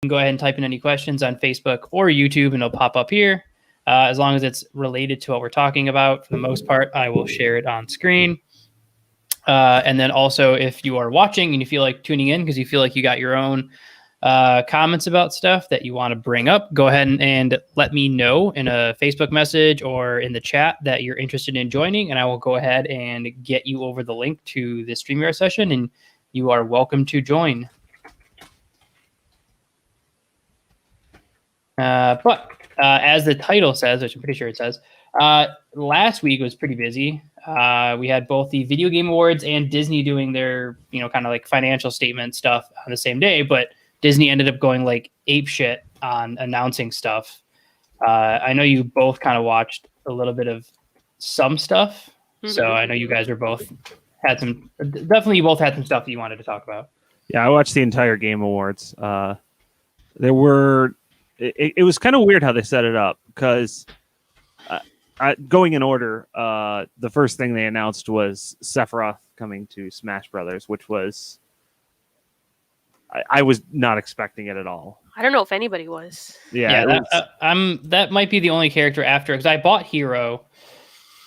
can go ahead and type in any questions on Facebook or YouTube, and it'll pop up here. As long as it's related to what we're talking about, for the most part, I will share it on screen. And then also, if you are watching and you feel like tuning in because you feel like you got your own comments about stuff that you want to bring up, go ahead and let me know in a Facebook message or in the chat that you're interested in joining, and I will go ahead and get you over the link to the StreamYard session, and you are welcome to join. But as the title says, which I'm pretty sure it says, last week was pretty busy. We had both the Video Game Awards and Disney doing their, kind of like financial statement stuff on the same day, but Disney ended up going like ape shit on announcing stuff. I know you both kind of watched a little bit of some stuff. Mm-hmm. So I know you guys you both had some stuff that you wanted to talk about. Yeah, I watched the entire Game Awards. It was kind of weird how they set it up because going in order, the first thing they announced was Sephiroth coming to Smash Brothers, which was I was not expecting it at all. I don't know if anybody was. Yeah, that might be the only character after, because I bought Hero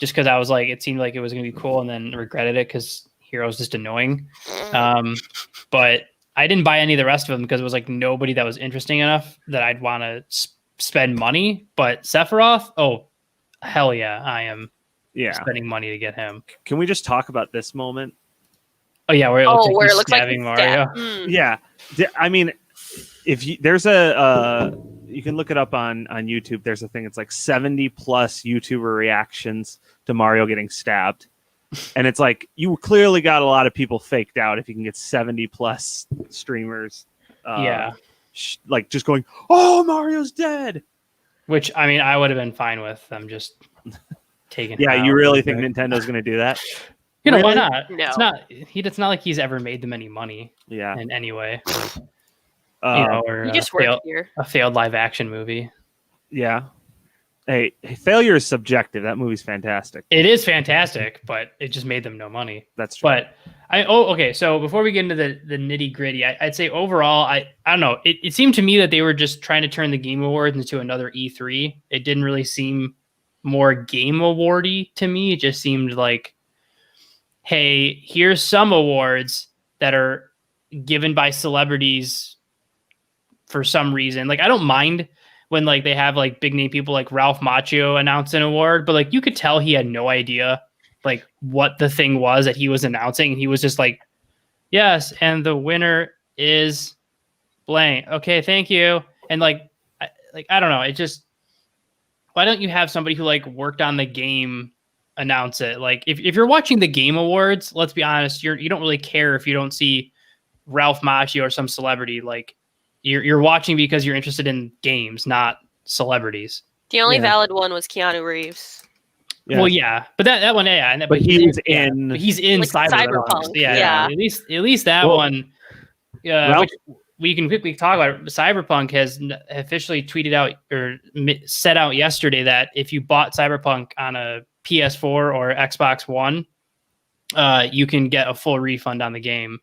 just because I was like, it seemed like it was going to be cool, and then regretted it because Hero's just annoying. But I didn't buy any of the rest of them because it was like nobody that was interesting enough that I'd want to spend money. But Sephiroth, oh, hell yeah, I am spending money to get him. Can we just talk about this moment? Oh yeah, where it looks like he's Mario. Yeah, I mean, if there's you can look it up on YouTube. There's a thing. It's like 70 plus YouTuber reactions to Mario getting stabbed. And it's like, you clearly got a lot of people faked out if you can get 70 plus streamers. Like just going, oh, Mario's dead. Which, I mean, I would have been fine with them just taking him out. You really think Nintendo's going to do that? Really? Why not? No. It's not like he's ever made them any money. Yeah. In any way. Or he just worked here. A failed live action movie. Yeah. Hey, failure is subjective. That movie's fantastic. It is fantastic, but it just made them no money. That's true. But okay. So before we get into the nitty gritty, I'd say overall, I don't know. It seemed to me that they were just trying to turn the Game Awards into another E3. It didn't really seem more Game Awardy to me. It just seemed like, hey, here's some awards that are given by celebrities for some reason. Like, I don't mind when like they have like big name people like Ralph Macchio announce an award, but like you could tell he had no idea like what the thing was that he was announcing. He was just like, yes, and the winner is blank. Okay, thank you. And I don't know. It just, why don't you have somebody who like worked on the game announce it? Like if you're watching the Game Awards, let's be honest, you don't really care if you don't see Ralph Macchio or some celebrity. Like you're watching because you're interested in games, not celebrities. The only valid one was Keanu Reeves. Yeah. Well, yeah, but that one, yeah. But he's in like Cyberpunk. Yeah. At least that one. Yeah, we can quickly talk about it. Cyberpunk has officially tweeted out or set out yesterday that if you bought Cyberpunk on a PS4 or Xbox One, you can get a full refund on the game.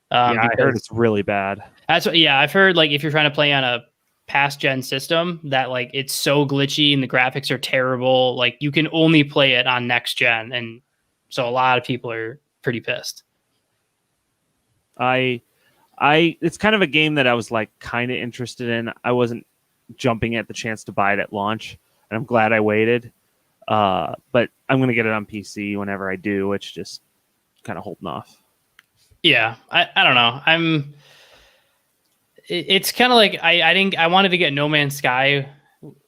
I heard it's really bad. That's what, I've heard like if you're trying to play on a past gen system that like it's so glitchy and the graphics are terrible, like you can only play it on next gen, and so a lot of people are pretty pissed. It's kind of a game that I was like kind of interested in. I wasn't jumping at the chance to buy it at launch, and I'm glad I waited. But I'm gonna get it on PC whenever I do. It's just kind of holding off. Yeah, I don't know. It's kind of like I wanted to get No Man's Sky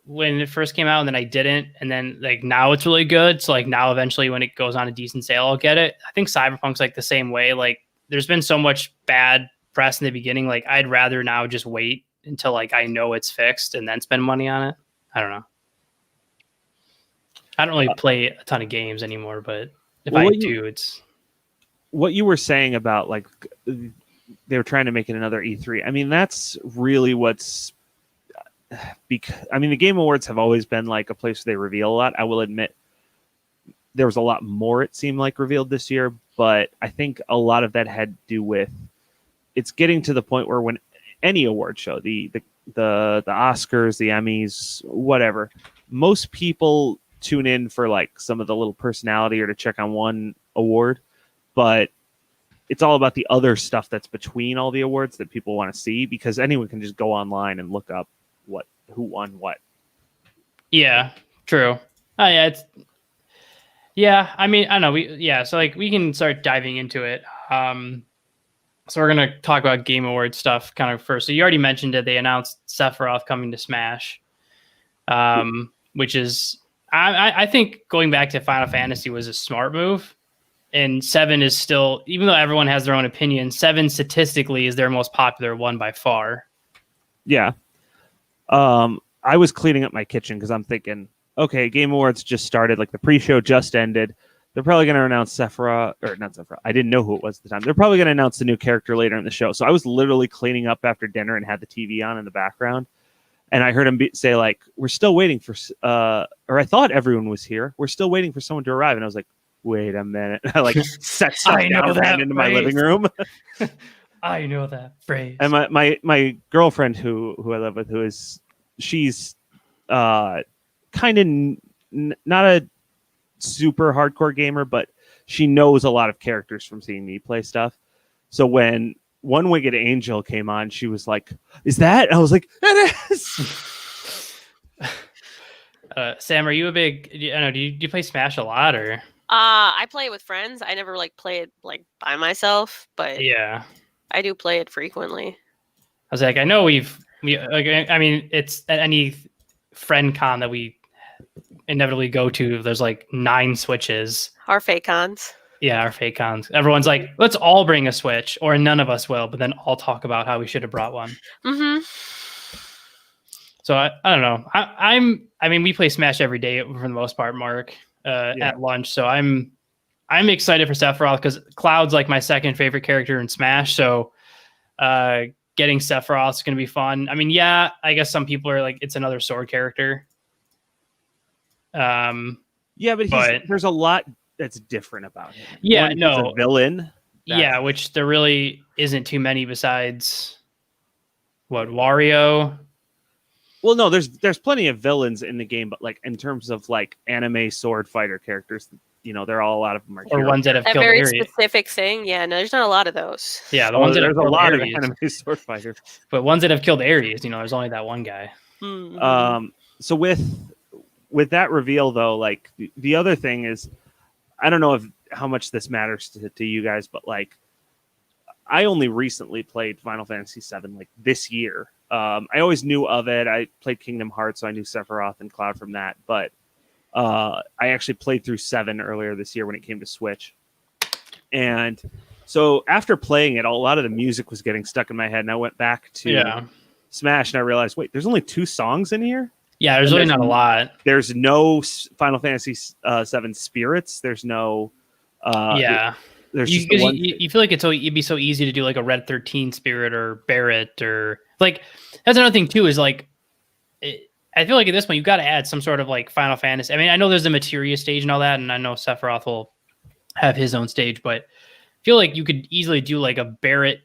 when it first came out, and then I didn't, and then like now it's really good. So like now eventually when it goes on a decent sale, I'll get it. I think Cyberpunk's like the same way. Like there's been so much bad press in the beginning. Like I'd rather now just wait until like I know it's fixed and then spend money on it. I don't know. I don't really play a ton of games anymore, but if I do, it's what you were saying about like they were trying to make it another E3. I mean, that's really what's because I mean, the Game Awards have always been like a place where they reveal a lot. I will admit there was a lot more, it seemed like, revealed this year, but I think a lot of that had to do with it's getting to the point where when any award show, the Oscars, the Emmys, whatever. Most people tune in for like some of the little personality or to check on one award, but it's all about the other stuff that's between all the awards that people want to see, because anyone can just go online and look up who won what. Yeah, true. Oh yeah, I mean, I don't know. So like we can start diving into it. So we're gonna talk about Game Awards stuff kind of first. So you already mentioned it. They announced Sephiroth coming to Smash, which is I think going back to Final Fantasy was a smart move. And 7 is still, even though everyone has their own opinion, 7 statistically is their most popular one by far. Yeah. I was cleaning up my kitchen because I'm thinking, okay, Game Awards just started, like the pre-show just ended. They're probably going to announce Sephiroth, or not Sephiroth. I didn't know who it was at the time. They're probably going to announce the new character later in the show. So I was literally cleaning up after dinner and had the TV on in the background. And I heard him say, like, we're still waiting for, or I thought everyone was here. We're still waiting for someone to arrive. And I was like, wait a minute. I like set stuff down and into my living room. I know that phrase. And my girlfriend who I live with, she's kind of not a super hardcore gamer, but she knows a lot of characters from seeing me play stuff. So when One Winged Angel came on, she was like, "Is that?" And I was like, "It is." Sam, are you a big? Do you play Smash a lot or? I play it with friends. I never like play it like by myself, but yeah, I do play it frequently. I was like, I know I mean, it's at any friend con that we inevitably go to. There's like 9 Switches. Our fake cons. Yeah, our fake cons. Everyone's like, let's all bring a Switch, or none of us will, but then all talk about how we should have brought one. Mm-hmm. So I don't know. I mean, we play Smash every day for the most part, Mark. At lunch, so I'm excited for Sephiroth because Cloud's like my second favorite character in Smash. So getting Sephiroth is going to be fun. I mean, yeah, I guess some people are like, it's another sword character. Yeah, but there's a lot that's different about him. Yeah, he's a villain. Yeah, which there really isn't too many besides Wario. Well, no, there's plenty of villains in the game, but like in terms of like anime sword fighter characters, they're all, a lot of them are ones that have killed very Ares. Specific thing. Yeah, no, there's not a lot with those. Yeah, the ones that there's have a lot Ares. of anime sword fighters, but ones that have killed Ares, there's only that one guy. Mm-hmm. So with that reveal though, like the other thing is, I don't know how much this matters to you guys, but like I only recently played Final Fantasy VII like this year. I always knew of it. I played Kingdom Hearts, so I knew Sephiroth and Cloud from that. But I actually played through 7 earlier this year when it came to Switch. And so after playing it, a lot of the music was getting stuck in my head. And I went back to Smash and I realized, wait, there's only 2 songs in here? Yeah, there's really not a lot. There's no Final Fantasy VII Spirits. There's no... There's you feel like it'd be so easy to do like a Red 13 Spirit or Barrett or like that's another thing too is like I feel like at this point you got to add some sort of like Final Fantasy. I mean, I know there's the Materia stage and all that, and I know Sephiroth will have his own stage, but I feel like you could easily do like a Barrett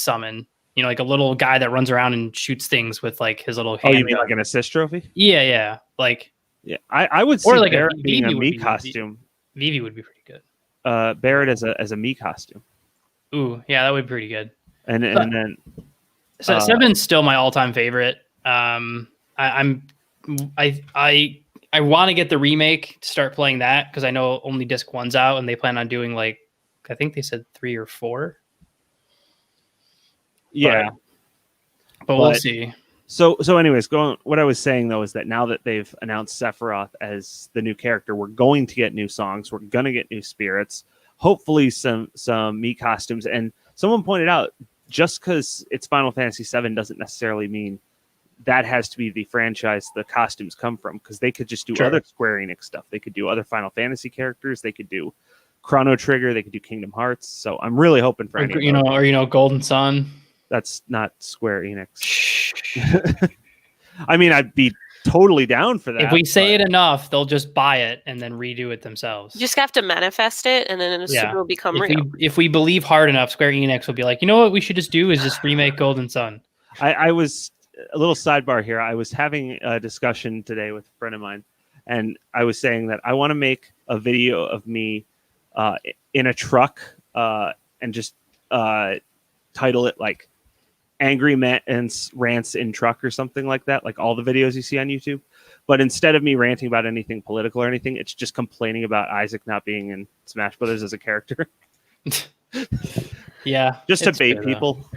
summon. Like a little guy that runs around and shoots things with like his little hand. Oh, you mean like an assist trophy? Yeah. Like I would see or like Barrett being a Mii costume. Vivi would be pretty good. Barrett as a Mii costume. Ooh, yeah, that would be pretty good. And then so 7's still my all-time favorite. I want to get the remake to start playing that because I know only disc 1's out and they plan on doing like I think they said 3 or 4. Yeah, but we'll see. So anyways, what I was saying though is that now that they've announced Sephiroth as the new character, we're going to get new songs. We're going to get new spirits. Hopefully some Mii costumes. And someone pointed out, just because it's Final Fantasy VII doesn't necessarily mean that has to be the franchise the costumes come from, because they could just do other Square Enix stuff. They could do other Final Fantasy characters. They could do Chrono Trigger. They could do Kingdom Hearts. So I'm really hoping for Golden Sun. That's not Square Enix. I mean, I'd be totally down for that. If we say it enough, they'll just buy it and then redo it themselves. You just have to manifest it, and then it will become real. If we believe hard enough, Square Enix will be like, you know what we should just do is just remake Golden Sun. I was a little sidebar here. I was having a discussion today with a friend of mine, and I was saying that I want to make a video of me in a truck and just title it like Angry Man's Rants in Truck or something like that, like all the videos you see on YouTube. But instead of me ranting about anything political or anything, it's just complaining about Isaac not being in Smash Brothers as a character. Yeah. Just to bait people.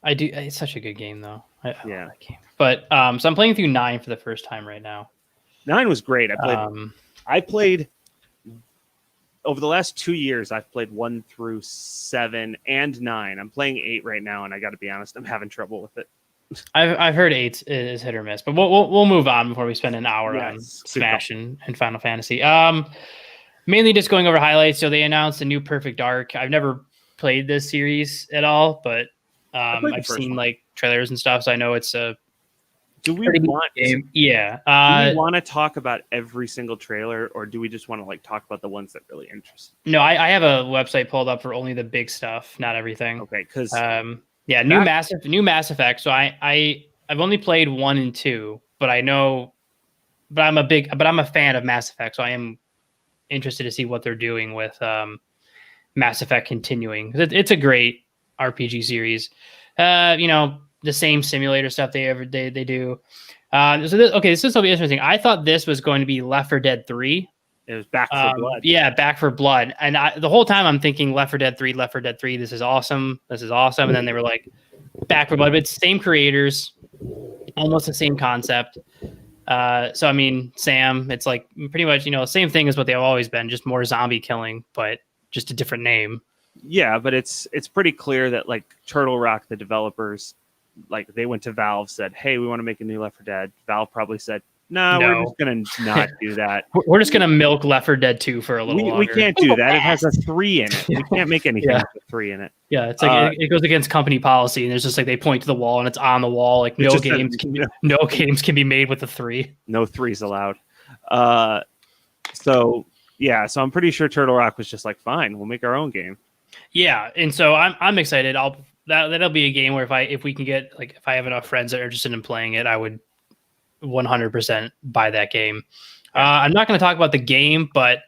I do. It's such a good game, though. I love that game. But so I'm playing through 9 for the first time right now. 9 was great. I played over the last 2 years. I've played 1 through 7 and 9. I'm playing 8 right now, and I got to be honest, I'm having trouble with it. I've heard 8 is hit or miss, but we'll move on before we spend an hour on Smash and Final Fantasy. Mainly just going over highlights. So they announced a new Perfect Dark. I've never played this series at all, but I've seen like trailers and stuff, so I know it's a pretty good game. Yeah. Do we want to talk about every single trailer, or do we just want to like talk about the ones that really interest? No, I have a website pulled up for only the big stuff, not everything. Okay, because new Mass Effect. So I've only played 1 and 2, but I'm a fan of Mass Effect, so I am interested to see what they're doing with Mass Effect continuing. It's a great RPG series. The same simulator stuff they do. This is will be interesting. I thought this was going to be Left 4 Dead 3. It was Back for Blood. Yeah, Back for Blood. And the whole time I'm thinking Left 4 Dead 3, Left 4 Dead 3. This is awesome. And then they were like Back for Blood, but it's same creators, almost the same concept. So I mean, Sam, it's like pretty much same thing as what they've always been, just more zombie killing, but just a different name. Yeah, but it's pretty clear that like Turtle Rock, the developers, like they went to Valve, said, "Hey, we want to make a new Left 4 Dead." Valve probably said, No, we're just gonna not do that. We're just gonna milk Left 4 Dead 2 for a little longer. We can't do that. It has a 3 in it. We can't make anything with a 3 in it. Yeah, it's like it goes against company policy, and there's just like they point to the wall, and it's on the wall. Like no games can be made with a 3. No 3s allowed. So I'm pretty sure Turtle Rock was just like, fine, we'll make our own game. Yeah, and so I'm excited. That'll be a game where if we can get if I have enough friends that are interested in playing it, I would 100% buy that game. I'm not going to talk about the game, but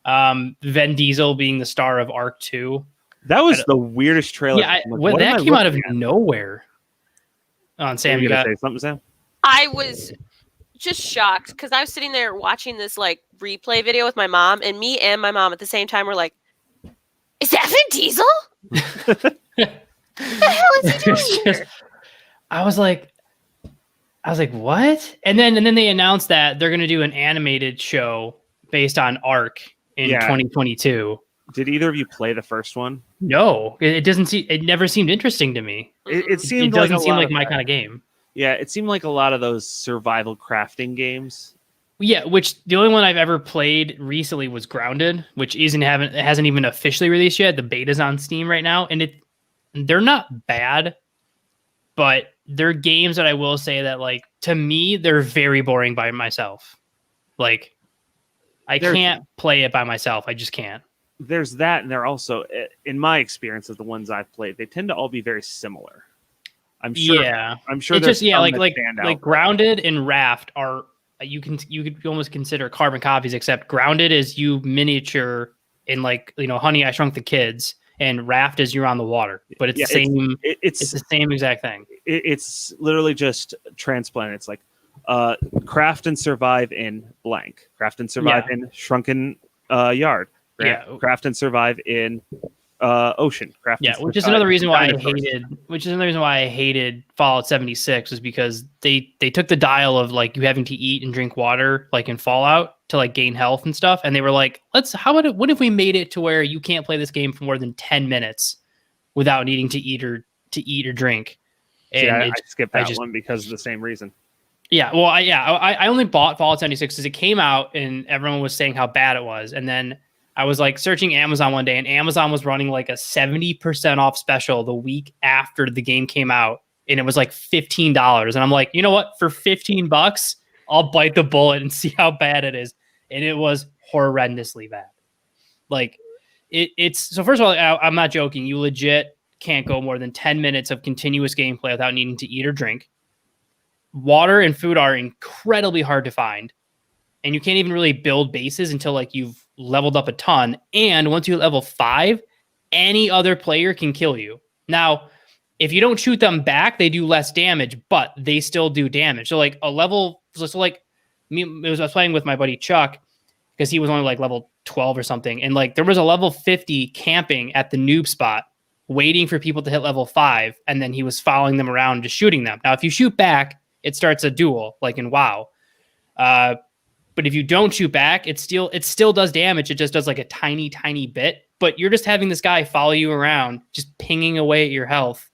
Vin Diesel being the star of Arc 2. That was the weirdest trailer. Yeah, that came out of nowhere. Sam, you gonna say something, Sam? I was just shocked because I was sitting there watching this replay video with my mom, and me and my mom at the same time were like, "Is that Vin Diesel? What the hell is he doing here?" I was like, what? And then they announced that they're going to do an animated show based on Arc in 2022. Did either of you play the first one? No, it never seemed interesting to me. It doesn't seem like my kind of game. Yeah, it seemed like a lot of those survival crafting games. Yeah, which the only one I've ever played recently was Grounded, which hasn't even officially released yet. The beta's on Steam right now, and they're not bad, but they're games that I will say that to me they're very boring by myself. I can't play it by myself. I just can't. There's that, and they're also, in my experience of the ones I've played, they tend to all be very similar. I'm sure. It's just like Grounded and Raft are you could almost consider carbon copies, except Grounded is you miniature in Honey, I Shrunk the Kids, and Raft is you're on the water, but it's the same. It's the same exact thing. It's literally just transplant. It's like craft and survive in blank. Craft and survive in shrunken yard. Craft and survive in ocean. Which is another reason why I hated Fallout 76 is because they took the dial of you having to eat and drink water in Fallout to gain health and stuff, and they were like, what if we made it to where you can't play this game for more than 10 minutes without needing to eat or drink. And I skipped that one because of the same reason. Yeah, well, I only bought Fallout 76 because it came out and everyone was saying how bad it was, and then I was searching Amazon one day, and Amazon was running a 70% off special the week after the game came out, and it was like $15. And I'm like, you know what? For $15, I'll bite the bullet and see how bad it is. And it was horrendously bad. Like it's so first of all, I'm not joking. You legit can't go more than 10 minutes of continuous gameplay without needing to eat or drink. Water and food are incredibly hard to find. And you can't even really build bases until like you've leveled up a ton. And once you level 5, any other player can kill you. Now, if you don't shoot them back, they do less damage, but they still do damage. So like a level, so like I was playing with my buddy Chuck because he was only like level 12 or something. And like there was a level 50 camping at the noob spot waiting for people to hit level 5. And then he was following them around, just shooting them. Now, if you shoot back, it starts a duel like in WoW. But if you don't shoot back, it still does damage. It just does like a tiny, tiny bit. But you're just having this guy follow you around, just pinging away at your health.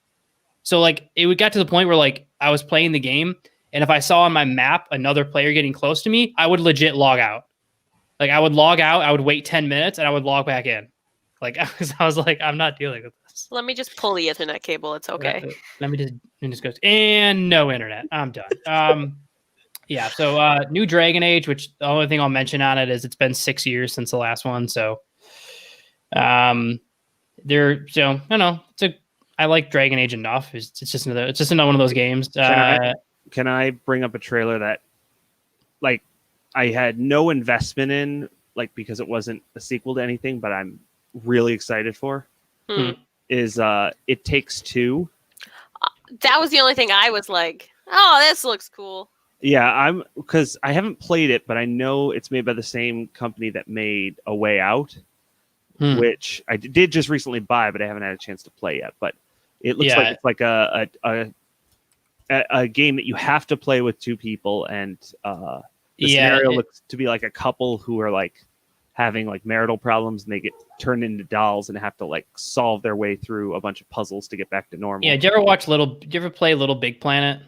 So like it got to the point where like I was playing the game, and if I saw on my map another player getting close to me, I would legit log out. Like I would log out, I would wait 10 minutes, and I would log back in. Like I was like, I'm not dealing with this. Let me just pull the Ethernet cable. It's okay. Let me just go. And no internet. I'm done. Yeah, so new Dragon Age, which the only thing I'll mention on it is it's been 6 years since the last one. So I don't know. I like Dragon Age enough. It's just another one of those games. Can I bring up a trailer that like I had no investment in, like because it wasn't a sequel to anything, but I'm really excited for? Is It Takes Two. That was the only thing I was like, oh, this looks cool. Yeah, because I haven't played it, but I know it's made by the same company that made A Way Out, which I did just recently buy, but I haven't had a chance to play yet. But it looks like it's like a game that you have to play with 2 people, and the scenario looks to be like a couple who are like having like marital problems, and they get turned into dolls and have to like solve their way through a bunch of puzzles to get back to normal. Yeah, did you ever play Little Big Planet?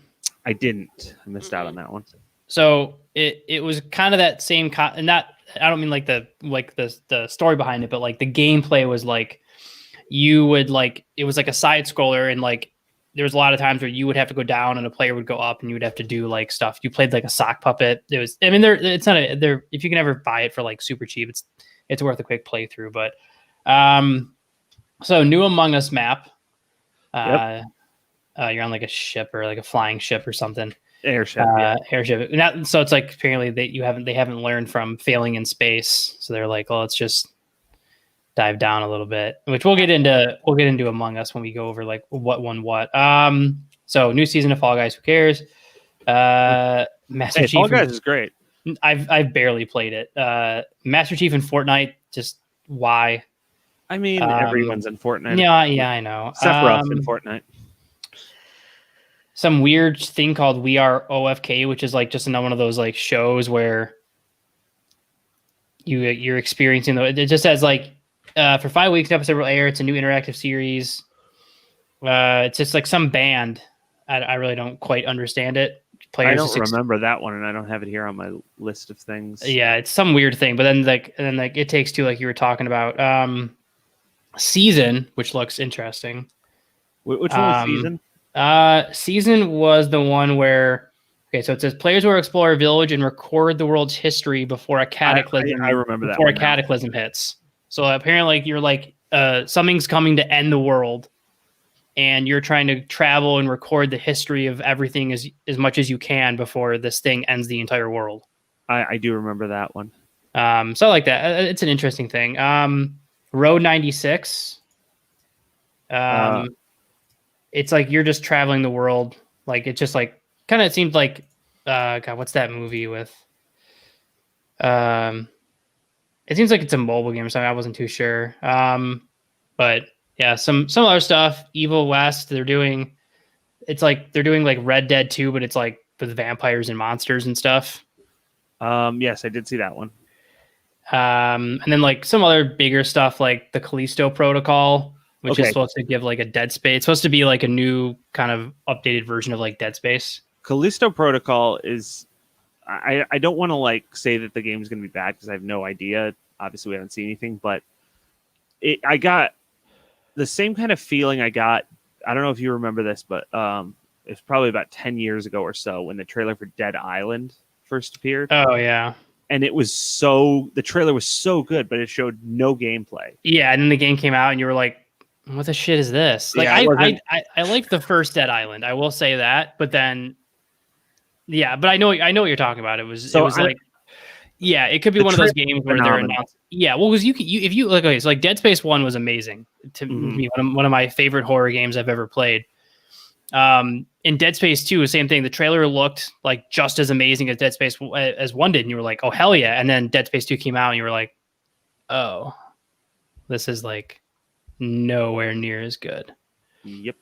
I didn't. I missed out on that one. So it was kind of that same and not, I don't mean like the story behind it, but like the gameplay was like you would like, it was like a side scroller, and like there was a lot of times where you would have to go down and a player would go up, and you would have to do like stuff. You played like a sock puppet. It was, I mean, if you can ever buy it for like super cheap, it's worth a quick playthrough. But so new Among Us map. You're on like a ship or like a flying ship or something. Airship. Airship. So it's like apparently they haven't learned from failing in space. So they're like, well, let's just dive down a little bit, which we'll get into Among Us when we go over like what won what. So new season of Fall Guys. Who cares? Master Chief. Fall Guys is great. I've barely played it. Master Chief in Fortnite. Just why? I mean, everyone's in Fortnite. Yeah, I know. Sephiroth in Fortnite. Some weird thing called We Are OFK, which is like just another one of those like shows where you're experiencing it just says like for 5 weeks an episode will air. It's a new interactive series. It's just like some band. I really don't quite understand it. I don't remember that one, and I don't have it here on my list of things. Yeah, it's some weird thing. But then It Takes Two, like you were talking about. Season, which looks interesting. Which one was Season? Season was the one where, so it says players will explore a village and record the world's history before a cataclysm. I remember that. Before a cataclysm hits. So apparently, you're like something's coming to end the world, and you're trying to travel and record the history of everything as much as you can before this thing ends the entire world. I do remember that one. So I like that. It's an interesting thing. Road 96. It's like you're just traveling the world. Like it's just like kind of, it seemed like God, what's that movie with? It seems like it's a mobile game or something. I wasn't too sure. But yeah, some other stuff. Evil West. They're doing like Red Dead 2, but it's like with vampires and monsters and stuff. Yes, I did see that one. And then like some other bigger stuff like the Callisto Protocol, which is supposed to give like a Dead Space. It's supposed to be like a new kind of updated version of like Dead Space. Callisto Protocol is, I don't want to like say that the game is going to be bad because I have no idea. Obviously, we haven't seen anything, but I got the same kind of feeling I got. I don't know if you remember this, but it's probably about 10 years ago or so when the trailer for Dead Island first appeared. Oh yeah. And the trailer was so good, but it showed no gameplay. Yeah, and then the game came out, and you were like, "What the shit is this?" Like, Yeah, I liked the first Dead Island. I will say that, but then, yeah, but I know what you're talking about. It was like, yeah, it could be one of those games where they're announced. Yeah, well, because if you like, okay, so like Dead Space 1 was amazing to me, one of my favorite horror games I've ever played. In Dead Space 2, same thing. The trailer looked like just as amazing as Dead Space as 1 did, and you were like, "Oh hell yeah!" And then Dead Space 2 came out, and you were like, "Oh, this is like nowhere near as good." Yep.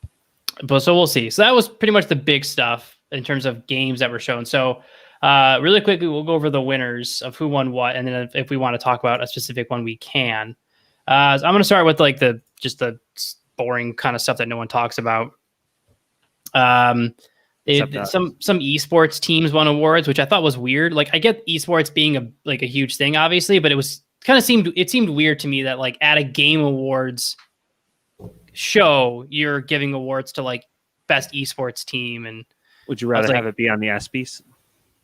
But so we'll see. So that was pretty much the big stuff in terms of games that were shown. So really quickly, we'll go over the winners of who won what, and then if we want to talk about a specific one, we can. So I'm going to start with like the boring kind of stuff that no one talks about. Some esports teams won awards, which I thought was weird. Like, I get esports being a huge thing, obviously, but it seemed weird to me that like at a game awards show, you're giving awards to like best esports team. And would you rather have it be on the ESPYs?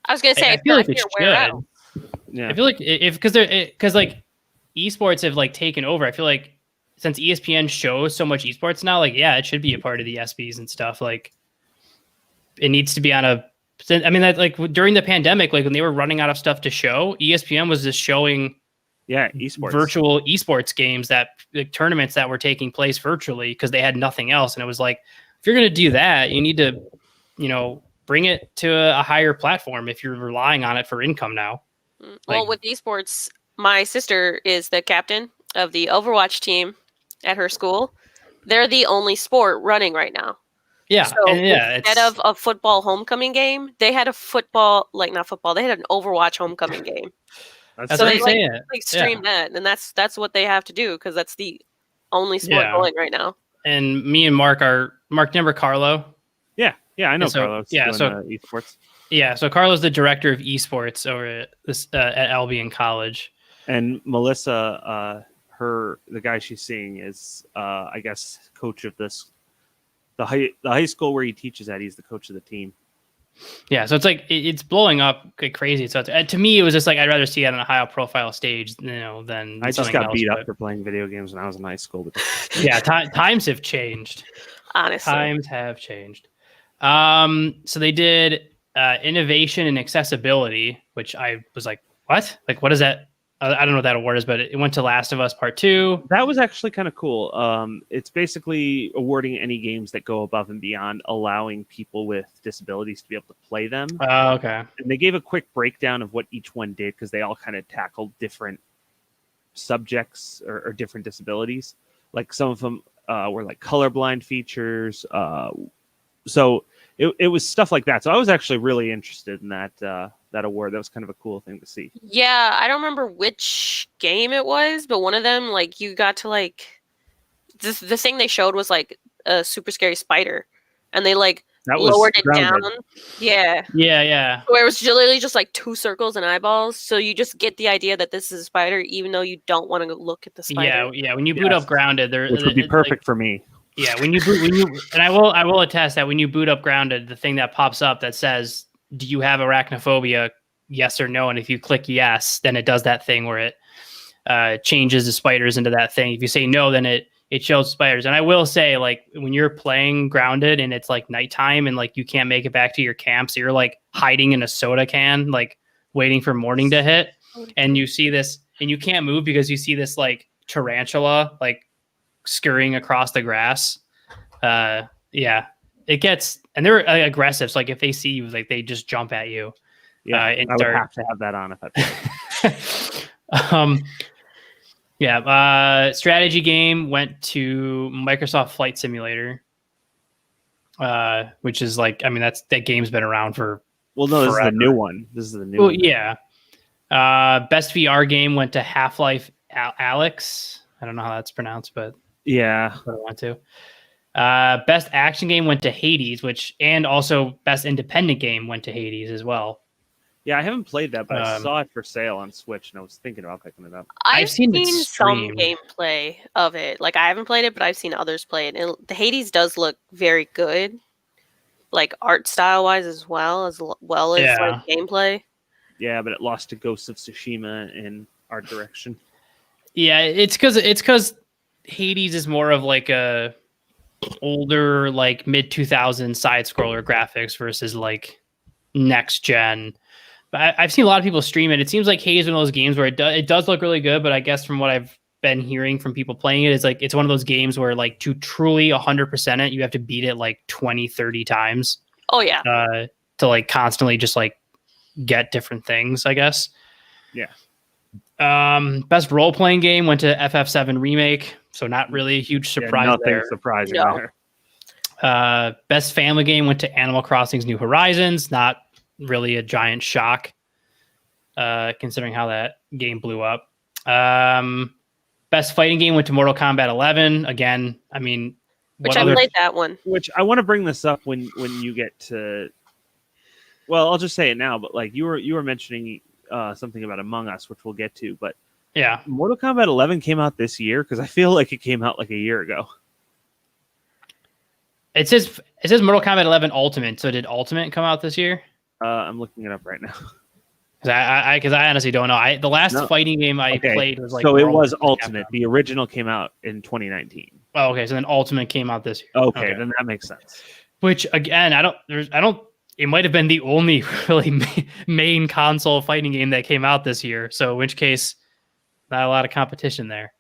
I was gonna say, I feel like it should. Yeah, I feel like because like esports have like taken over. I feel like since ESPN shows so much esports now, like it should be a part of the ESPYs and stuff. Like, it needs to be on a. I mean, that like during the pandemic, like when they were running out of stuff to show, ESPN was just showing esports, virtual esports games, that like, tournaments that were taking place virtually because they had nothing else. And it was like, if you're going to do that, you need to, bring it to a higher platform if you're relying on it for income now. Well, with esports, my sister is the captain of the Overwatch team at her school. They're the only sport running right now. Yeah. So instead of a football homecoming game, they had a they had an Overwatch homecoming game. That's what I'm saying. Stream that, and that's what they have to do because that's the only sport going right now. And me and Mark, remember Carlo? Yeah, I know Carlo. Esports. Yeah, so Carlo's the director of esports over at Albion College. And Melissa, the guy she's seeing is, I guess, coach of the high school where he teaches at. He's the coach of the team. Yeah, so it's like it's blowing up like crazy. So to me, it was just like I'd rather see it on a high profile stage, than I just got beat up for playing video games when I was in high school. But yeah, times have changed. Honestly, times have changed. So they did innovation and accessibility, which I was like, what? Like, what is that? I don't know what that award is, but it went to Last of Us Part 2. That was actually kind of cool. It's basically awarding any games that go above and beyond, allowing people with disabilities to be able to play them. Oh, okay. And they gave a quick breakdown of what each one did because they all kind of tackled different subjects or different disabilities. Like some of them were like colorblind features. So it was stuff like that. So I was actually really interested in that award. That was kind of a cool thing to see. Yeah, I don't remember which game it was, but one of them, like, you got to like the thing they showed was like a super scary spider, and they like lowered it down. Yeah. Where it was literally just like 2 circles and eyeballs, so you just get the idea that this is a spider, even though you don't want to look at the spider. Yeah. When you boot up Grounded, which would be perfect for me. Yeah, when you and I will attest that when you boot up Grounded, the thing that pops up that says, "Do you have arachnophobia? Yes or no?" And if you click yes, then it does that thing where it changes the spiders into that thing. If you say no, then it shows spiders. And I will say, like, when you're playing Grounded and it's like nighttime and like you can't make it back to your camp, so you're like hiding in a soda can, like waiting for morning to hit, and you see this, and you can't move because you see this like tarantula like scurrying across the grass. It gets, and they're aggressive. So like if they see you, like they just jump at you. Yeah, I would have to have that on if I strategy game went to Microsoft Flight Simulator, which is like, I mean, that game's been around for this is the new one. Well, yeah. Best VR game went to Half-Life Alyx. I don't know how that's pronounced, but yeah, I want to. Best action game went to Hades, and also best independent game went to Hades as well. Yeah, I haven't played that, but I saw it for sale on Switch, and I was thinking about picking it up. I've seen some gameplay of it. Like, I haven't played it, but I've seen others play it. And the Hades does look very good. like art style wise as well as Yeah. like gameplay. Yeah, but it lost to Ghost of Tsushima in art direction. Yeah, it's because Hades is more of like a older, like mid 2000s side scroller graphics versus like next gen. But I've seen a lot of people stream it. It seems like Hades is one of those games where it does look really good, but I guess from what I've been hearing from people playing it is like it's one of those games where like to truly 100% it, you have to beat it like 20, 30 times. Oh yeah. To like constantly just like get different things, I guess. Yeah. Best role playing game went to FF7 Remake, so not really a huge surprise nothing there. surprising No. there. Best family game went to Animal Crossing's New Horizons. Not really a giant shock, considering how that game blew up. Best fighting game went to Mortal Kombat 11. Again, I mean, Which I played that one. Which I want to bring this up when you get to. Well, I'll just say it now. But like you were mentioning something about Among Us, which we'll get to. But yeah, Mortal Kombat 11 came out this year because I feel like it came out like a year ago. It says Mortal Kombat 11 Ultimate. So did Ultimate come out this year? I'm looking it up right now. Because I honestly don't know. The last fighting game I played was like so it was Ultimate. The original came out in 2019. Oh, okay. So then Ultimate came out this year. Okay, then that makes sense. Which again, I don't. It might have been the only really main console fighting game that came out this year. So in which case, not a lot of competition there.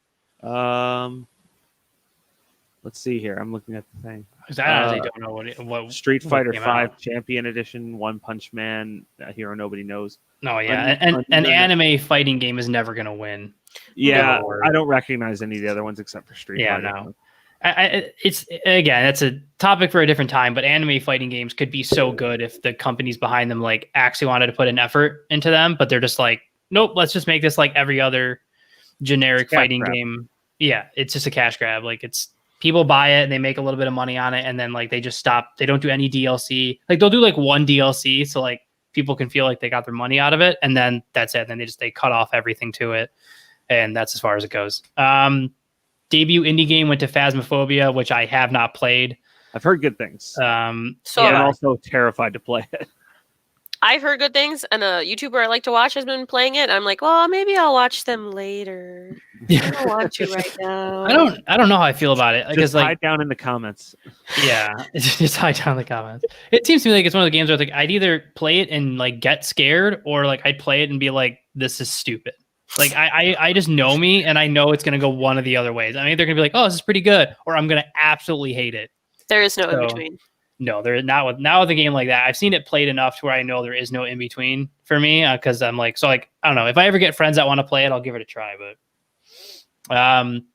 Let's see here. I'm looking at the thing. I honestly don't know what Street Fighter V out. Champion Edition, One Punch Man, a hero nobody knows. No, yeah, and an anime fighting game is never going to win. Yeah, I don't recognize any of the other ones except for Street Fighter. Yeah, no. It's again, that's a topic for a different time. But anime fighting games could be so good if the companies behind them like actually wanted to put an effort into them, but they're just like, nope, let's just make this like every other generic fighting game. Yeah, it's just a cash grab. Like it's people buy it and they make a little bit of money on it, and then like they just stop. They don't do any DLC. Like they'll do like one DLC, so like people can feel like they got their money out of it, and then that's it. And then they cut off everything to it, and that's as far as it goes. Debut indie game went to Phasmophobia, which I have not played. I've heard good things. So I'm also terrified to play it. I've heard good things, and a YouTuber I like to watch has been playing it. I'm like, well, maybe I'll watch them later. I don't want to right now. I don't know how I feel about it. Just hide down in the comments. Yeah, just hide down in the comments. It seems to me like it's one of the games where like I'd either play it and like get scared, or like I'd play it and be like, this is stupid. Like I just know me, and I know it's gonna go one of the other ways. I mean, they're gonna be like, oh, this is pretty good, or I'm gonna absolutely hate it. There is no in between. No, there is not with a game like that. I've seen it played enough to where I know there is no in between for me, because I'm like, so like I don't know, if I ever get friends that want to play it, I'll give it a try. But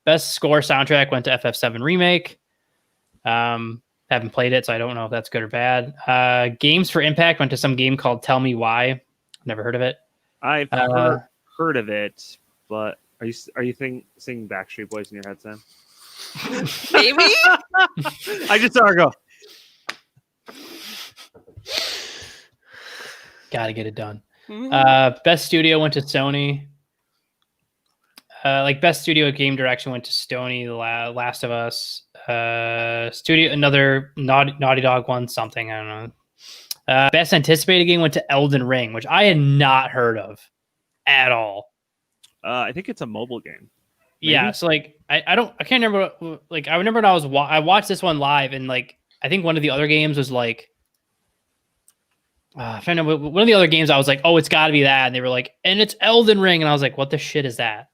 best score soundtrack went to FF7 Remake. Haven't played it, so I don't know if that's good or bad. Games for Impact went to some game called Tell Me Why. Never heard of it. I've heard of it, but are you singing Backstreet Boys in your head, Sam? Maybe. I just saw her go. Gotta get it done. Mm-hmm. Best studio went to Sony. Best studio game direction went to Sony. The Last of Us. Studio, another Naughty Dog won something. I don't know. Best anticipated game went to Elden Ring, which I had not heard of at all. I think it's a mobile game. Maybe? Yeah, so like I can't remember. Like I remember when I watched this one live, and like I think one of the other games was like. I don't know. One of the other games, I was like, "Oh, it's got to be that," and they were like, "And it's Elden Ring," and I was like, "What the shit is that?"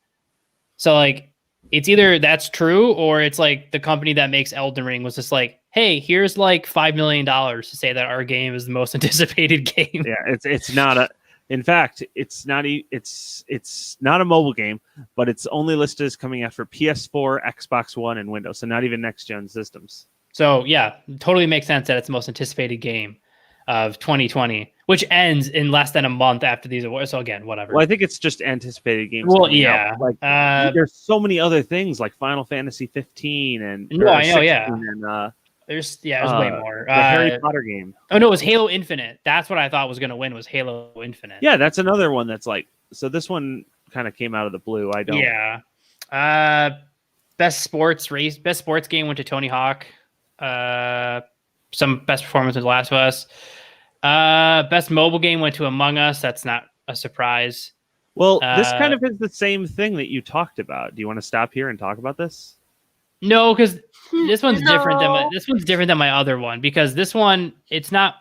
So like, it's either that's true, or it's like the company that makes Elden Ring was just like, "Hey, here's like $5 million to say that our game is the most anticipated game." Yeah, it's not a. In fact, it's not a mobile game, but it's only listed as coming out for PS4, Xbox One, and Windows. So not even next gen systems. So yeah, totally makes sense that it's the most anticipated game of 2020, which ends in less than a month after these awards. So again, whatever. Well, I think it's just anticipated games. Well, yeah. Like there's so many other things like Final Fantasy 15 and no, I know, yeah. And there's way more. The Harry Potter game. Oh no, it was Halo Infinite. That's what I thought was going to win. Was Halo Infinite? Yeah, that's another one that's like. So this one kind of came out of the blue. I don't. Yeah. Best sports game went to Tony Hawk. some best performance with Last of Us. Best mobile game went to Among Us. That's not a surprise. Well, this kind of is the same thing that you talked about. Do you want to stop here and talk about this? No, because this one's different than No. this one's different than my other one, because this one it's not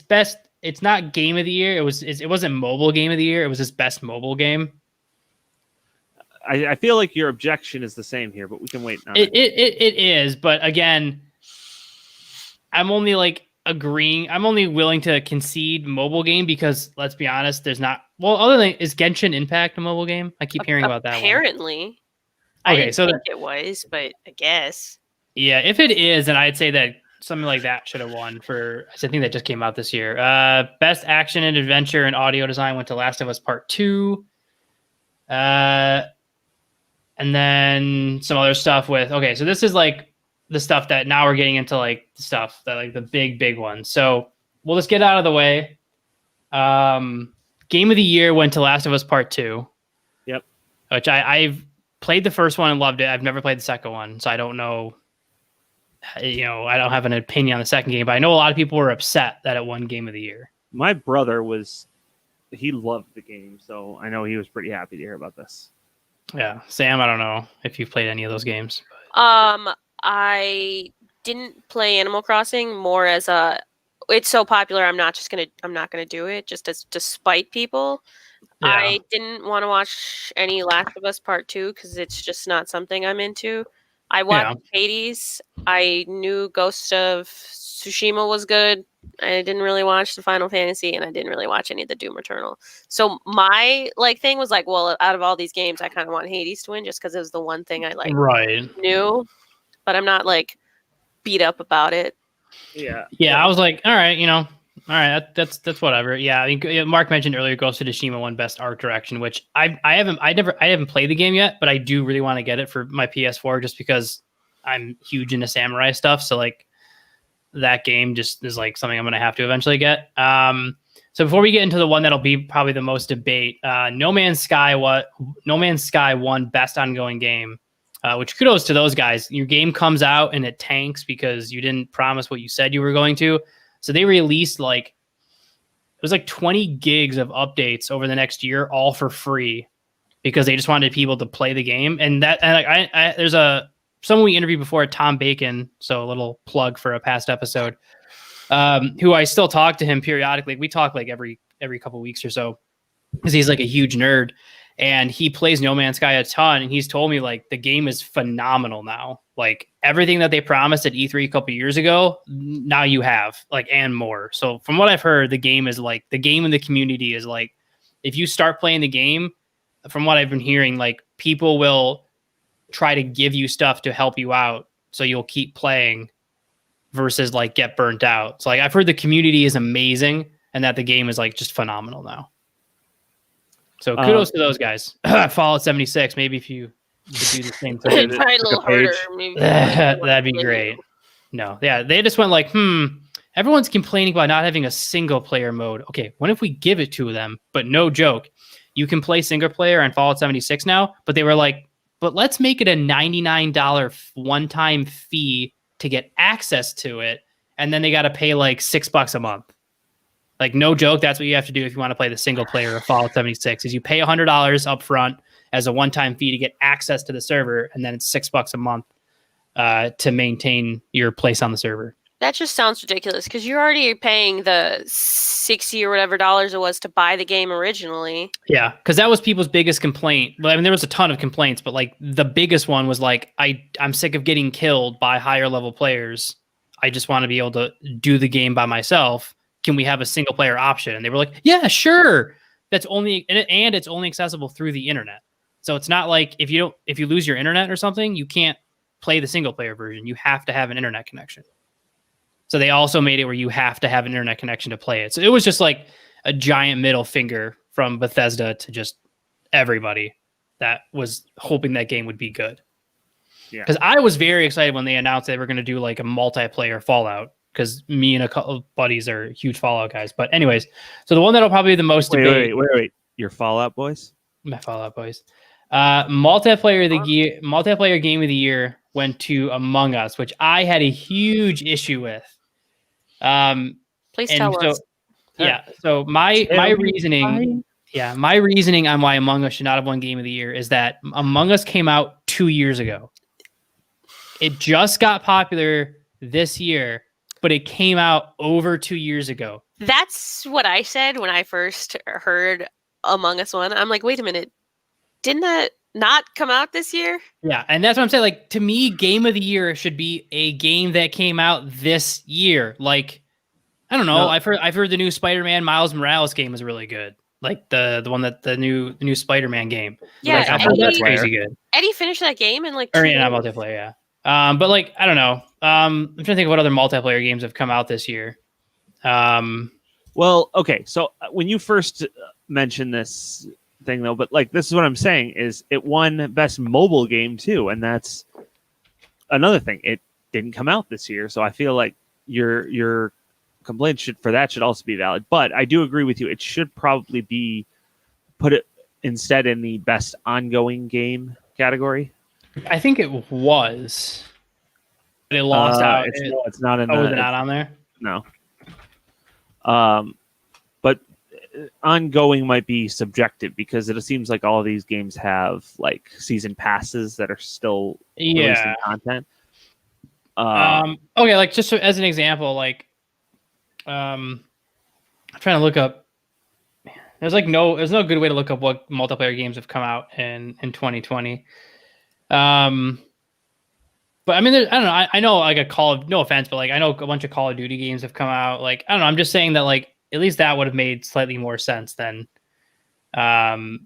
best. It's not game of the year. It wasn't mobile game of the year. It was just best mobile game. I feel like your objection is the same here, but we can wait on It is, but again, I'm only like agreeing. I'm only willing to concede mobile game because let's be honest, there's not. Well, other than is Genshin Impact a mobile game? I keep hearing about that one. Apparently. I Okay, didn't so think it was, but I guess. yeah, if it is, then I'd say that something like that should have won for. I think that just came out this year. Best action and adventure and audio design went to Last of Us Part 2. And then some other stuff with, okay, so this is like the stuff that now we're getting into, like the stuff that like the big ones. So we'll just get out of the way. Game of the year went to Last of Us Part 2. Yep. Which I've played the first one and loved it. I've never played the second one, so I don't know. I don't have an opinion on the second game, but I know a lot of people were upset that it won Game of the Year. My brother he loved the game, so I know he was pretty happy to hear about this. Yeah, Sam, I don't know if you've played any of those games. I didn't play Animal Crossing more as it's so popular. I'm not gonna do it just to spite people. Yeah. I didn't want to watch any Last of Us Part 2 because it's just not something I'm into. I watched Hades. I knew Ghost of Tsushima was good. I didn't really watch the Final Fantasy, and I didn't really watch any of the Doom Eternal. So my thing was like, well, out of all these games, I kind of want Hades to win just because it was the one thing I knew. But I'm not like beat up about it. Yeah. Yeah, I was like, all right, all right, that's whatever. Yeah, I mean, Mark mentioned earlier, Ghost of Tsushima won Best Art Direction, which I haven't played the game yet, but I do really want to get it for my PS4 just because I'm huge into samurai stuff. So like that game just is like something I'm going to have to eventually get. So before we get into the one that'll be probably the most debate, No Man's Sky won Best Ongoing Game. Which kudos to those guys. Your game comes out and it tanks because you didn't promise what you said you were going to. So they released it was like 20 gigs of updates over the next year, all for free, because they just wanted people to play the game. And there's someone we interviewed before, Tom Bacon. So a little plug for a past episode, who I still talk to him periodically. We talk like every couple weeks or so because he's like a huge nerd. And he plays No Man's Sky a ton, and he's told me like the game is phenomenal now. Like everything that they promised at E3 a couple years ago, now you have and more. So from what I've heard, the game is like the game in the community is like, if you start playing the game, from what I've been hearing, like people will try to give you stuff to help you out, so you'll keep playing versus like get burnt out. So like I've heard the community is amazing, and that the game is like just phenomenal now. So kudos to those guys. Fallout 76. Maybe if you could do the same thing, Try a little harder. Maybe that'd be great. No, yeah, they just went like, everyone's complaining about not having a single player mode. Okay, what if we give it to them? But no joke, you can play single player on Fallout 76 now. But they were like, but let's make it a $99 one-time fee to get access to it, and then they got to pay like $6 a month. Like, no joke, that's what you have to do if you want to play the single player of Fallout 76, is you pay $100 up front as a one-time fee to get access to the server, and then it's $6 a month to maintain your place on the server. That just sounds ridiculous because you're already paying the $60 or whatever dollars it was to buy the game originally. Yeah, because that was people's biggest complaint. I mean, there was a ton of complaints, but like the biggest one was like, I'm sick of getting killed by higher level players. I just want to be able to do the game by myself. Can we have a single player option? And they were like, yeah, sure. That's only, and it's only accessible through the internet. So it's not like if you lose your internet or something, you can't play the single player version. You have to have an internet connection. So they also made it where you have to have an internet connection to play it. So it was just like a giant middle finger from Bethesda to just everybody that was hoping that game would be good. Yeah. Because I was very excited when they announced they were going to do like a multiplayer Fallout, because me and a couple of buddies are huge Fallout guys. But anyways, so the one that'll probably be the most debate. Wait. Your Fallout boys? My Fallout boys. Multiplayer game of the year went to Among Us, which I had a huge issue with. Please And tell so, us. yeah. So my Tell me reasoning, my reasoning on why Among Us should not have won Game of the Year is that Among Us came out 2 years ago. It just got popular this year, but it came out over 2 years ago. That's what I said when I first heard Among Us one. I'm like, wait a minute, didn't that not come out this year? Yeah, and that's what I'm saying. Like, to me, Game of the Year should be a game that came out this year. Like, I don't know. No. I've heard the new Spider-Man Miles Morales game is really good. Like the one that the new Spider-Man game. Yeah, Like, I've heard that's Eddie, crazy good. Eddie finished that game in like Or 2 yeah, days. not multiplayer. Yeah. But like, I don't know. I'm trying to think of what other multiplayer games have come out this year. Well, okay. So when you first mentioned this thing, though, but like this is what I'm saying is it won best mobile game too, and that's another thing. It didn't come out this year, so I feel like your complaint should also be valid. But I do agree with you. It should probably be put it instead in the best ongoing game category. I think it was, but it lost out. It's not in Oh, the. is it not on there? No. But ongoing might be subjective because it seems like all of these games have like season passes that are still releasing content. Okay, like just as an example, like I'm trying to look up. There's no good way to look up what multiplayer games have come out in 2020. But I mean, I don't know. I know like no offense, but like I know a bunch of Call of Duty games have come out. Like I don't know. I'm just saying that like at least that would have made slightly more sense than Among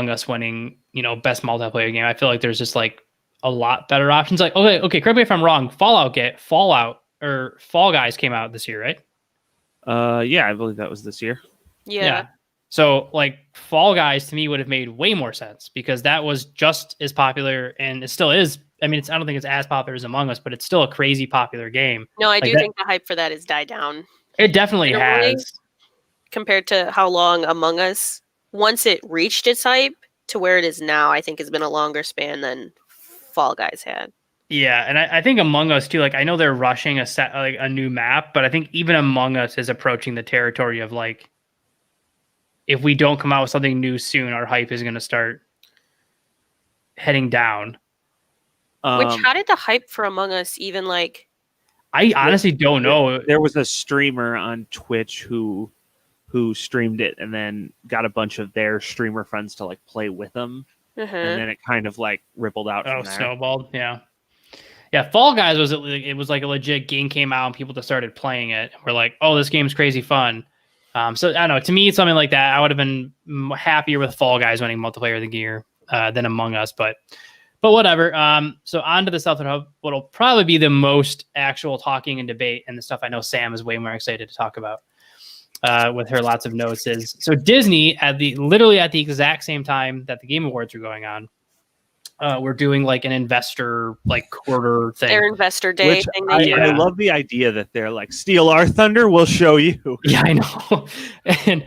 Us winning, best multiplayer game. I feel like there's just like a lot better options. Like okay, correct me if I'm wrong. Fallout or Fall Guys came out this year, right? Yeah, I believe that was this year. Yeah. So like Fall Guys to me would have made way more sense because that was just as popular and it still is. I mean, I don't think it's as popular as Among Us, but it's still a crazy popular game. No, I Like do that- think the hype for that has died down It definitely Literally? has. compared to how long Among Us, once it reached its hype to where it is now, I think has been a longer span than Fall Guys had. Yeah, and I think Among Us too. Like I know they're rushing a new map, but I think even Among Us is approaching the territory of like, if we don't come out with something new soon, our hype is going to start heading down. Which, how did the hype for Among Us even like? I honestly don't know. There was a streamer on Twitch who streamed it and then got a bunch of their streamer friends to like play with them, and then it kind of like rippled out. Oh, from there. snowballed. Yeah. Fall Guys was like a legit game came out and people that started playing it were like, oh, this game's crazy fun. So I don't know. To me, something like that, I would have been happier with Fall Guys winning multiplayer of the year than Among Us, but whatever. So on to the stuff what'll probably be the most actual talking and debate, and the stuff I know Sam is way more excited to talk about with her lots of notes. Is so Disney literally at the exact same time that the Game Awards are going on, we're doing like an investor like quarter thing. Their investor day Which thing. I love the idea that they're like, steal our thunder, we'll show you. Yeah, I know. And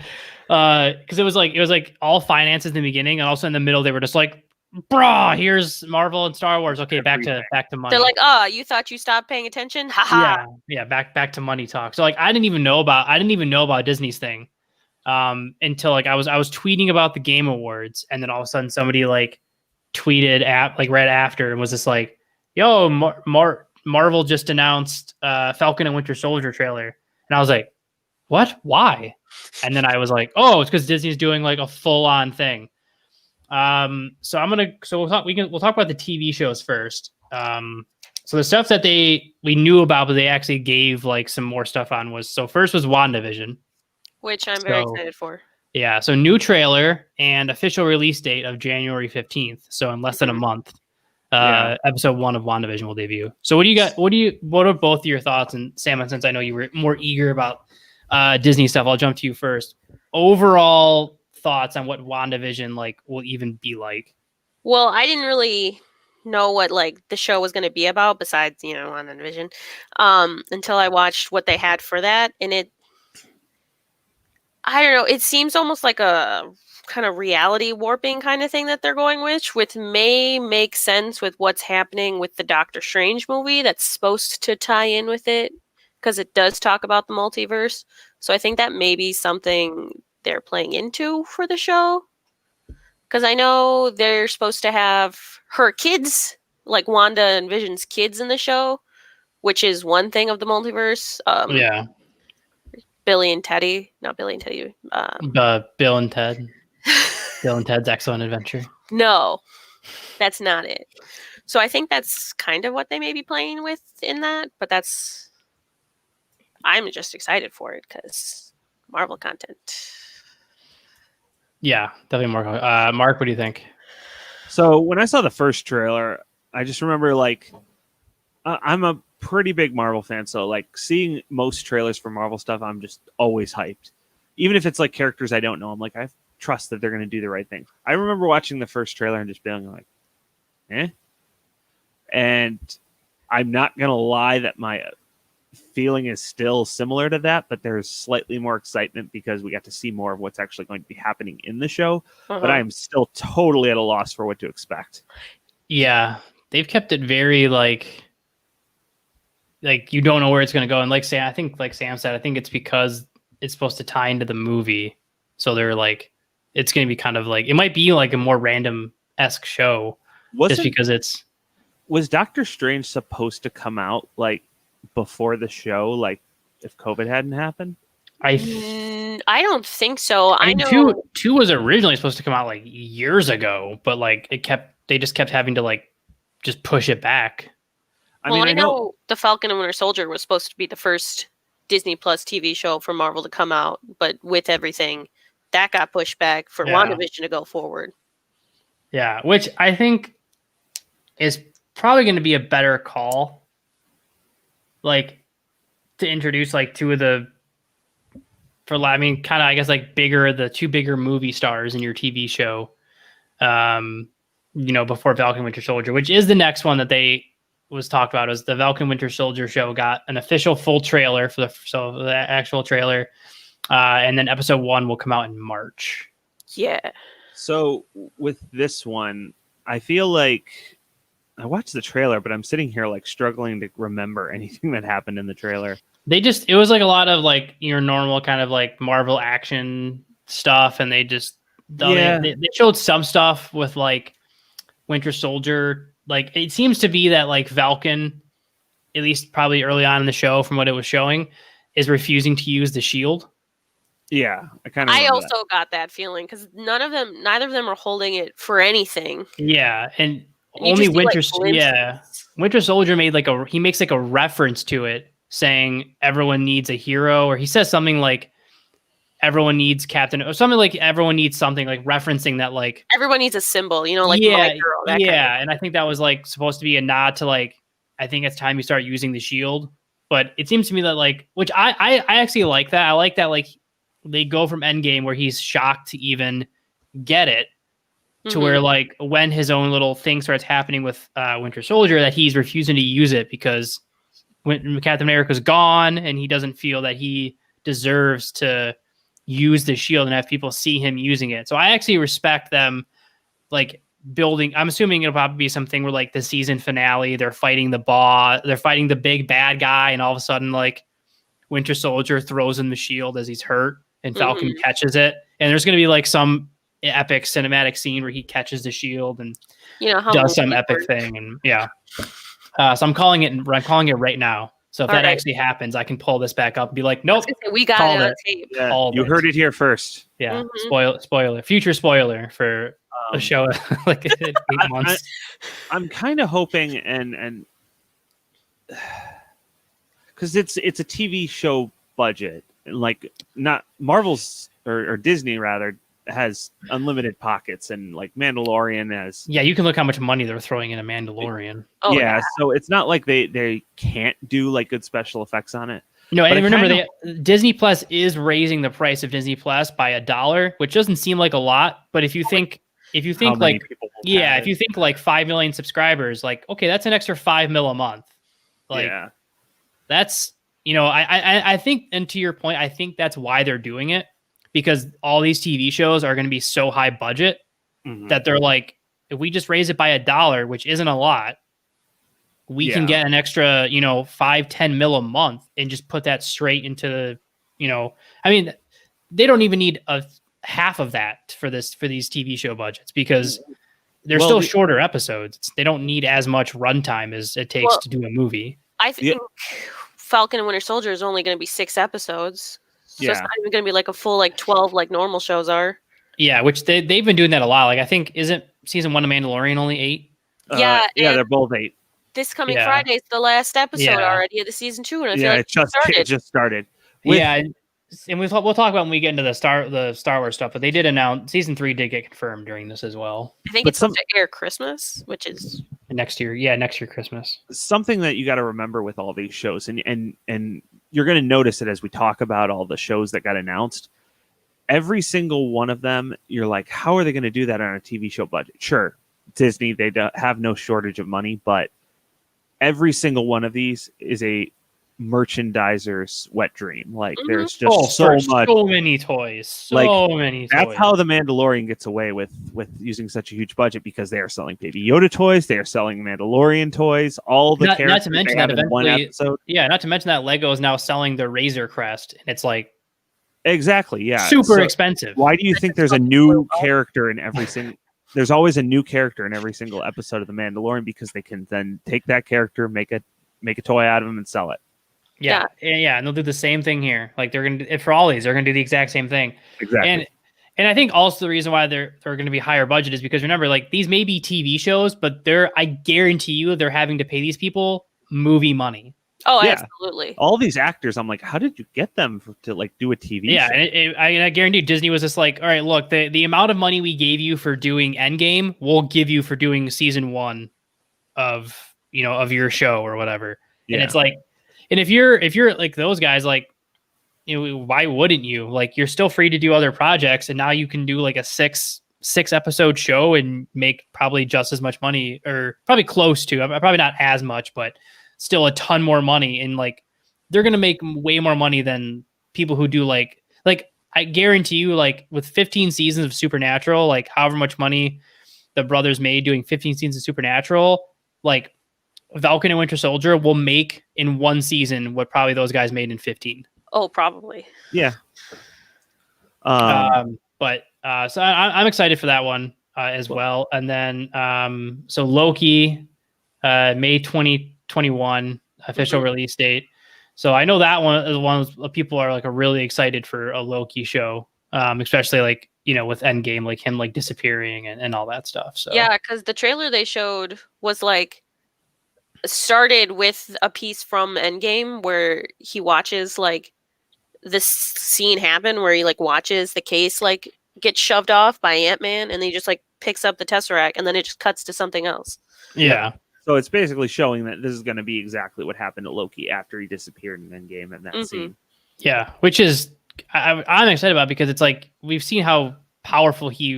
because it was like all finances in the beginning, and also in the middle they were just like, brah, here's Marvel and Star Wars. Okay, back to money. They're like, oh, you thought you stopped paying attention? Haha. Yeah, back to money talk. So like I didn't even know about Disney's thing until like I was tweeting about the Game Awards, and then all of a sudden somebody like tweeted right after and was just like, yo, Marvel just announced Falcon and Winter Soldier trailer. And I was like, what? Why? And then I was like, oh, it's because Disney's doing like a full-on thing. So we'll talk about the TV shows first. So the stuff that we knew about, but they actually gave like some more stuff on first was WandaVision, which I'm very excited for. Yeah. So new trailer and official release date of January 15th. So in less than a month, episode 1 of WandaVision will debut. So what are both of your thoughts? And Sam, since I know you were more eager about Disney stuff, I'll jump to you first. Overall thoughts on what WandaVision like will even be like? Well, I didn't really know what like the show was going to be about besides WandaVision until I watched what they had for that, and I don't know. It seems almost like a kind of reality warping kind of thing that they're going with, which may make sense with what's happening with the Doctor Strange movie that's supposed to tie in with it, because it does talk about the multiverse. So I think that may be something they're playing into for the show. Because I know they're supposed to have her kids, like Wanda and Vision's kids in the show, which is one thing of the multiverse. Yeah. Billy and Teddy, not Billy and Teddy. Bill and Ted. Bill and Ted's Excellent Adventure. No, that's not it. So I think that's kind of what they may be playing with in that, but I'm just excited for it because Marvel content. Yeah, definitely more. Mark, what do you think? So when I saw the first trailer, I just remember like I'm a pretty big Marvel fan, so like seeing most trailers for Marvel stuff, I'm just always hyped. Even if it's like characters I don't know, I'm like I trust that they're going to do the right thing. I remember watching the first trailer and just being like, eh. And I'm not going to lie that my feeling is still similar to that, but there's slightly more excitement because we got to see more of what's actually going to be happening in the show. But I am still totally at a loss for what to expect. Yeah, they've kept it very like you don't know where it's going to go. And like Sam, I think like Sam said, I think it's because it's supposed to tie into the movie. So they're like, it's going to be kind of like, it might be like a more random-esque show just because was Doctor Strange supposed to come out like before the show, like if COVID hadn't happened? I don't think so. I know two was originally supposed to come out like years ago, but like they just kept having to like just push it back. I know The Falcon and Winter Soldier was supposed to be the first Disney Plus TV show for Marvel to come out, but with everything that got pushed back for WandaVision to go forward. Yeah, which I think is probably going to be a better call. Like to introduce like two of the kind of I guess like the two bigger movie stars in your TV show. Before Falcon Winter Soldier, which is the next one that they was talked about, as the Falcon Winter Soldier show got an official full trailer for the actual trailer. And then episode 1 will come out in March. Yeah. So with this one, I feel like I watched the trailer, but I'm sitting here like struggling to remember anything that happened in the trailer. It was like a lot of like your normal kind of like Marvel action stuff. And they showed some stuff with like Winter Soldier. Like it seems to be that like Falcon, at least probably early on in the show from what it was showing, is refusing to use the shield. Yeah, I also got that feeling because neither of them are holding it for anything. Yeah, and only Winter Soldier makes like a reference to it, saying everyone needs a hero, or he says something like everyone needs Captain, or something like everyone needs something, like referencing that like everyone needs a symbol, like my girl. That kind of and I think that was like supposed to be a nod to like I think it's time you start using the shield. But it seems to me that like, which I actually like that. I like that like they go from Endgame where he's shocked to even get it to where like when his own little thing starts happening with Winter Soldier, that he's refusing to use it because when Captain America's gone and he doesn't feel that he deserves to use the shield and have people see him using it. So I actually respect them like building. I'm assuming it'll probably be something where like the season finale, they're fighting the big bad guy, and all of a sudden like Winter Soldier throws him the shield as he's hurt and Falcon catches it. And there's going to be like some epic cinematic scene where he catches the shield and does some epic thing. And so I'm calling it right now. So if that actually happens, I can pull this back up and be like, nope, we got it on tape. Yeah, you heard it here first. Yeah. Future spoiler for a show like 8 months. I'm kind of hoping and because it's a TV show budget, like not Marvel's or Disney rather has unlimited pockets, and like Mandalorian has. Yeah, you can look how much money they're throwing in a Mandalorian. So it's not like they can't do like good special effects on it. No, and remember, Disney Plus is raising the price of Disney Plus by $1, which doesn't seem like a lot, but if you think like, if you think like 5 million subscribers, like, okay, that's an extra $5 million a month. Like, that's, I think, and to your point, I think that's why they're doing it, because all these TV shows are going to be so high budget that they're like, if we just raise it by $1, which isn't a lot, we can get an extra, 5-10 mil a month and just put that straight into, I mean, they don't even need a half of that for these TV show budgets because they're still shorter episodes. They don't need as much runtime as it takes to do a movie. I think Falcon and Winter Soldier is only going to be 6 episodes. So it's not even going to be like a full 12 like normal shows are. Yeah, which they've been doing that a lot. Like I think isn't season 1 of Mandalorian only 8? Yeah, they're both 8. This coming Friday is the last episode already of the season 2, and I feel like it just started. And we'll talk about when we get into the Star Wars stuff, but they did announce season 3 did get confirmed during this as well. I think it's supposed to air Christmas, which is next year. Yeah, next year Christmas. Something that you got to remember with all these shows, and you're going to notice it as we talk about all the shows that got announced. Every single one of them, you're like, how are they going to do that on a TV show budget? Sure, Disney, they have no shortage of money, but every single one of these is a merchandiser's wet dream. Like there's just so many toys, many toys. That's how the Mandalorian gets away with using such a huge budget, because they are selling Baby Yoda toys, they are selling Mandalorian toys, all the characters. Not to mention that eventually, one episode. Not to mention that Lego is now selling the Razor Crest, and it's like super expensive. Why do you think there's a new character in every single? There's always a new character in every single episode of the Mandalorian, because they can then take that character, make a toy out of him, and sell it. Yeah, and they'll do the same thing here. Like they're gonna for all these, they're gonna do the exact same thing. Exactly. And I think also the reason why they're going to be higher budget is because remember, like these may be TV shows, but I guarantee you they're having to pay these people movie money. Oh, yeah. Absolutely. All these actors, I'm like, how did you get them to like do a TV show? Yeah, and I guarantee Disney was just like, all right, look, the amount of money we gave you for doing Endgame, we'll give you for doing season 1 of your show or whatever. Yeah. And it's like, and if you're like those guys, like, why wouldn't you? Like, you're still free to do other projects, and now you can do like a six episode show and make probably just as much money, or probably close to. Probably not as much, but still a ton more money. And like, they're gonna make way more money than people who do like I guarantee you, like with 15 seasons of Supernatural, like however much money the brothers made doing 15 seasons of Supernatural, like Falcon and Winter Soldier will make in one season what probably those guys made in 15. Oh, probably. Yeah. But so I'm excited for that one as well. And then so Loki, May 2021 official release date. So I know that one is one of people are like really excited for a Loki show, especially like with Endgame, like him like disappearing and all that stuff. So yeah, because the trailer they showed was like started with a piece from Endgame where he watches like this scene happen where he like watches the case like get shoved off by Ant-Man, and then he just like picks up the Tesseract, and then it just cuts to something else. Yeah. So it's basically showing that this is going to be exactly what happened to Loki after he disappeared in Endgame in that scene. Yeah, which is I'm excited about, because it's like we've seen how powerful he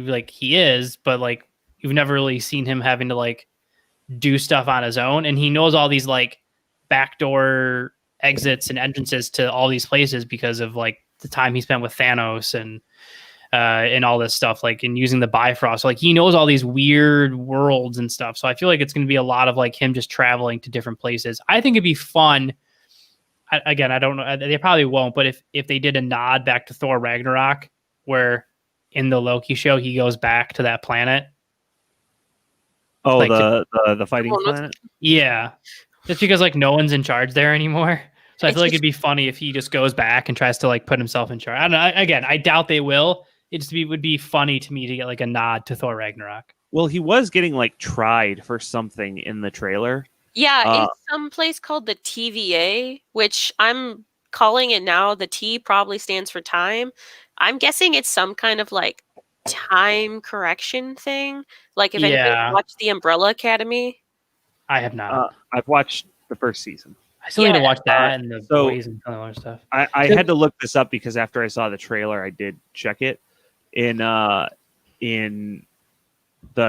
is, but like you've never really seen him having to like do stuff on his own, and he knows all these like backdoor exits and entrances to all these places because of like the time he spent with Thanos and all this stuff, like in using the Bifrost. Like he knows all these weird worlds and stuff. So I feel like it's going to be a lot of like him just traveling to different places. I think it'd be fun. I don't know. They probably won't, but if they did a nod back to Thor Ragnarok, where in the Loki show, he goes back to that planet. Oh, like the fighting planet? Yeah. Just because like no one's in charge there anymore. So I feel like it'd be funny if he just goes back and tries to like put himself in charge. I don't know. Again, I doubt they will. Would be funny to me to get like a nod to Thor Ragnarok. Well, he was getting like tried for something in the trailer. Yeah, it's some place called the TVA, which I'm calling it now. The T probably stands for time. I'm guessing it's some kind of like time correction thing. Like if anybody watched The Umbrella Academy. I have not. I've watched the first season. I still need to watch that and the boys and all that stuff. I had to look this up because after I saw the trailer, I did check it. In the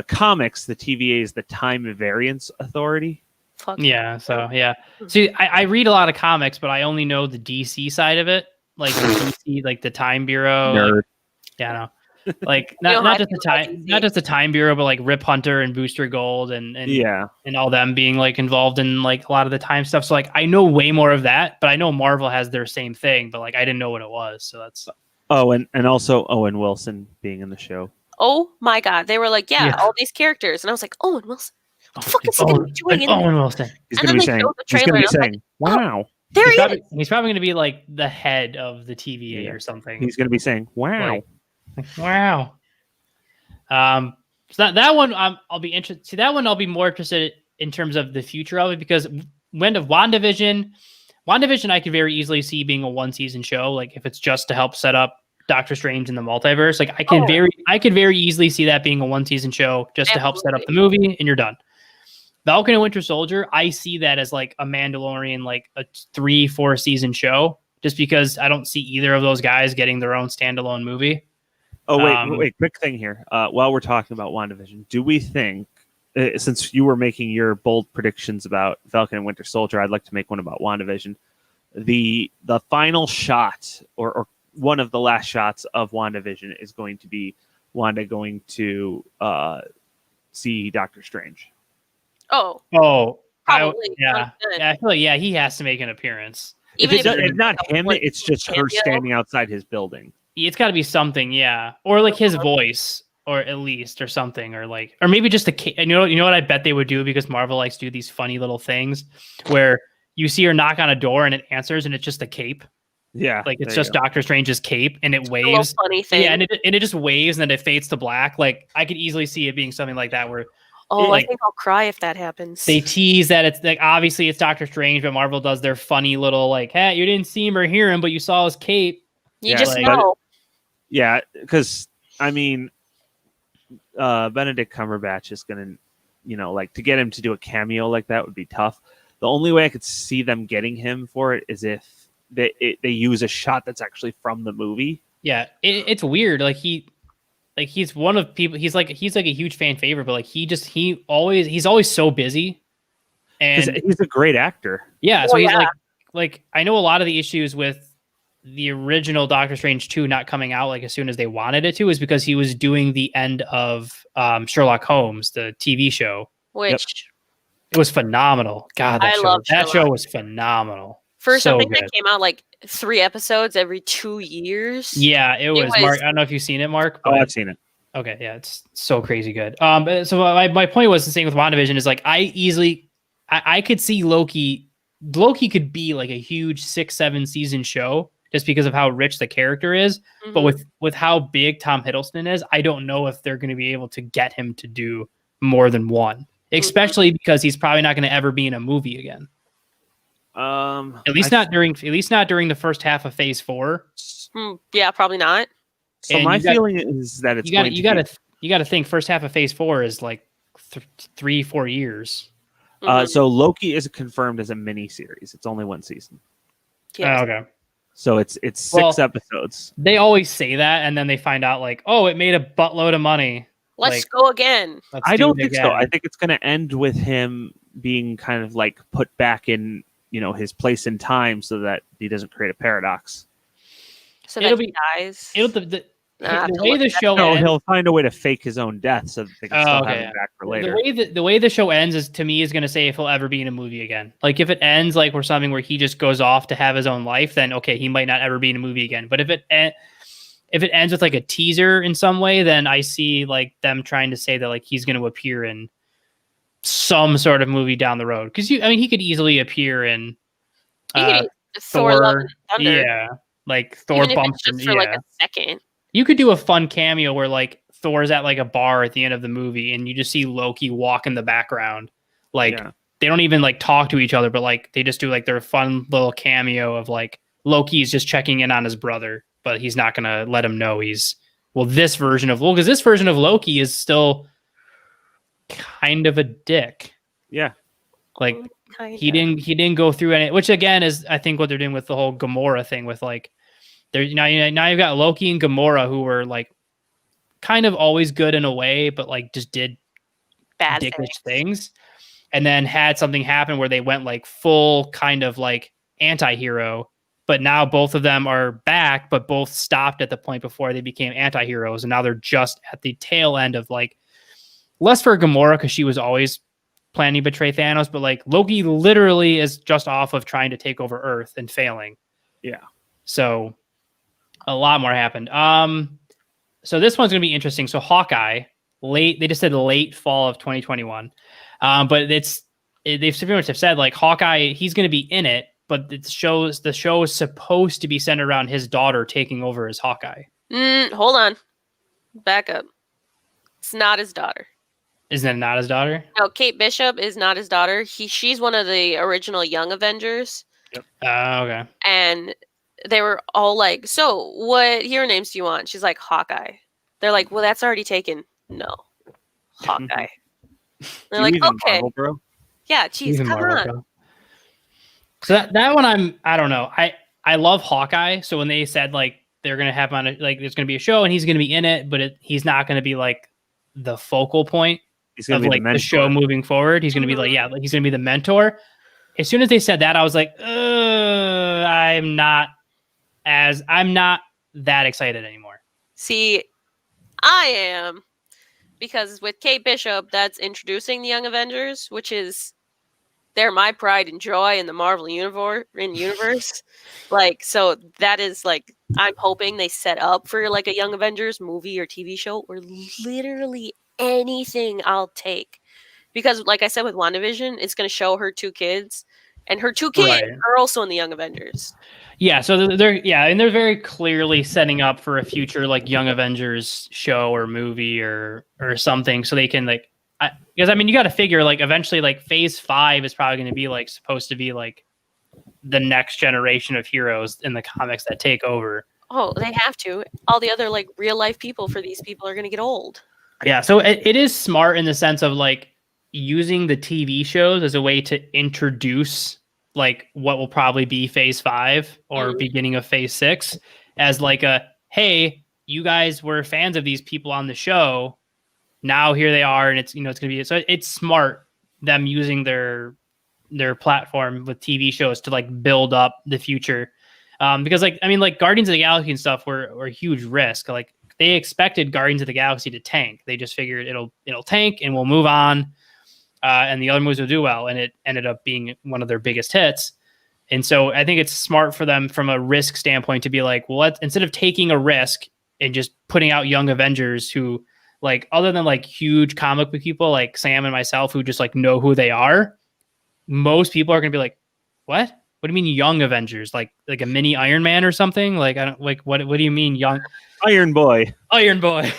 comics, the TVA is the Time Variance Authority. Yeah, so yeah. See, I read a lot of comics, but I only know the DC side of it, like the DC, like the Time Bureau. Yeah, I know. Like You know how I not just the feel about time, DC. not just the Time Bureau, but like Rip Hunter and Booster Gold and Yeah. and all them being like involved in like a lot of the time stuff. So like I know way more of that, but I know Marvel has their same thing, but like I didn't know what it was. So that's Oh, and also Owen Wilson being in the show. Oh my god, they were like, yeah, Yeah. all these characters, and I was like, Owen Wilson, what the fuck is he gonna be doing in Owen Wilson. He's And going to then be they saying, showed the he's going to be trailer, and I was saying, wow. There He's he probably, is. he's probably going to be like the head of the TVA Yeah. or something. He's going to be saying, wow. Like, wow. So that one I'll be interested. See, that one I'll be more interested in terms of the future of it, because when of WandaVision I could very easily see being a 1-season show. Like if it's just to help set up Doctor Strange in the multiverse, like I could very easily see that being a 1-season show just to help set up the movie, and you're done. Falcon and Winter Soldier, I see that as like a Mandalorian, like a 3-4 season show, just because I don't see either of those guys getting their own standalone movie. Oh, wait, quick thing here. While we're talking about WandaVision, do we think, since you were making your bold predictions about Falcon and Winter Soldier, I'd like to make one about WandaVision. The final shot, or one of the last shots of WandaVision, is going to be Wanda going to see Doctor Strange. Oh, I probably. feel like he has to make an appearance. Even if it's not him, it's just her standing outside his building. It's got to be something, yeah, or like his voice, or at least, or something, or maybe just a. You know what I bet they would do, because Marvel likes to do these funny little things where you see her knock on a door and it answers, and it's just a cape. Yeah, like it's just Doctor Strange's cape, and it waves. A little funny thing. Yeah, and it just waves, and then it fades to black. Like I could easily see it being something like that, where. I think I'll cry if that happens. They tease that it's like obviously it's Doctor Strange, but Marvel does their funny little like, hey, you didn't see him or hear him, but you saw his cape. You just know. Yeah, because I mean, Benedict Cumberbatch is gonna, to get him to do a cameo like that would be tough. The only way I could see them getting him for it is if they use a shot that's actually from the movie. Yeah, it's weird. He's one of people. He's like a huge fan favorite, but he's always so busy, and he's a great actor. Yeah, so he's like I know a lot of the issues with the original Doctor Strange 2 not coming out like as soon as they wanted it to is because he was doing the end of Sherlock Holmes, the TV show, which it was phenomenal. God, that show was phenomenal. First, I think that came out like 3 episodes every 2 years. Yeah, it was. Mark, I don't know if you've seen it, Mark. But I've seen it. Okay, yeah, it's so crazy good. So my point was the same with WandaVision is like I could see Loki. Loki could be like a huge 6-7 season show just because of how rich the character is. Mm-hmm. But with how big Tom Hiddleston is, I don't know if they're going to be able to get him to do more than one, especially because he's probably not going to ever be in a movie again. At least not during the first half of Phase 4. Yeah, probably not. So my feeling is that it's you got to think first half of Phase 4 is like 3-4 years. So Loki is confirmed as a mini series. It's only 1 season. Yes. Okay. So it's 6 episodes. They always say that, and then they find out like, oh, it made a buttload of money. Let's go again. I don't think so. I think it's going to end with him being kind of like put back in, his place in time so that he doesn't create a paradox. So that he dies. The way the show ends, he'll find a way to fake his own death so that they can still have him back for later. The way the show ends is going to say if he'll ever be in a movie again. Like if it ends like where something where he just goes off to have his own life, then okay, he might not ever be in a movie again. But if it ends with like a teaser in some way, then I see like them trying to say that like he's going to appear in some sort of movie down the road. Because he could easily appear in Thor, Love and Thunder. Yeah, like Thor bumps just for like a second. You could do a fun cameo where like Thor's at like a bar at the end of the movie and you just see Loki walk in the background. Like they don't even like talk to each other, but like they just do like their fun little cameo of like Loki is just checking in on his brother, but he's not going to let him know because this version of Loki is still kind of a dick. Yeah. Like he didn't go through any, which again is I think what they're doing with the whole Gamora thing with like now you've got Loki and Gamora who were like kind of always good in a way, but like just did bad dickish things, and then had something happen where they went like full kind of like anti-hero but now both of them are back, but both stopped at the point before they became anti-heroes, and now they're just at the tail end of like, less for Gamora because she was always planning to betray Thanos, but like Loki literally is just off of trying to take over Earth and failing. Yeah. So a lot more happened. So this one's gonna be interesting. So Hawkeye, they just said late fall of 2021. But they've pretty much have said like Hawkeye, he's gonna be in it, but the show is supposed to be centered around his daughter taking over as Hawkeye. Hold on. Back up. It's not his daughter. Isn't it not his daughter? No, Kate Bishop is not his daughter. She's one of the original Young Avengers. Yep. Okay. And they were all like, so what hero names do you want? She's like, Hawkeye. They're like, well, that's already taken. No. Hawkeye. They're like, okay. Marvel, bro? Yeah, geez, come on. Bro. So that one I don't know. I love Hawkeye. So when they said like they're gonna have him on there's gonna be a show and he's gonna be in it, but he's not gonna be like the focal point of like the show moving forward. He's gonna be like, he's gonna be the mentor. As soon as they said that, I was like, I'm not that excited anymore. See, I am, because with Kate Bishop, that's introducing the Young Avengers, which is they're my pride and joy in the Marvel universe. Like, so that is like, I'm hoping they set up for like a Young Avengers movie or TV show or literally anything I'll take. Because like I said with WandaVision, it's going to show her 2 kids, and her 2 kids are also in the Young Avengers. Yeah, so they're very clearly setting up for a future like Young Avengers show or movie or something, so they can like, because I mean you got to figure like eventually like Phase 5 is probably going to be like supposed to be like the next generation of heroes in the comics that take over. Oh, they have to. All the other like real life people for these people are going to get old. Yeah, so it is smart in the sense of like using the TV shows as a way to introduce like what will probably be Phase 5 or beginning of Phase 6 as like hey, you guys were fans of these people on the show. Now here they are, and it's it's going to be, so it's smart them using their platform with TV shows to like build up the future. Because like, I mean, like Guardians of the Galaxy and stuff were a huge risk. Like they expected Guardians of the Galaxy to tank. They just figured it'll tank and we'll move on. And the other movies will do well, and it ended up being one of their biggest hits. And so I think it's smart for them from a risk standpoint to be like, well, instead of taking a risk and just putting out Young Avengers who, like, other than like huge comic book people like Sam and myself who just like know who they are, most people are going to be like, what? What do you mean Young Avengers? Like a mini Iron Man or something? Like, I don't like, what do you mean young? Iron Boy. Iron Boy.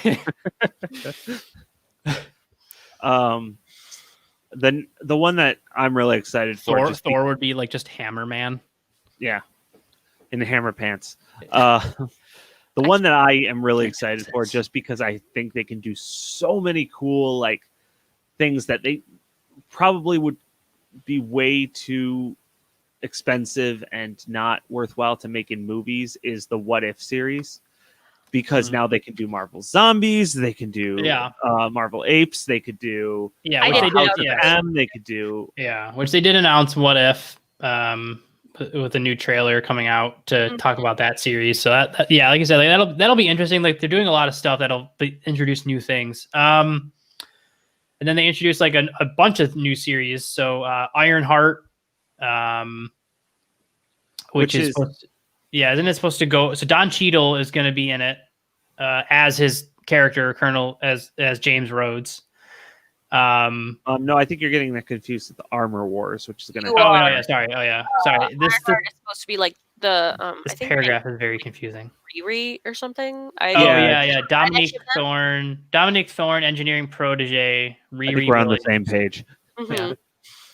The one that I'm really excited for, Thor would be like just Hammer Man. Yeah, in the hammer pants. The one that I am really excited for, just because I think they can do so many cool like things that they probably would be way too expensive and not worthwhile to make in movies, is the What If series. Because now they can do Marvel Zombies, they can do Marvel Apes, they could do which they did announce What If with a new trailer coming out to talk about that series. So that like I said, like, that'll be interesting. Like they're doing a lot of stuff that'll introduce new things. And then they introduced like a bunch of new series. So Ironheart, which is isn't it supposed to go? So Don Cheadle is going to be in it as his character, Colonel, as James Rhodes. No, I think you're getting that confused with the Armor Wars, which is going to. Sorry. This is supposed to be like the. This I think paragraph is very confusing. Riri or something. Dominic Thorne, engineering protege. Riri. I think we're on the same page. Mm-hmm.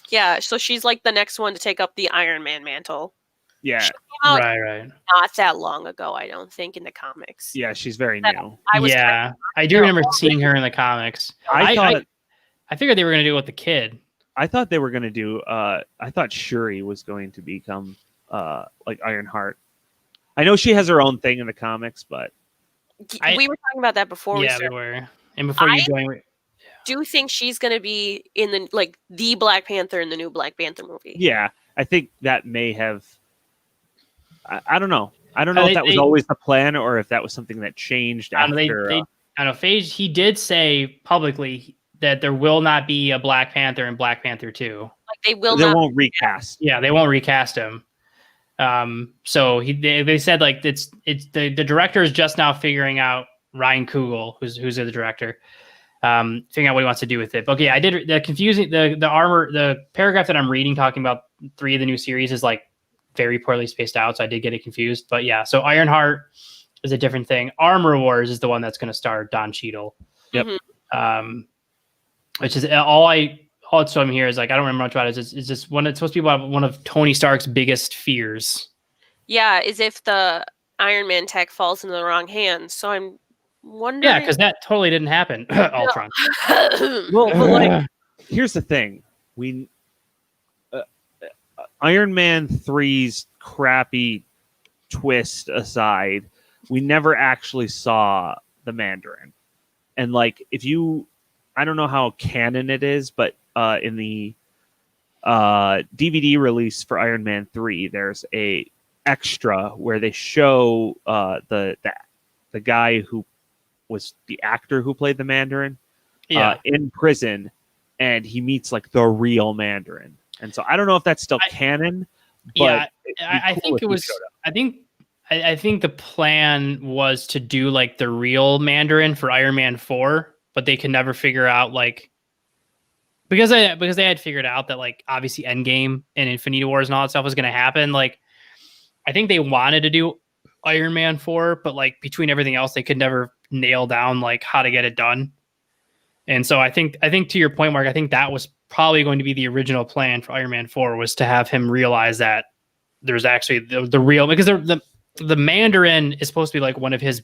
Yeah, so she's like the next one to take up the Iron Man mantle. Yeah, right. Not that long ago, I don't think, in the comics. Yeah, she's very new. I do remember seeing her in the comics. I figured they were going to do it with the kid. I thought they were going to do. I thought Shuri was going to become like Ironheart. I know she has her own thing in the comics, but we were talking about that before. Yeah, we were. And before you joined, do think she's going to be in the Black Panther in the new Black Panther movie. Yeah, I think that may have I don't know. I don't know if that was always the plan or if that was something that changed after. I know Phage, he did say publicly that there will not be a Black Panther in Black Panther 2. Like they won't recast. Yeah, they won't recast him. So they said like it's the director is just now figuring out, Ryan Coogler, who's the director, figuring out what he wants to do with it. But okay, I did the paragraph that I'm reading talking about 3 of the new series is like very poorly spaced out, so I did get it confused. But yeah, so Ironheart is a different thing. Armor Wars is the one that's going to star Don Cheadle. Yep. Which is all it's showing here is like I don't remember much about it. It's just one. It's supposed to be about one of Tony Stark's biggest fears. Yeah, is if the Iron Man tech falls into the wrong hands. So I'm wondering. Yeah, because that totally didn't happen. Ultron. Well, but like, here's the thing: Iron Man 3's crappy twist aside, we never actually saw the Mandarin. And like, I don't know how canon it is, but in the DVD release for Iron Man 3, there's a extra where they show the guy who was the actor who played the Mandarin in prison, and he meets like the real Mandarin. And so I don't know if that's still canon, but I think it was. I think the plan was to do like the real Mandarin for Iron Man 4, but they could never figure out like because they had figured out that like obviously Endgame and Infinity Wars and all that stuff was going to happen. Like I think they wanted to do Iron Man 4, but like between everything else, they could never nail down like how to get it done. And so I think to your point, Mark, I think that was probably going to be the original plan for Iron Man 4 was to have him realize that there's actually the real, because the Mandarin is supposed to be like one of his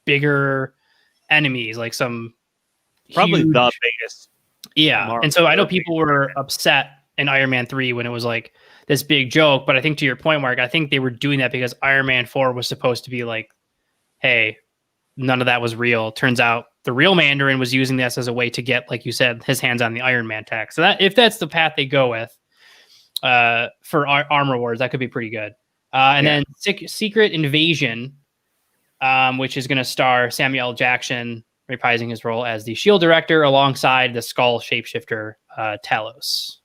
bigger enemies, like some probably huge, the biggest. Yeah. And so I know people were upset in Iron Man 3 when it was like this big joke, but I think to your point, Mark, I think they were doing that because Iron Man 4 was supposed to be like, hey, none of that was real. Turns out the real Mandarin was using this as a way to get, like you said, his hands on the Iron Man tech. So that if that's the path they go with for Armor Wars, that could be pretty good. And then Secret Invasion, which is going to star Samuel L. Jackson reprising his role as the S.H.I.E.L.D. director alongside the Skull shapeshifter Talos.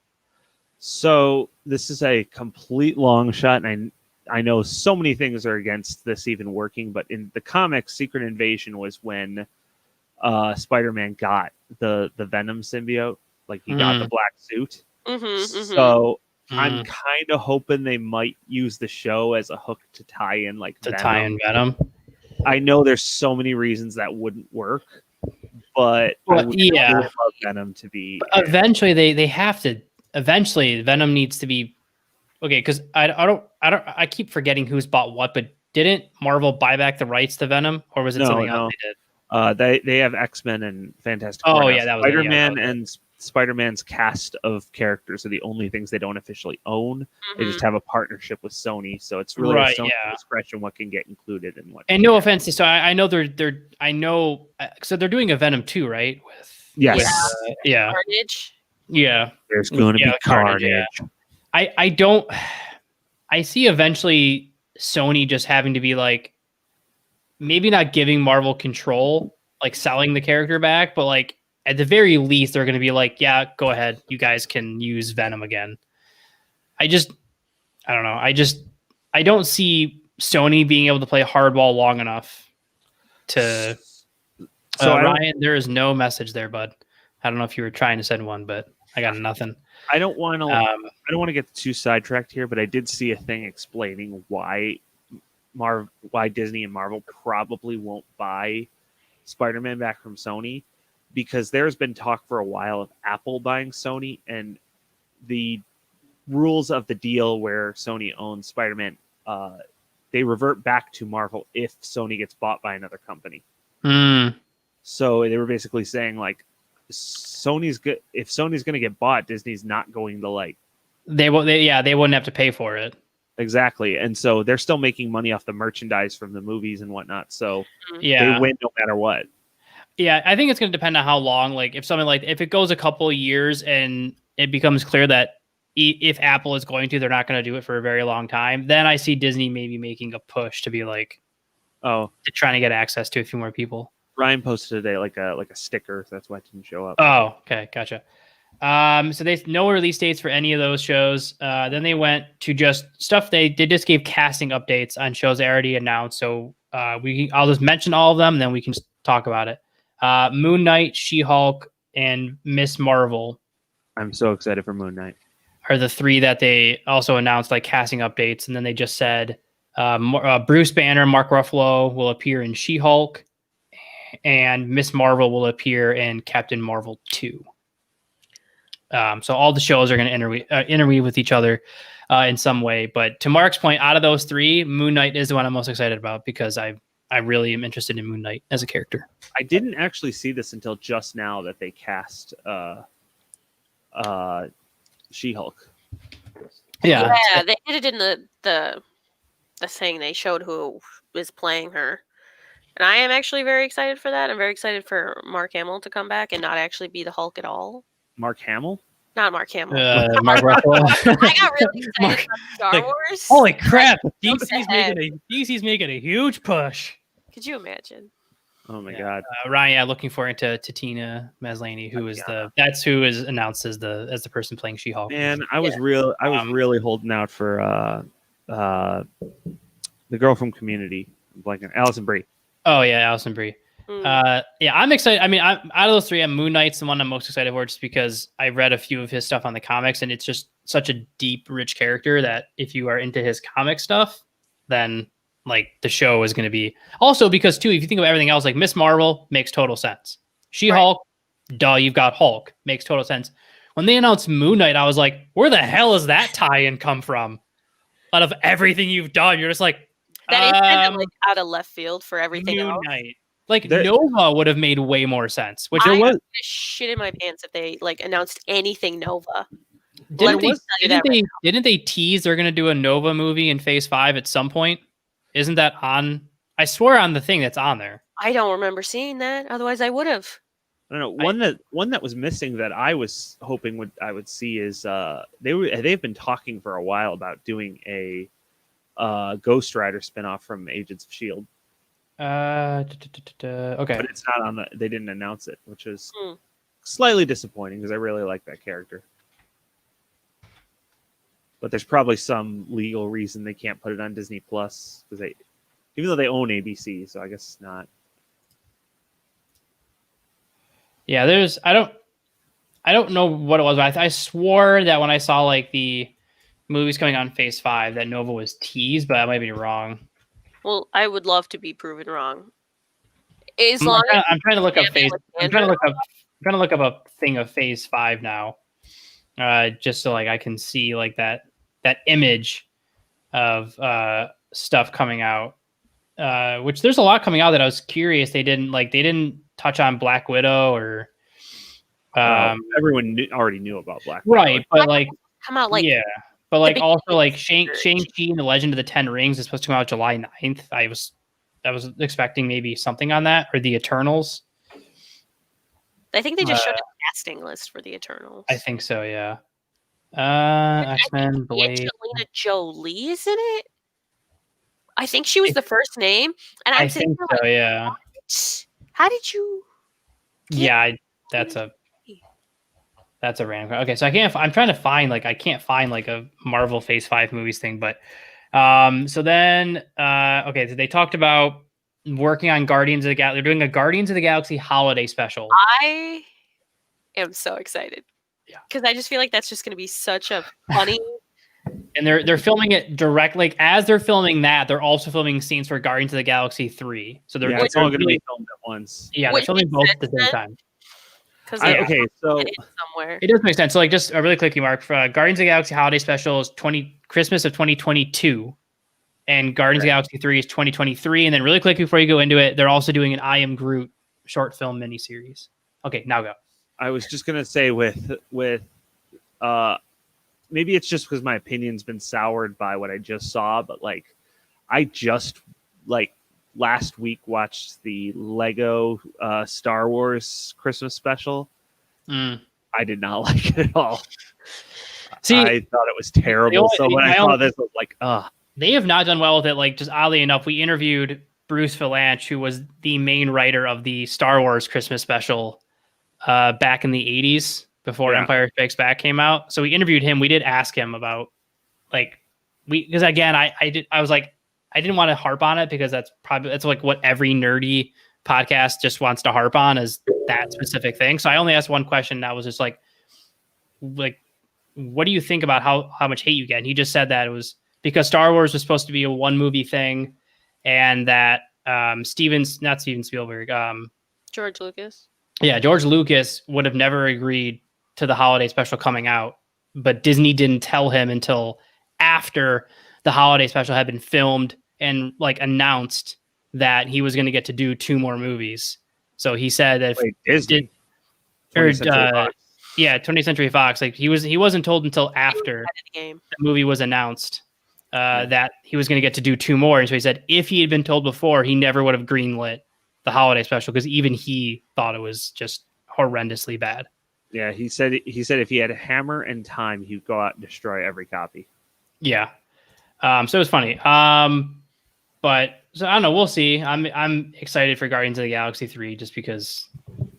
So this is a complete long shot, and I know so many things are against this even working, but in the comics, Secret Invasion was when Spider-Man got the Venom symbiote, like he got the black suit. So I'm kind of hoping they might use the show as a hook to tie in Venom. I know there's so many reasons that wouldn't work, but I would really love Venom to be. Eventually, they have to. Eventually, Venom needs to be okay. Because I keep forgetting who's bought what, but didn't Marvel buy back the rights to Venom, or was it something else they did? They have X-Men and Fantastic Four. Oh yeah, that was Spider-Man and Spider-Man's cast of characters are the only things they don't officially own. They just have a partnership with Sony, so it's really Sony's discretion what can get included and what. And no offense, so I know so they're doing a Venom 2, right? Yes. Carnage. Yeah. There's going to be Carnage. Yeah. I see eventually Sony just having to be like, maybe not giving Marvel control, like selling the character back, but like at the very least, they're going to be like, yeah, go ahead. You guys can use Venom again. I don't know. I don't see Sony being able to play hardball long enough to. So Ryan, there is no message there, bud. I don't know if you were trying to send one, but I got nothing. I don't want to get too sidetracked here, but I did see a thing explaining why Disney and Marvel probably won't buy Spider-Man back from Sony, because there's been talk for a while of Apple buying Sony, and the rules of the deal where Sony owns Spider-Man, they revert back to Marvel if Sony gets bought by another company. So they were basically saying like, if Sony's going to get bought, Disney's not going to they wouldn't have to pay for it. Exactly. And so they're still making money off the merchandise from the movies and whatnot. So they win no matter what. Yeah, I think it's going to depend on how long, if it goes a couple of years and it becomes clear that, if Apple is going to, they're not going to do it for a very long time. Then I see Disney maybe making a push to be like, to trying to get access to a few more people. Ryan posted today like a sticker, so that's why it didn't show up. Oh, okay, gotcha. So they no release dates for any of those shows. Then they went to just stuff they just gave casting updates on shows they already announced. So I'll just mention all of them, and then we can talk about it. Moon Knight, She-Hulk, and Miss Marvel. I'm so excited for Moon Knight. Are the three that they also announced like casting updates, and then they just said Bruce Banner, Mark Ruffalo will appear in She-Hulk, and Miss Marvel will appear in Captain Marvel 2. So all the shows are going to interweave with each other in some way. But to Mark's point, out of those three, Moon Knight is the one I'm most excited about because I really am interested in Moon Knight as a character. I didn't actually see this until just now that they cast She-Hulk. Yeah, they did it in the thing. They showed who was playing her. And I am actually very excited for that. I'm very excited for Mark Hamill to come back and not actually be the Hulk at all. Mark Hamill? Not Mark Hamill. Mark Ruffalo. I got really excited about Star Wars. Holy crap! DC's making a huge push. Could you imagine? Oh my god, Ryan! Looking forward to Tina Maslany, who is that's who is announced as the person playing She-Hulk. Man, I was really holding out for the girl from Community, Alison Brie. Oh yeah, Alison Brie. I'm excited. I mean, out of those three, Moon Knight's the one I'm most excited for, just because I read a few of his stuff on the comics, and it's just such a deep, rich character that if you are into his comic stuff, then like the show is going to be. Also, because too, if you think of everything else, like Miss Marvel makes total sense. She-Hulk, duh, you've got Hulk, makes total sense. When they announced Moon Knight, I was like, where the hell is that tie-in come from? Out of everything you've done, you're just like, that is kind of like out of left field for everything Moon else. Knight. Like Nova would have made way more sense. Which I would shit in my pants if they like announced anything Nova. Didn't they tease they're gonna do a Nova movie in Phase 5 at some point? Isn't that on? I swear on the thing that's on there. I don't remember seeing that. Otherwise, I would have. I don't know. One that was missing that I was hoping I would see is they've been talking for a while about doing a Ghost Rider spinoff from Agents of S.H.I.E.L.D. Okay, but it's not on they didn't announce it, which is slightly disappointing because I really like that character. But there's probably some legal reason they can't put it on Disney Plus because even though they own ABC, so I guess it's not. Yeah, I don't know what it was, but I swore that when I saw like the movies coming on Phase 5 that Nova was teased, but I might be wrong. Well, I would love to be proven wrong. I'm trying to look up I'm trying to look up a thing of Phase 5 now, just so like I can see like that image of stuff coming out. Which there's a lot coming out that I was curious they didn't touch on Black Widow or. Everyone already knew about Black Widow, right? But like come out like but like also like Shang-Chi and the Legend of the Ten Rings is supposed to come out July 9th. I was expecting maybe something on that, or the Eternals. I think they just showed a casting list for the Eternals. I think so, yeah. X-Men, Blade. Angelina Jolie is in it. I think she was the first name, and I think so, yeah. How did you? That's a random. Okay, so I'm trying to find I can't find like a Marvel Phase 5 movies thing, but so then so they talked about working on Guardians of the Galaxy. They're doing a Guardians of the Galaxy holiday special. I am so excited. Yeah. Because I just feel like that's just going to be such a funny. And they're filming it directly. Like, as they're filming that, they're also filming scenes for Guardians of the Galaxy 3. So it's all going to be filmed at once. Yeah, they're filming both at the same time. Okay, so somewhere it does make sense. So like just a really quick remark for Guardians of the Galaxy holiday special is Christmas of 2022, and Guardians of the Galaxy 3 is 2023. And then really quick before you go into it, they're also doing an I Am Groot short film miniseries. Okay, now go. I was just gonna say with maybe it's just because my opinion's been soured by what I just saw, but like I just last week watched the Lego Star Wars Christmas special. I did not like it at all. See, I thought it was terrible. So when I saw this, I was like, ugh. They have not done well with it. Like, just oddly enough, we interviewed Bruce Vilanch, who was the main writer of the Star Wars Christmas special back in the 80s before Empire Strikes Back came out. So we interviewed him. We did ask him about because again, I was like, I didn't want to harp on it because that's like what every nerdy podcast just wants to harp on is that specific thing. So I only asked one question. That was just like, what do you think about how much hate you get? And he just said that it was because Star Wars was supposed to be a one movie thing, and that not Steven Spielberg, George Lucas. Yeah, George Lucas would have never agreed to the holiday special coming out, but Disney didn't tell him until after the holiday special had been filmed and like announced that he was going to get to do 2 more movies. So he said that Disney, 20th Century Fox, like he wasn't told until after the movie was announced that he was going to get to do 2 more. And so he said if he had been told before, he never would have greenlit the holiday special because even he thought it was just horrendously bad. Yeah, he said if he had a hammer and time, he'd go out and destroy every copy. Yeah. So it was funny. But so I don't know. We'll see. I'm excited for Guardians of the Galaxy 3 just because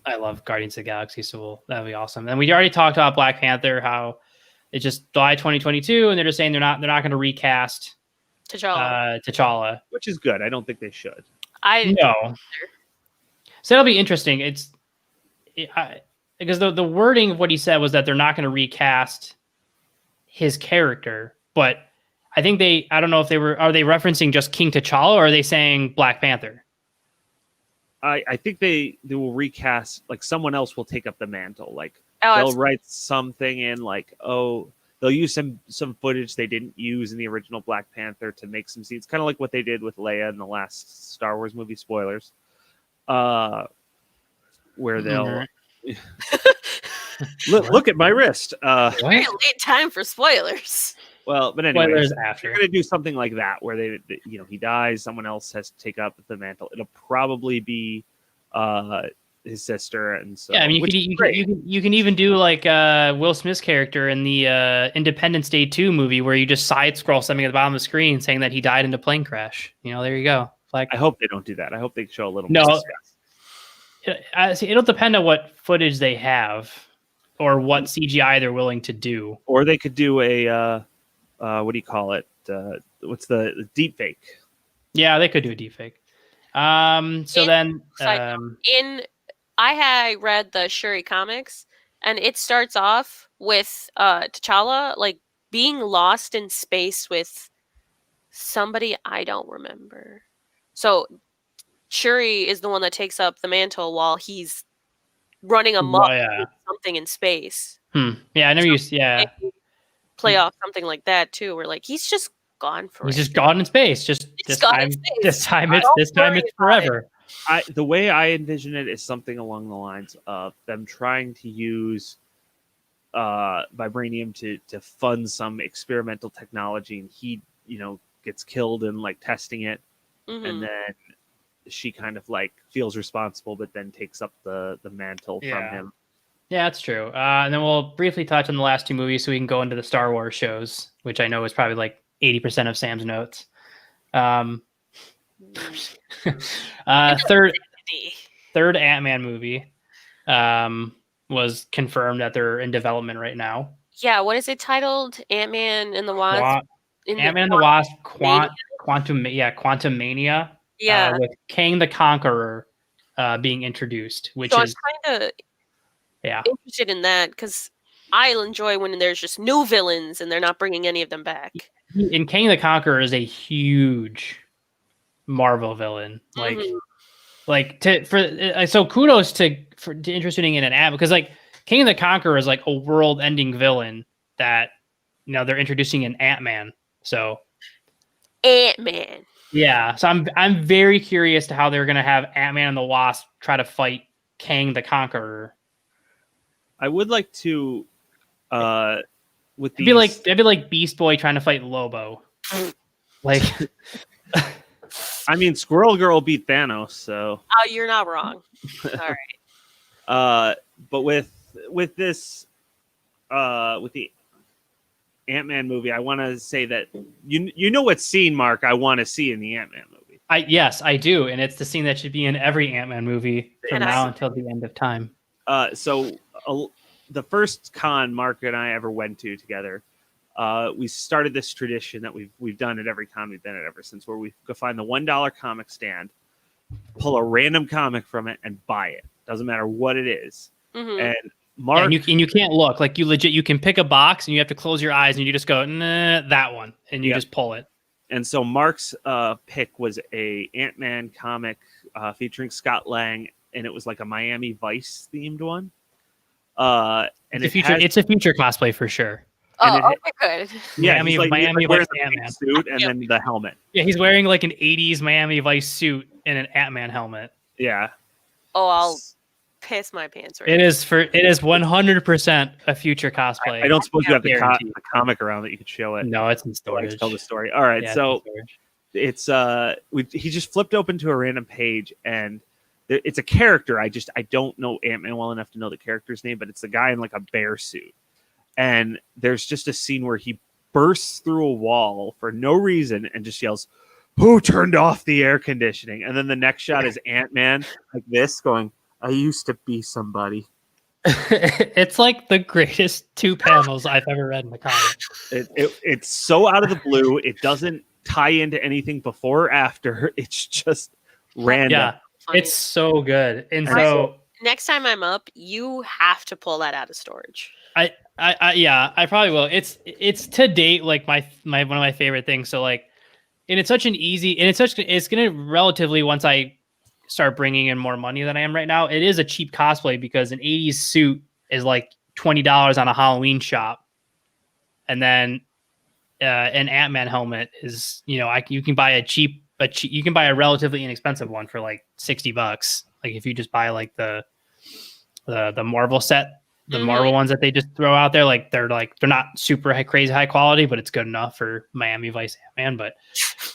I love Guardians of the Galaxy. So that'll be awesome. And we already talked about Black Panther, how it's just July 2022, and they're just saying they're not going to recast T'Challa, which is good. I don't think they should. No. So that'll be interesting. Because the wording of what he said was that they're not going to recast his character, but I think I don't know if are they referencing just King T'Challa or are they saying Black Panther? I think they will recast, like someone else will take up the mantle. Like they'll write something in like, they'll use some footage they didn't use in the original Black Panther to make some scenes, kind of like what they did with Leia in the last Star Wars movie, spoilers, where they'll look at my wrist. Very late time for spoilers. Well, but anyway, after they're going to do something like that where they he dies, someone else has to take up the mantle. It'll probably be his sister, and so yeah. I mean, you can even do like Will Smith's character in the Independence Day 2 movie where you just side scroll something at the bottom of the screen saying that he died in a plane crash. There you go. Like, I hope they don't do that. I hope they show a little more discuss. It'll depend on what footage they have or what CGI they're willing to do. Or they could do a what do you call it? What's the deep fake? Yeah, they could do a deep fake. I read the Shuri comics, and it starts off with T'Challa like being lost in space with somebody I don't remember. So Shuri is the one that takes up the mantle while he's running amok with something in space. Yeah, I never used. Yeah, play off something like that too. Where like he's just gone forever. He's just gone in space. This time it's forever. The way I envision it is something along the lines of them trying to use vibranium to fund some experimental technology, and he gets killed in like testing it, and then she kind of like feels responsible, but then takes up the mantle from him. Yeah, that's true. And then we'll briefly touch on the last 2 movies so we can go into the Star Wars shows, which I know is probably like 80% of Sam's notes. Third Ant-Man movie was confirmed that they're in development right now. Yeah, what is it titled? Ant-Man and the Wasp? Ant-Man and the Wasp, Quantumania. Yeah. With Kang the Conqueror being introduced, which is kind of interested in that because I enjoy when there's just new villains and they're not bringing any of them back. And Kang the Conqueror is a huge Marvel villain. So kudos to interested in an ad because like King of the Conqueror is like a world-ending villain that they're introducing in Ant-Man. So Ant-Man. Yeah, so I'm very curious to how they're gonna have Ant-Man and the Wasp try to fight Kang the Conqueror. I would like to with these... It'd be like Beast Boy trying to fight Lobo. Like I mean, Squirrel Girl beat Thanos, so you're not wrong. All right. But with this with the Ant-Man movie, I want to say that you know what scene, Mark, I want to see in the Ant-Man movie. Yes, I do, and it's the scene that should be in every Ant-Man movie from now until the end of time. The first con Mark and I ever went to together, we started this tradition that we've done at every con we've been at ever since, where we go find the $1 comic stand, pull a random comic from it, and buy it. Doesn't matter what it is. Mm-hmm. And Mark, and you can't look, like you can pick a box and you have to close your eyes and you just go, nah, that one, and you just pull it. And so Mark's pick was a Ant-Man comic featuring Scott Lang, and it was like a Miami Vice themed one. And it's a future cosplay for sure. Oh, okay, good. Yeah, Miami Vice Ant-Man suit and then the helmet. Yeah, he's wearing like an 80s Miami Vice suit and an Ant-Man helmet. Yeah. Oh, I'll piss my pants right It is 100% a future cosplay. I don't suppose you have the comic around that you could show it. No, it's in storage. Tell the story. All right, so it's he just flipped open to a random page, and it's a character. I don't know Ant-Man well enough to know the character's name, but it's the guy in like a bear suit. And there's just a scene where he bursts through a wall for no reason and just yells, "Who turned off the air conditioning?" And then the next shot is Ant-Man like this going, "I used to be somebody." It's like the greatest 2 panels I've ever read in the comic. It's so out of the blue. It doesn't tie into anything before or after. It's just random. Yeah, it's so good. And so next time I'm up, you have to pull that out of storage. I probably will. It's to date like my one of my favorite things. So like, and it's such an easy, and it's gonna relatively, once I start bringing in more money than I am right now, it is a cheap cosplay because an 80s suit is like $20 on a Halloween shop, and then an Ant-Man helmet is, you can buy you can buy a relatively inexpensive one for like $60. Like if you just buy like the Marvel set. The Marvel ones that they just throw out there, they're not super crazy high quality, but it's good enough for Miami Vice Ant-Man. But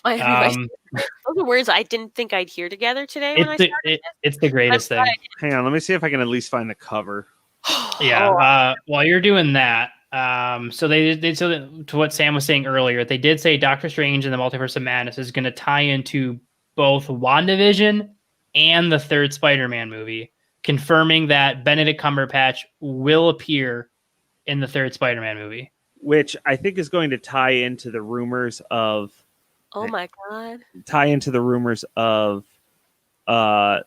Miami Vice. Those are words I didn't think I'd hear together today. It's the greatest thing. Hang on, let me see if I can at least find the cover. Yeah. While you're doing that, so they did to what Sam was saying earlier. They did say Doctor Strange and the Multiverse of Madness is going to tie into both WandaVision and the third Spider-Man movie, confirming that Benedict Cumberbatch will appear in the third Spider-Man movie. Which I think is going to tie into the rumors of... Oh my God. Tie into the rumors of the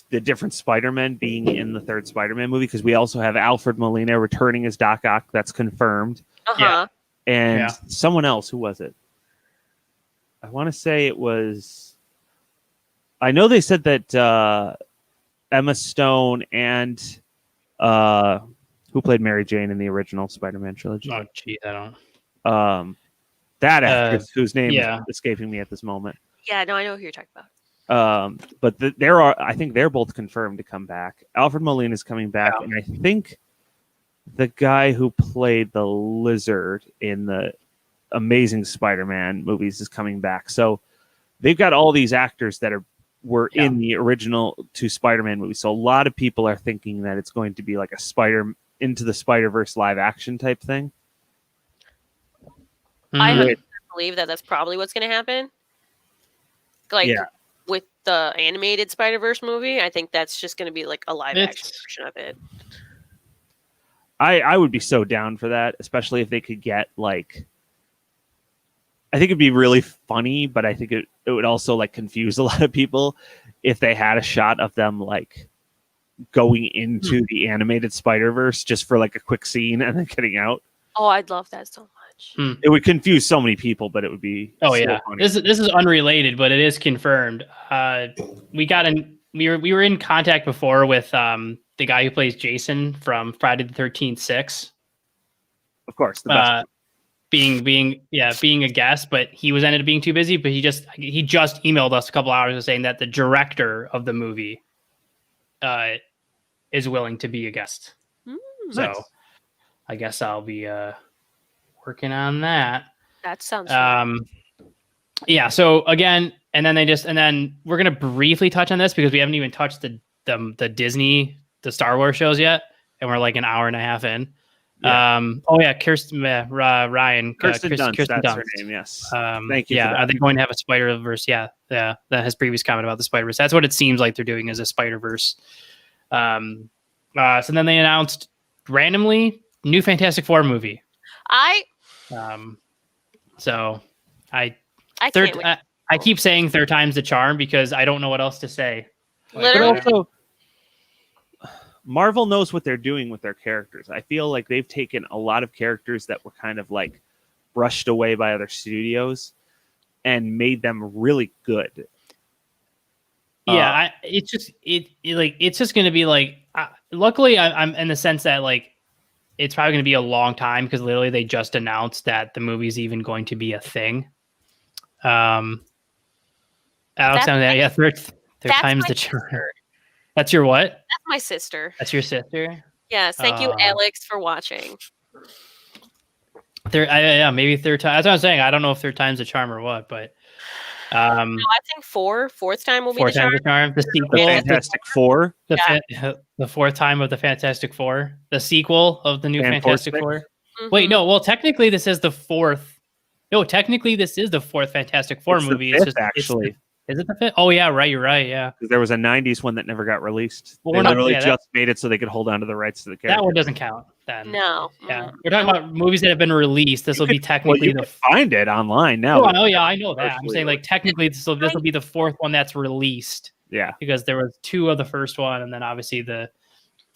different Spider-Men being in the third Spider-Man movie, because we also have Alfred Molina returning as Doc Ock. That's confirmed. Uh-huh. And someone else, who was it? I want to say it was... I know they said that Emma Stone and who played Mary Jane in the original Spider-Man trilogy. Oh, gee, I don't. That actress whose name is escaping me at this moment. Yeah, no, I know who you're talking about. But I think they're both confirmed to come back. Alfred Molina is coming back, and I think the guy who played the Lizard in the Amazing Spider-Man movies is coming back. So they've got all these actors that were in the original 2 Spider-Man movies. So a lot of people are thinking that it's going to be like a Into the Spider-Verse live action type thing. I believe that that's probably what's going to happen. With the animated Spider-Verse movie, I think that's just going to be like a live action version of it. I would be so down for that, especially if they could get I think it'd be really funny, but I think it would also confuse a lot of people if they had a shot of them going into the animated Spider-Verse just for a quick scene and then getting out. Oh, I'd love that so much. It would confuse so many people, but it would be funny. This is unrelated, but it is confirmed. We were in contact before with the guy who plays Jason from Friday the 13th 6. Of course, the best. Being a guest, but he ended up being too busy. But he just emailed us a couple hours ago saying that the director of the movie is willing to be a guest. So nice. I guess I'll be working on that. That sounds fun. Yeah. So again, and then we're gonna briefly touch on this because we haven't even touched the Disney, the Star Wars shows yet, and we're an hour and a half in. Yeah. Ryan. Kirsten Dunst, Kirsten that's her Dunst. name. Yes. Thank you. Yeah, for are that. they going to have a Spider-Verse? Yeah, that his previous comment about the Spider-Verse. That's what it seems like they're doing, is a Spider-Verse. So then they announced randomly new Fantastic Four movie. I So I can't wait. I keep saying third time's the charm because I don't know what else to say. But Literally. also, Marvel knows what they're doing with their characters. I feel like they've taken a lot of characters that were kind of like brushed away by other studios and made them really good. Yeah, it's just going to be like. Luckily, I'm in the sense that like it's probably going to be a long time because literally they just announced that the movie's even going to be a thing. Alex, third time's the charm. That's your what? That's my sister. That's your sister? Yes. Thank you, Alex, for watching. Maybe third time. That's what I'm saying. I don't know if third time's a charm or what, but no, I think fourth time will be the charm. The sequel, Fantastic Four. The fourth time of the Fantastic Four. The sequel of the new Fantastic Four. Mm-hmm. Wait, no. Well, technically, this is the fourth. No, technically, this is the fourth Fantastic Four movie. It's just actually. Is it the fifth? Oh yeah, right. You're right. Yeah, because there was a '90s one that never got released. Well, they literally just made it so they could hold on to the rights to the character. That one doesn't count. Then no. Yeah, we're talking about movies that have been released. This will be technically you can find it online now. Oh yeah, I know that. I'm saying like technically, this will be the fourth one that's released. Yeah, because there was two of the first one, and then obviously the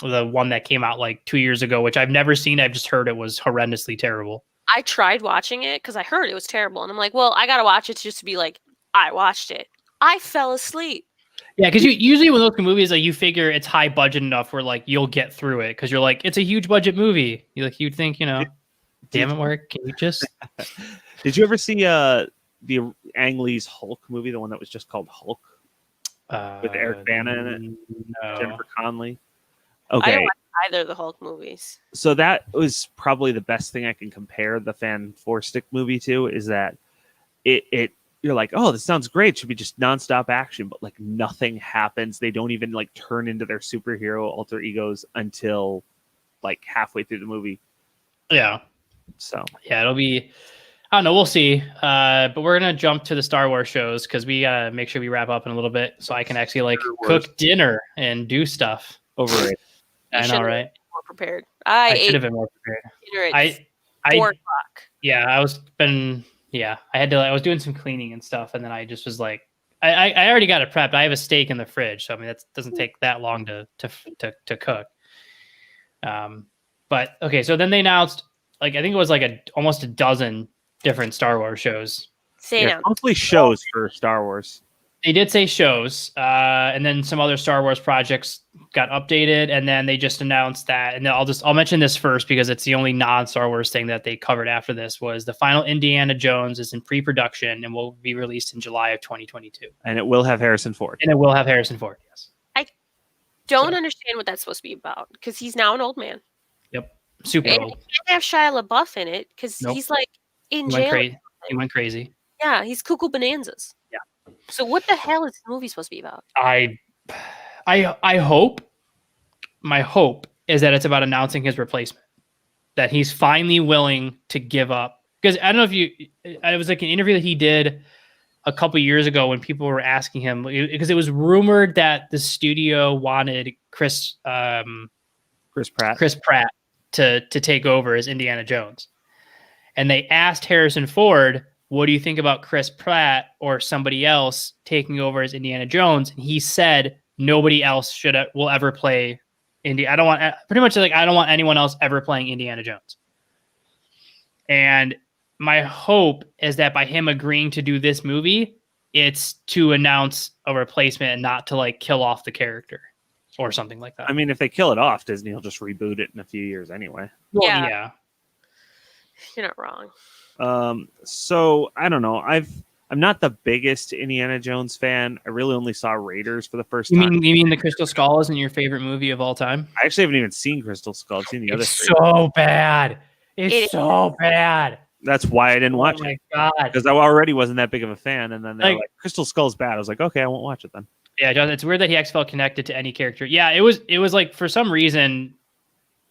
one that came out like 2 years ago, which I've never seen. I've just heard it was horrendously terrible. I tried watching it because I heard it was terrible, and I'm like, well, I gotta watch it just to be like, I watched it. I fell asleep. Yeah, because usually when those movies, like you figure it's high budget enough where like you'll get through it because you're like it's a huge budget movie. You'd think damn it, Mark, can you just? Did you ever see the Ang Lee's Hulk movie, the one that was just called Hulk with Eric Bana in it, Jennifer Connelly? Okay, I don't like either of the Hulk movies. So that was probably the best thing I can compare the Fan Four Stick movie to. Is that it you're like, oh, this sounds great. It should be just nonstop action, but like nothing happens. They don't even like turn into their superhero alter egos until like halfway through the movie. Yeah. So yeah, it'll be. I don't know. We'll see. But we're gonna jump to the Star Wars shows because we gotta make sure we wrap up in a little bit so I can actually like cook dinner and do stuff. Overrated. I know, right? More prepared. I should have been more prepared. Dinner at 4 o'clock. Yeah, I was doing some cleaning and stuff, and then I just was like, I already got it prepped. I have a steak in the fridge, so I mean that doesn't take that long to cook. But okay, so then they announced like I think it was like almost a dozen different Star Wars shows. Mostly shows for Star Wars. They did say shows, and then some other Star Wars projects got updated, and then they just announced that. And I'll mention this first because it's the only non-Star Wars thing that they covered after this was the final Indiana Jones is in pre-production and will be released in July of 2022. And it will have Harrison Ford. Yes. I don't understand what that's supposed to be about because he's now an old man. Yep, super old. You can't have Shia LaBeouf in it because he's like in jail. He went crazy. Yeah, he's cuckoo bananas. Yeah. So what the hell is the movie supposed to be about? I hope. My hope is that it's about announcing his replacement. That he's finally willing to give up. Because I don't know if it was like an interview that he did a couple years ago when people were asking him because it was rumored that the studio wanted Chris Pratt to take over as Indiana Jones, and they asked Harrison Ford, "What do you think about Chris Pratt or somebody else taking over as Indiana Jones?" And he said, "Nobody else will ever play Indy. I don't want anyone else ever playing Indiana Jones." And my hope is that by him agreeing to do this movie, it's to announce a replacement and not to like kill off the character or something like that. I mean, if they kill it off, Disney will just reboot it in a few years anyway. Well, yeah. You're not wrong. So I don't know. I'm not the biggest Indiana Jones fan. I really only saw Raiders for the first time. You mean the Crystal Skull isn't your favorite movie of all time? I actually haven't even seen Crystal Skull. I've seen the other three. So bad. It's so bad. That's why I didn't watch it. Oh my god! Because I already wasn't that big of a fan, and then they're like, "Crystal Skull's bad." I was like, "Okay, I won't watch it then." Yeah, John, it's weird that he actually felt connected to any character. Yeah, it was like for some reason,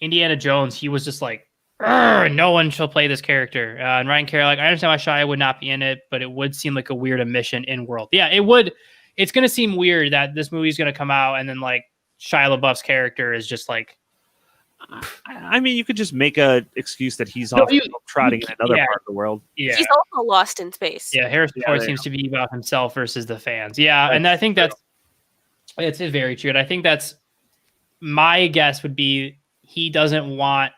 Indiana Jones, he was just like no one shall play this character. And Ryan Carroll, like, I understand why Shia would not be in it, but it would seem like a weird omission in world. Yeah, it would. It's going to seem weird that this movie's going to come out and then like Shia LaBeouf's character is just like. I mean, you could just make a excuse that he's off trotting in another part of the world. Yeah, he's also lost in space. Yeah, Harrison Ford seems to be about himself versus the fans. Yeah, and I think it's very true. And I think that's my guess would be he doesn't want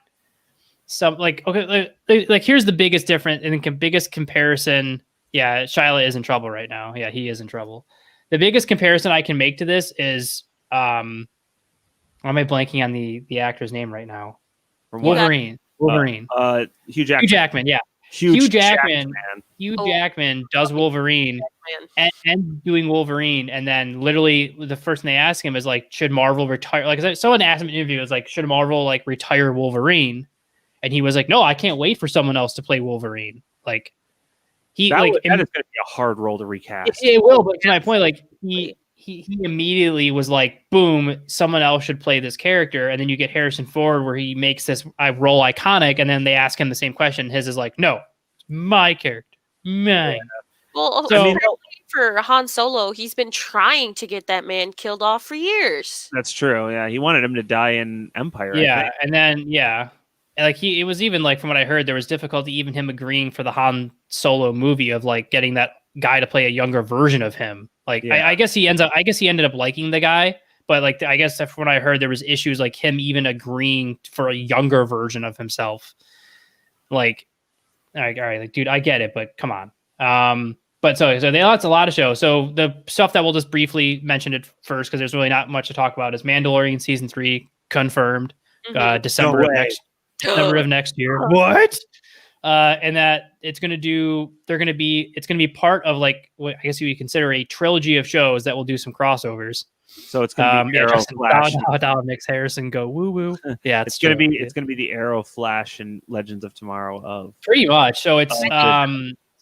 some like here's the biggest difference and the biggest comparison. Yeah, Shia is in trouble right now. Yeah, he is in trouble. The biggest comparison I can make to this is why am I blanking on the actor's name right now? Wolverine. Hugh Jackman. Hugh Jackman, yeah. Hugh Jackman does Wolverine and doing Wolverine, and then literally the first thing they ask him is like, should Marvel retire? Like someone asked him in an interview, it was like, should Marvel like retire Wolverine? And he was like, no, I can't wait for someone else to play Wolverine. Like that is going to be a hard role to recast. It will, but to my point, like he immediately was like, boom, someone else should play this character. And then you get Harrison Ford where he makes this role iconic. And then they ask him the same question. His is like, no, it's my character. Mine. Well, so, for Han Solo, he's been trying to get that man killed off for years. That's true. Yeah. He wanted him to die in Empire. Yeah. And then, yeah. Like it was even like, from what I heard, there was difficulty even him agreeing for the Han Solo movie of like getting that guy to play a younger version of him. Like, I guess he ended up liking the guy, but like, I guess from what I heard, there was issues like him even agreeing for a younger version of himself. Like, all right, like, dude, I get it, but come on. But so that's a lot of shows. So the stuff that we'll just briefly mention it first, because there's really not much to talk about, is Mandalorian season 3 confirmed, December of next year. What? And that it's going to be part of like what I guess you would consider a trilogy of shows that will do some crossovers. So it's going to be Arrow, Flash. How makes Harrison go woo woo? Yeah, it's going to be the Arrow, Flash, and Legends of Tomorrow of pretty much. So it's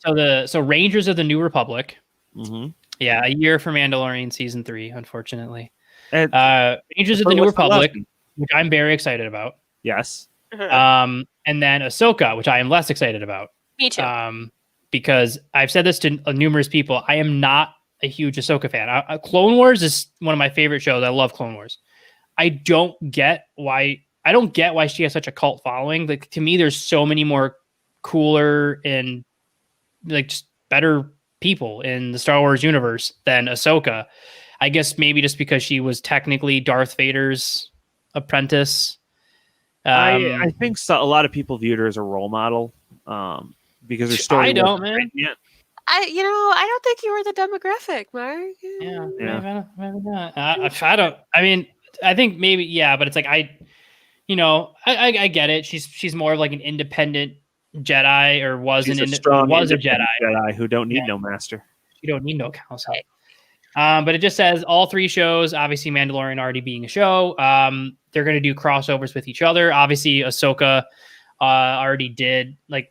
so Rangers of the New Republic. Mm-hmm. Yeah, a year for Mandalorian season 3, unfortunately. Rangers of the New Republic, which I'm very excited about. Yes. And then Ahsoka, which I am less excited about. Me too. Because I've said this to numerous people. I am not a huge Ahsoka fan. Clone Wars is one of my favorite shows. I love Clone Wars. I don't get why she has such a cult following. Like, to me, there's so many more cooler and like just better people in the Star Wars universe than Ahsoka. I guess maybe just because she was technically Darth Vader's apprentice. I think a lot of people viewed her as a role model because her story. I don't, man. Yeah. I don't think you were the demographic, Mark. Yeah. Maybe not. I don't. I mean, I think maybe but it's like I get it. She's more of like an independent Jedi, or was a Jedi who don't need no master. You don't need no council. But it just says all 3 shows, obviously Mandalorian already being a show. They're going to do crossovers with each other. Obviously, Ahsoka already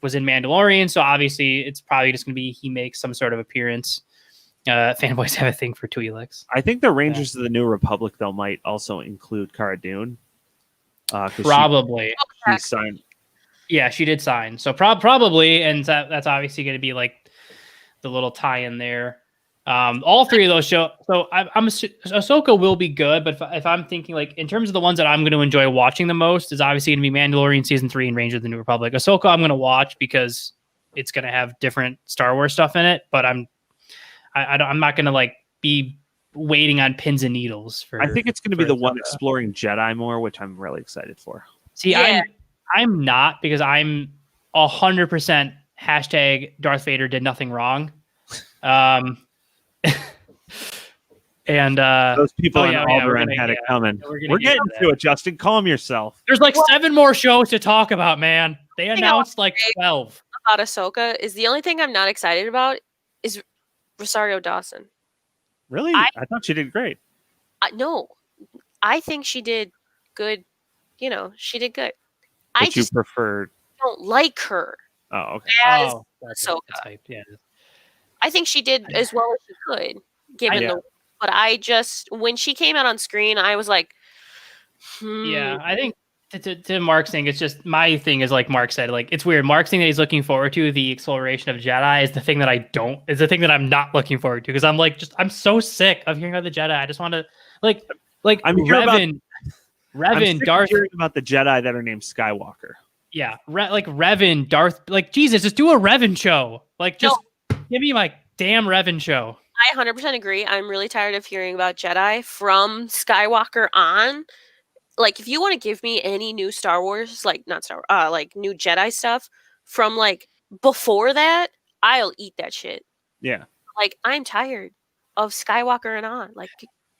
was in Mandalorian. So obviously it's probably just going to be, he makes some sort of appearance. Fanboys have a thing for Twi'leks. I think the Rangers of the New Republic, though, might also include Cara Dune. Probably. She signed. Yeah, she did sign. So probably. And that's obviously going to be like the little tie-in there. All 3 of those shows. So Ahsoka will be good, but if I'm thinking like in terms of the ones that I'm going to enjoy watching the most, is obviously going to be Mandalorian season 3 and Rangers of the New Republic. Ahsoka I'm going to watch because it's going to have different Star Wars stuff in it, but I'm not going to like be waiting on pins and needles for. I think it's going to be the one exploring Jedi more, which I'm really excited for. See, I'm not, because I'm 100% # Darth Vader did nothing wrong. And those people on Alderaan had it coming. We're getting to it, Justin. Calm yourself. There's like 7 more shows to talk about, man. They announced like 12. About Ahsoka is the only thing I'm not excited about is Rosario Dawson. Really? I thought she did great. No, I think she did good. She did good. But I just preferred. Don't like her. Oh, okay. As Ahsoka. Yeah. I think she did as well as she could, but when she came out on screen, I was like, Yeah, I think to Mark's thing, it's just my thing is like Mark said, like it's weird. Mark's thing that he's looking forward to, the exploration of Jedi, is the thing that is the thing that I'm not looking forward to, because I'm so sick of hearing about the Jedi. I just want to like I'm Revan, Darth. Hearing about the Jedi that are named Skywalker. Yeah, like Revan, Darth. Like Jesus, just do a Revan show. Like just give me my damn Revan show. I 100% agree. I'm really tired of hearing about Jedi from Skywalker on. Like, if you want to give me any new Star Wars, like not Star, like new Jedi stuff from like before that, I'll eat that shit. Yeah. Like, I'm tired of Skywalker and on. Like,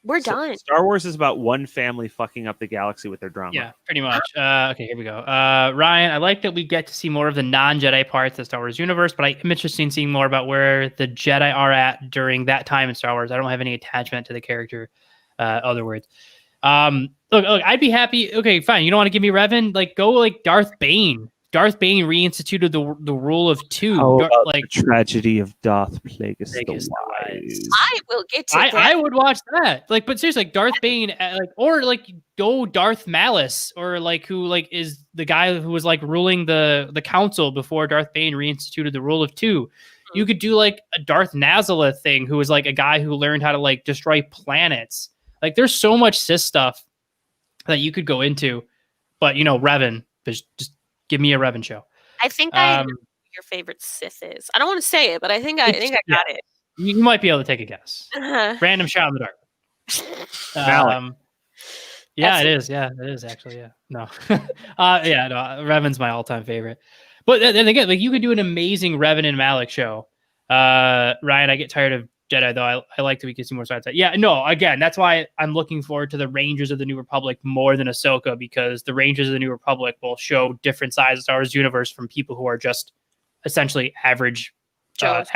we're done. Star Wars is about one family fucking up the galaxy with their drama. Yeah, pretty much. Okay, here we go. Ryan, I like that we get to see more of the non-Jedi parts of the Star Wars universe, but I am interested in seeing more about where the Jedi are at during that time in Star Wars. I don't have any attachment to the character. Other words. Look, I'd be happy. Okay, fine. You don't want to give me Revan? Like, go like Darth Bane. Darth Bane reinstituted the rule of two. Like the tragedy of Darth Plagueis the Wise. I will get to that. I would watch that. Like, but seriously, like Darth Bane, or like go Darth Malice, or like who like is the guy who was like ruling the council before Darth Bane reinstituted the rule of two. Mm-hmm. You could do like a Darth Nazaleth thing, who was like a guy who learned how to like destroy planets. Like, there's so much Sith stuff that you could go into, but Revan, just give me a Revan show. I think I know who your favorite Sith is. I don't want to say it, but I think I got it. You might be able to take a guess. Random shot in the dark. Yeah, it is. Yeah, it is actually. Yeah, no, yeah, no. Revan's my all-time favorite. But then again, like you could do an amazing Revan and Malik show. Ryan, I get tired of Jedi though. I like that we can see more sides. Yeah, no. Again, that's why I'm looking forward to the Rangers of the New Republic more than Ahsoka, because the Rangers of the New Republic will show different sides of Star Wars universe from people who are just essentially average Joes.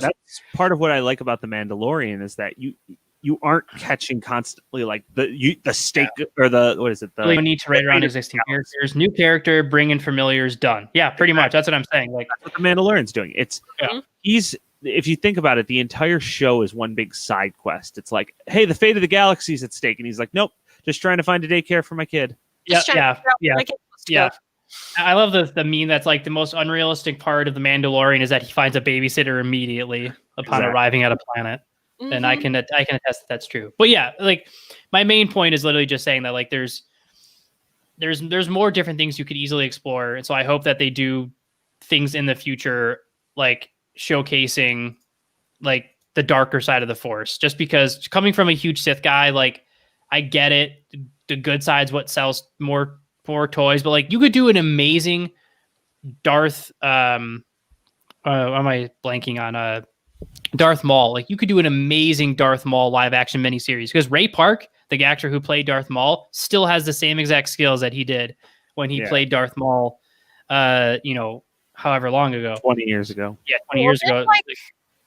That's part of what I like about the Mandalorian, is that you aren't catching constantly like the stake or the what is it? The you need to write around existing characters, new character, bring in familiars, done. Yeah, pretty much. That's what I'm saying. Like that's what the Mandalorian's doing. If you think about it, the entire show is one big side quest. It's like, hey, the fate of the galaxy is at stake, and he's like, nope, just trying to find a daycare for my kid. Yeah. I love the meme that's like the most unrealistic part of the Mandalorian is that he finds a babysitter immediately upon arriving at a planet. Mm-hmm. And I can attest that's true. But yeah, like my main point is literally just saying that like there's more different things you could easily explore. And so I hope that they do things in the future like showcasing like the darker side of the Force, just because coming from a huge Sith guy, like I get it. The good side's what sells more toys, but like you could do an amazing Darth am I blanking on Darth Maul. Like you could do an amazing Darth Maul live action miniseries, because Ray Park, the actor who played Darth Maul, still has the same exact skills that he did when he played Darth Maul however long ago. 20 years ago. Yeah, 20 years ago. Like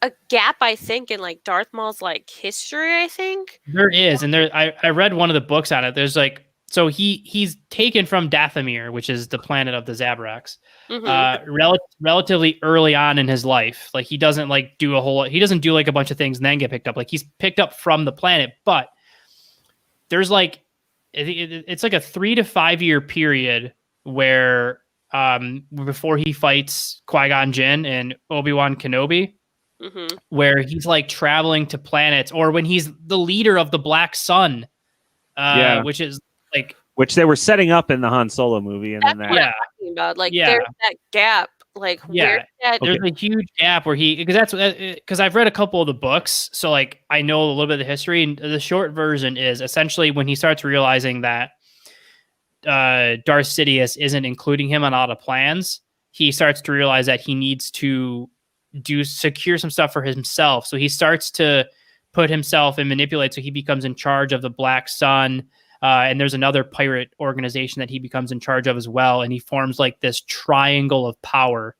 a gap, I think, in like Darth Maul's like history, I think. There is, and I read one of the books on it. There's like, so he's taken from Dathomir, which is the planet of the Zabraks, relatively early on in his life. Like he doesn't like do like a bunch of things and then get picked up. Like he's picked up from the planet, but there's like, it's like a 3 to 5 year period where before he fights Qui-Gon Jinn and Obi-Wan Kenobi, where he's like traveling to planets, or when he's the leader of the Black Sun, which is like, which they were setting up in the Han Solo movie, and then that. I'm talking about. Like there's that gap. Like there's a huge gap where because I've read a couple of the books, so like I know a little bit of the history. And the short version is essentially when he starts realizing that Darth Sidious isn't including him on all the plans, he starts to realize that he needs to secure some stuff for himself. So he starts to put himself and manipulate, so he becomes in charge of the Black Sun. And there's another pirate organization that he becomes in charge of as well. And he forms like this triangle of power.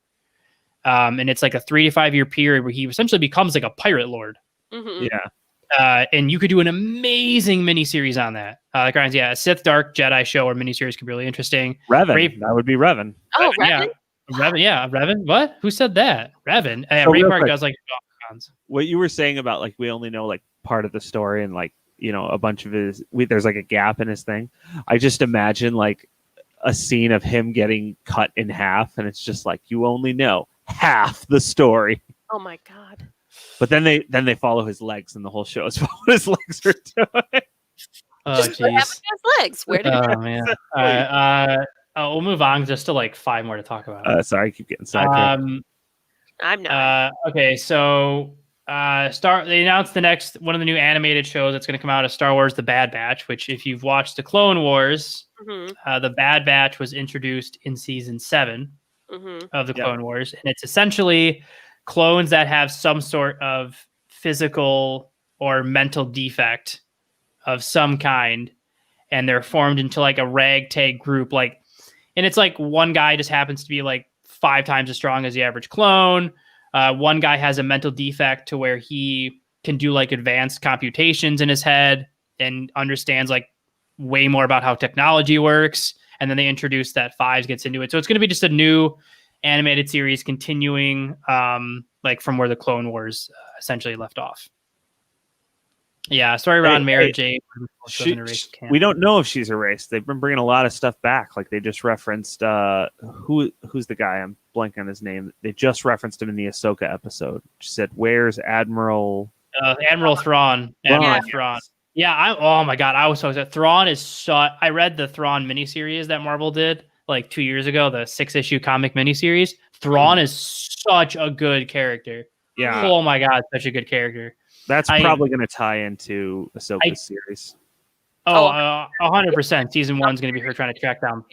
And it's like a 3 to 5 year period where he essentially becomes like a pirate lord. Mm-hmm. Yeah. And you could do an amazing miniseries on that. Like Ryan's, a Sith Dark Jedi show or miniseries could be really interesting. Revan. That would be Revan. Oh, Revan? Revan. What? Who said that? Revan. Ray Park does like what you were saying about like we only know like part of the story and like a bunch of there's like a gap in his thing. I just imagine like a scene of him getting cut in half, and it's just like you only know half the story. Oh my god! But then they follow his legs, and the whole show is what his legs are doing. Oh Just what happened jeez. to his legs? Where did it Oh go? man. All right. We'll move on just to like 5 more to talk about. Sorry, I keep getting sidetracked. I'm not. Okay, so they announced the next one of the new animated shows that's going to come out is Star Wars: The Bad Batch. Which, if you've watched the Clone Wars, the Bad Batch was introduced in season 7 of the Clone Wars, and it's essentially clones that have some sort of physical or mental defect of some kind, and they're formed into like a ragtag group, like, and it's like one guy just happens to be like 5 times as strong as the average clone. One guy has a mental defect to where he can do like advanced computations in his head and understands like way more about how technology works. And then they introduce that Fives gets into it. So it's going to be just a new animated series continuing like from where the Clone Wars essentially left off. Yeah, story around Mara Jade. We don't know if she's erased. They've been bringing a lot of stuff back. Like they just referenced who's the guy? I'm blanking on his name. They just referenced him in the Ahsoka episode. She said, "Where's Admiral Thrawn?" Admiral Thrawn. Yeah, oh my god, I was so excited. Thrawn is so. I read the Thrawn miniseries that Marvel did like 2 years ago, the 6-issue comic miniseries. Thrawn is such a good character. Yeah. Oh my god, such a good character. That's probably going to tie into Ahsoka's series. 100%. Season 1 is going to be her trying to track down.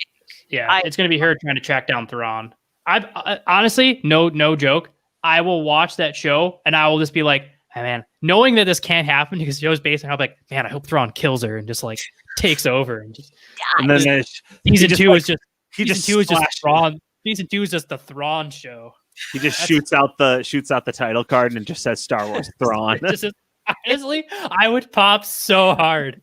Yeah, it's going to be her trying to track down Thrawn. I honestly, no joke. I will watch that show and I will just be like, hey, man, knowing that this can't happen because the show's based on, I'm like, man, I hope Thrawn kills her and just like takes over and just. And then season 2 is just Thrawn. Season 2 is just the Thrawn show. He just shoots out the title card and just says Star Wars Thrawn. Honestly, I would pop so hard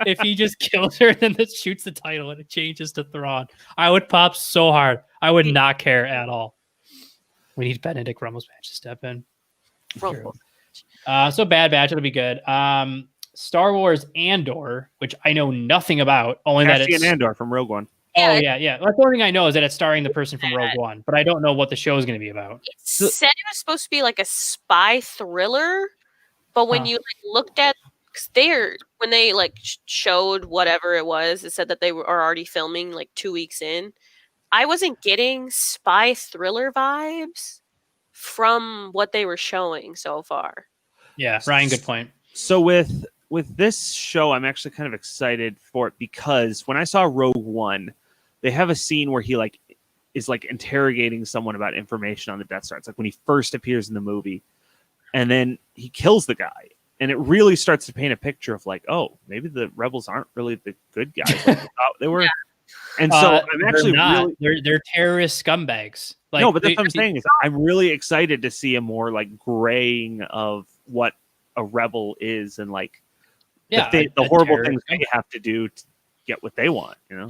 if he just kills her and then just shoots the title and it changes to Thrawn. I would pop so hard. I would not care at all. We need Benedict Cumberbatch to step in. So Bad Batch, it'll be good. Star Wars Andor, which I know nothing about. Only that it's Andor from Rogue One. Oh, yeah. That's the only thing I know is that it's starring the person from Rogue One, but I don't know what the show is going to be about. It said it was supposed to be like a spy thriller, but when you like looked at when they like showed whatever it was, it said that they are already filming like 2 weeks in. I wasn't getting spy thriller vibes from what they were showing so far. Yeah, Ryan, good point. So with this show, I'm actually kind of excited for it because when I saw Rogue One, they have a scene where he like is like interrogating someone about information on the Death Star. It's like when he first appears in the movie, and then he kills the guy, and it really starts to paint a picture of like, oh, maybe the rebels aren't really the good guys like we thought they were. Yeah. And so I'm actually they're terrorist scumbags. Like, no, but that's what I'm saying is I'm really excited to see a more like graying of what a rebel is and like the horrible things they have to do to get what they want, you know?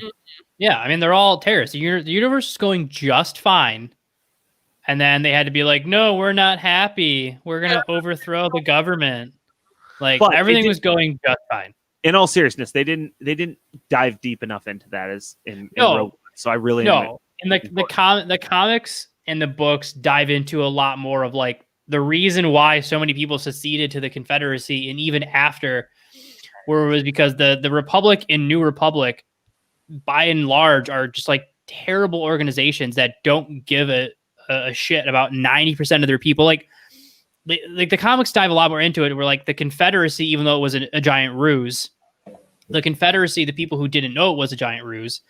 Yeah, I mean, they're all terrorists. The universe is going just fine. And then they had to be like, no, we're not happy. We're going to overthrow the government. Like, everything was going just fine. In all seriousness, they didn't dive deep enough into that as in Rogue One. So I really in the comics and the books dive into a lot more of like the reason why so many people seceded to the Confederacy, and even after, where it was because the Republic and New Republic, by and large, are just like terrible organizations that don't give a shit about 90% of their people. Like the comics dive a lot more into it. Where like the Confederacy, even though it was a giant ruse, the Confederacy, the people who didn't know it was a giant ruse,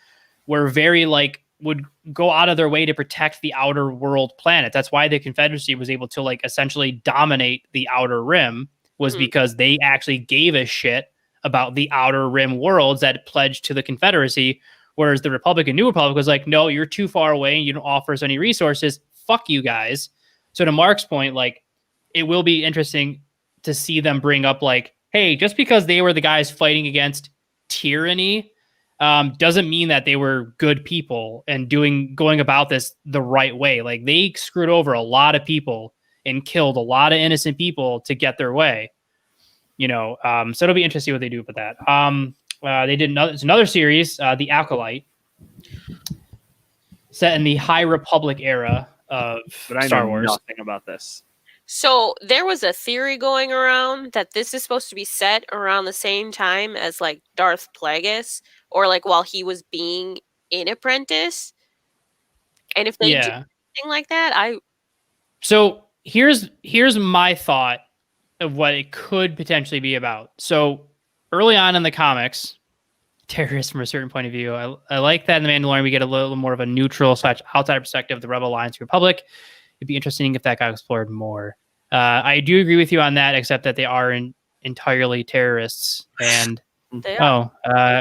were very like would go out of their way to protect the outer world planet. That's why the Confederacy was able to like essentially dominate the outer rim, was because they actually gave a shit about the outer rim worlds that pledged to the Confederacy. Whereas the Republic and New Republic was like, no, you're too far away and you don't offer us any resources. Fuck you guys. So to Mark's point, like it will be interesting to see them bring up like, hey, just because they were the guys fighting against tyranny doesn't mean that they were good people and going about this the right way. Like they screwed over a lot of people and killed a lot of innocent people to get their way. You know, so it'll be interesting what they do with that. They did another series, The Acolyte, set in the High Republic era of But I Star know Wars. nothing about this. So there was a theory going around that this is supposed to be set around the same time as like Darth Plagueis, or like while he was being an apprentice. And if they do anything like that, So here's my thought of what it could potentially be about. So early on in the comics, terrorists from a certain point of view. I like that in The Mandalorian we get a little more of a neutral / outside perspective of the Rebel Alliance Republic. It'd be interesting if that got explored more. I do agree with you on that, except that they are entirely terrorists. And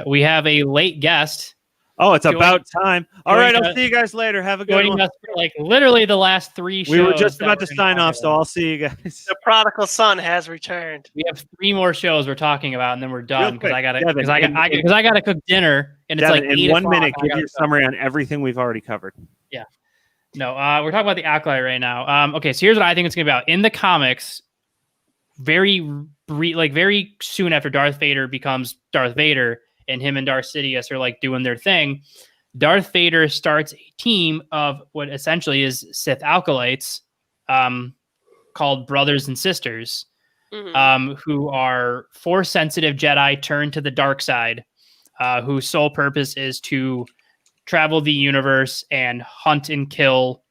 we have a late guest. Oh, it's about time. All right, I'll see you guys later. Have a good one. Us for like literally the last 3 shows. We were just about to sign off, so I'll see you guys. The prodigal son has returned. We have 3 more shows we're talking about, and then we're done because I gotta cook dinner, and Devin, it's like in 1 minute. Give your summary on everything we've already covered. Yeah. No, we're talking about the Acolyte right now. Okay, so here's what I think it's gonna be about. In the comics, very soon after Darth Vader becomes Darth Vader, and him and Darth Sidious are like doing their thing, Darth Vader starts a team of what essentially is Sith acolytes, called Brothers and Sisters, who are Force-sensitive Jedi turned to the dark side, whose sole purpose is to travel the universe and hunt and kill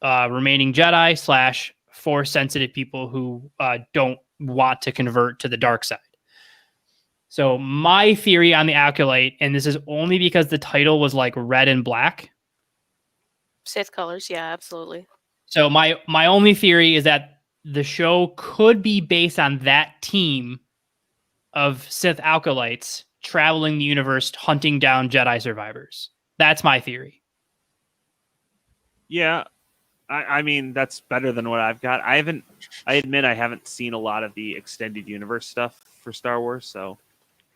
remaining Jedi / Force-sensitive people who don't want to convert to the dark side. So my theory on the Acolyte, and this is only because the title was like red and black. Sith colors, yeah, absolutely. So my only theory is that the show could be based on that team of Sith acolytes traveling the universe, hunting down Jedi survivors. That's my theory. Yeah, I mean that's better than what I've got. I admit I haven't seen a lot of the extended universe stuff for Star Wars, so.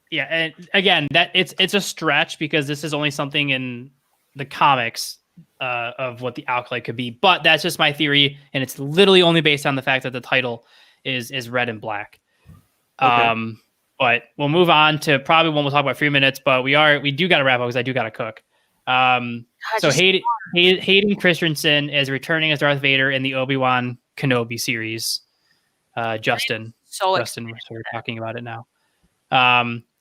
Yeah, and again, that it's a stretch because this is only something in the comics of what the Acolyte could be. But that's just my theory, and it's literally only based on the fact that the title is red and black. Okay. But we'll move on to probably one we'll talk about for a few minutes. But we do got to wrap up because I do got to cook. So Hayden Christensen is returning as Darth Vader in the Obi-Wan Kenobi series. Justin, we're talking about it now.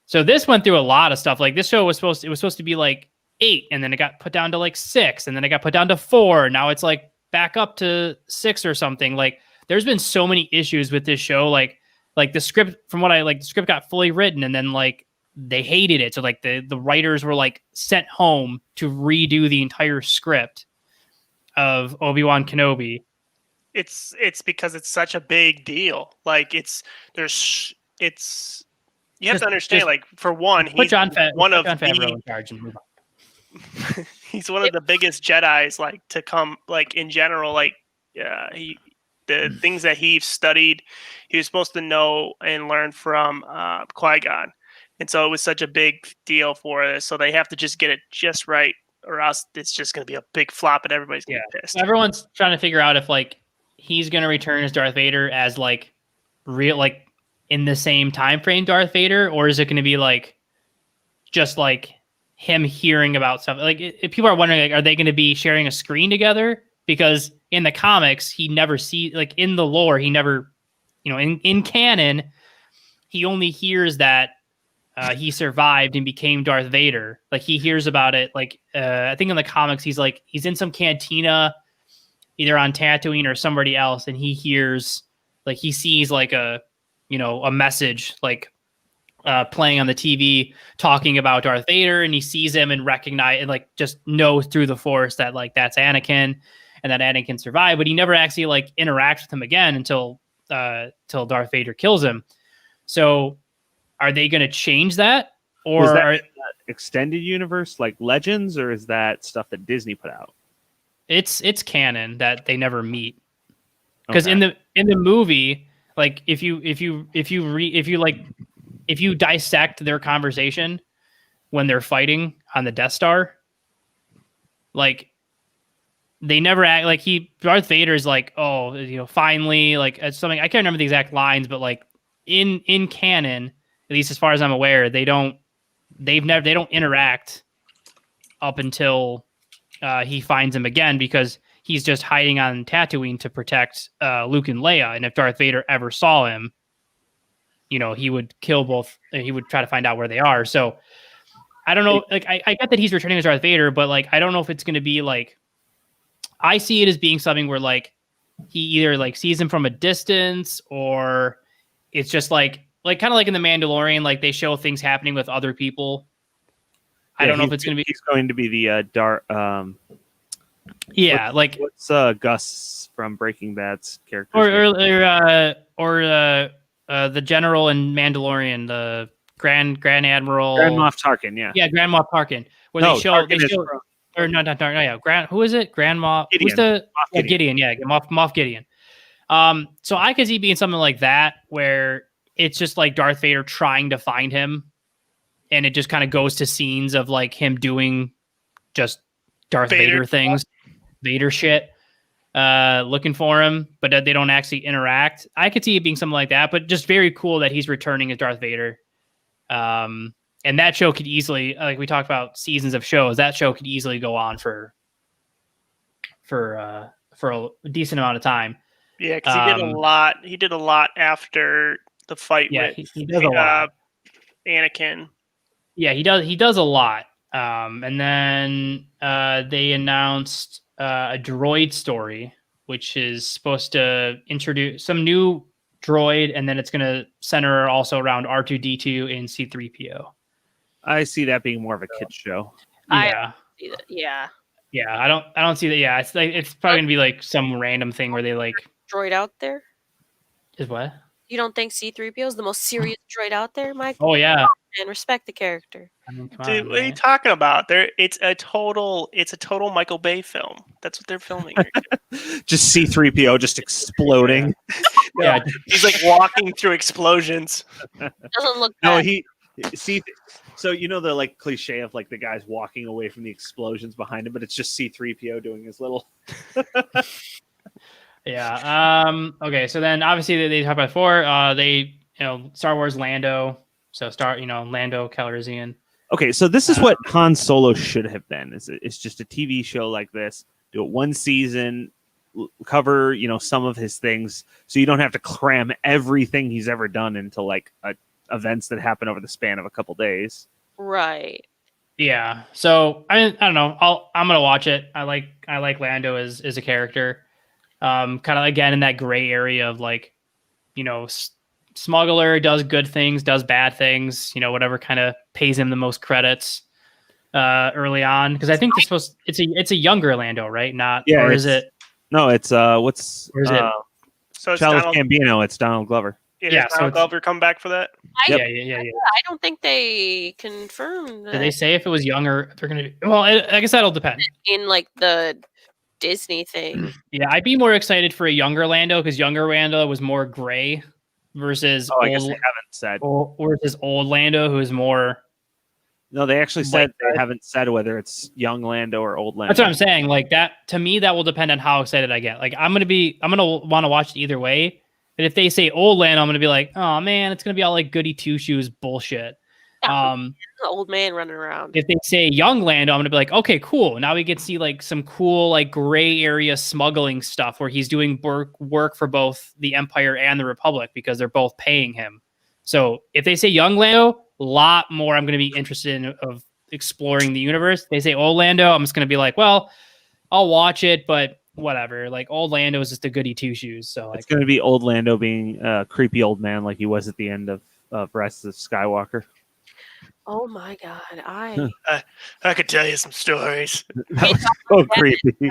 So this went through a lot of stuff. Like this show was supposed to be like 8, and then it got put down to like 6, and then it got put down to 4. Now it's like back up to 6 or something. Like there's been so many issues with this show. Like the script, from what the script got fully written, and then like they hated it. So like the writers were like sent home to redo the entire script of Obi-Wan Kenobi. It's because it's such a big deal. Like you have to understand, like, for one, he's John Favreau in charge and move on. He's one of the biggest Jedis, like, to come, like, in general, like, the things that he studied, he was supposed to know and learn from Qui-Gon. And so it was such a big deal for this. So they have to just get it just right, or else it's just going to be a big flop and everybody's going to be pissed. Everyone's trying to figure out if, like, he's going to return as Darth Vader as, like, real, like, in the same time frame Darth Vader, or is it going to be like just like him hearing about something? Like people are wondering, like, are they going to be sharing a screen together? Because in the comics, he never sees, like in the lore, he never, in canon, he only hears that he survived and became Darth Vader. Like he hears about it. Like I think in the comics, he's in some cantina, either on Tatooine or somebody else, and he hears, like he sees like a message like playing on the TV talking about Darth Vader, and he sees him and recognize and like just knows through the Force that like that's Anakin and that Anakin survived, but he never actually like interacts with him again until Darth Vader kills him. So are they going to change that, or is that extended universe like Legends, or is that stuff that Disney put out? It's canon that they never meet, because in the movie, like if you dissect their conversation when they're fighting on the Death Star, like they never act like Darth Vader is like, oh, finally, like something. I can't remember the exact lines, but like in canon, at least as far as I'm aware, they don't interact up until he finds him again, because he's just hiding on Tatooine to protect Luke and Leia. And if Darth Vader ever saw him, he would kill both. He would try to find out where they are. So I don't know. Like, I get that he's returning as Darth Vader, but like, I don't know if it's going to be like, I see it as being something where like he either like sees him from a distance, or it's just like kind of like in The Mandalorian, like they show things happening with other people. I don't know if it's going to be. He's going to be the Darth. Yeah, what's Gus from Breaking Bad's character? Or the general in Mandalorian, the Grand Admiral, Grand Moff Tarkin. Yeah, Grand Moff Tarkin. Where they show, or no, not Tarkin. No, yeah, who is it? Grand Moff. Gideon. Who's the Moff Gideon? Yeah, Moff Gideon. So I could see being something like that, where it's just like Darth Vader trying to find him, and it just kind of goes to scenes of like him doing just Darth Vader things, Vader shit, looking for him, but they don't actually interact. I could see it being something like that, but just very cool that he's returning as Darth Vader. And that show could easily, like we talked about seasons of shows, that show could easily go on for a decent amount of time. Yeah, because he did a lot. He did a lot after the fight with he does a lot. Anakin. Yeah, he does a lot. And then they announced a droid story, which is supposed to introduce some new droid, and then it's going to center also around R2-D2 and C-3PO. I see that being more of a kids show. Yeah. Yeah. Yeah, I don't see that. Yeah, it's probably gonna be like some random thing where they like droid out there. Is what? You don't think C-3PO is the most serious droid out there, Mike? Oh yeah, and respect the character. I mean, Dude, what are you talking about? It's a total Michael Bay film. That's what they're filming. Just C-3PO just exploding. Yeah, he's like walking through explosions. Doesn't look No, bad. So the like cliche of like the guys walking away from the explosions behind him, but it's just C-3PO doing his little. Yeah. Okay. So then, obviously, they talked about before. Star Wars Lando. So Lando Calrissian. Okay, so this is what Han Solo should have been. It's just a TV show like this. Do it one season, cover some of his things, so you don't have to cram everything he's ever done into like events that happen over the span of a couple days. Right. Yeah. So I don't know. I'm gonna watch it. I like Lando as a character. Kind of again in that gray area of like, smuggler, does good things, does bad things, whatever kind of pays him the most credits early on. Because I think it's a younger Lando, right? Or is it? No, it's what's or is it? So it's Childish Gambino. It's Donald Glover. Yeah, Donald Glover come back for that. Yeah. I don't think they confirmed that. Did they say if it was younger? They're gonna. Well, I guess that'll depend. In like the Disney thing. Yeah, I'd be more excited for a younger Lando, because younger Lando was more gray versus I guess they haven't said. Versus old Lando, who is more. No, they actually said they haven't said whether it's young Lando or old Lando. That's what I'm saying. Like that, to me, that will depend on how excited I get. Like I'm gonna want to watch it either way. But if they say old Lando, I'm gonna be like, oh man, it's gonna be all like goody two shoes bullshit. The old man running around. If they say young Lando, I'm gonna be like, okay, cool. Now we get to see like some cool like gray area smuggling stuff where he's doing work for both the Empire and the Republic, because they're both paying him. So if they say young Lando, a lot more I'm gonna be interested in of exploring the universe. If they say old Lando, I'm just gonna be like, well, I'll watch it, but whatever. Like old Lando is just a goody two shoes. So like, it's gonna be old Lando being a creepy old man like he was at the end of Rise of Skywalker. Oh my god, I could tell you some stories. That was so creepy.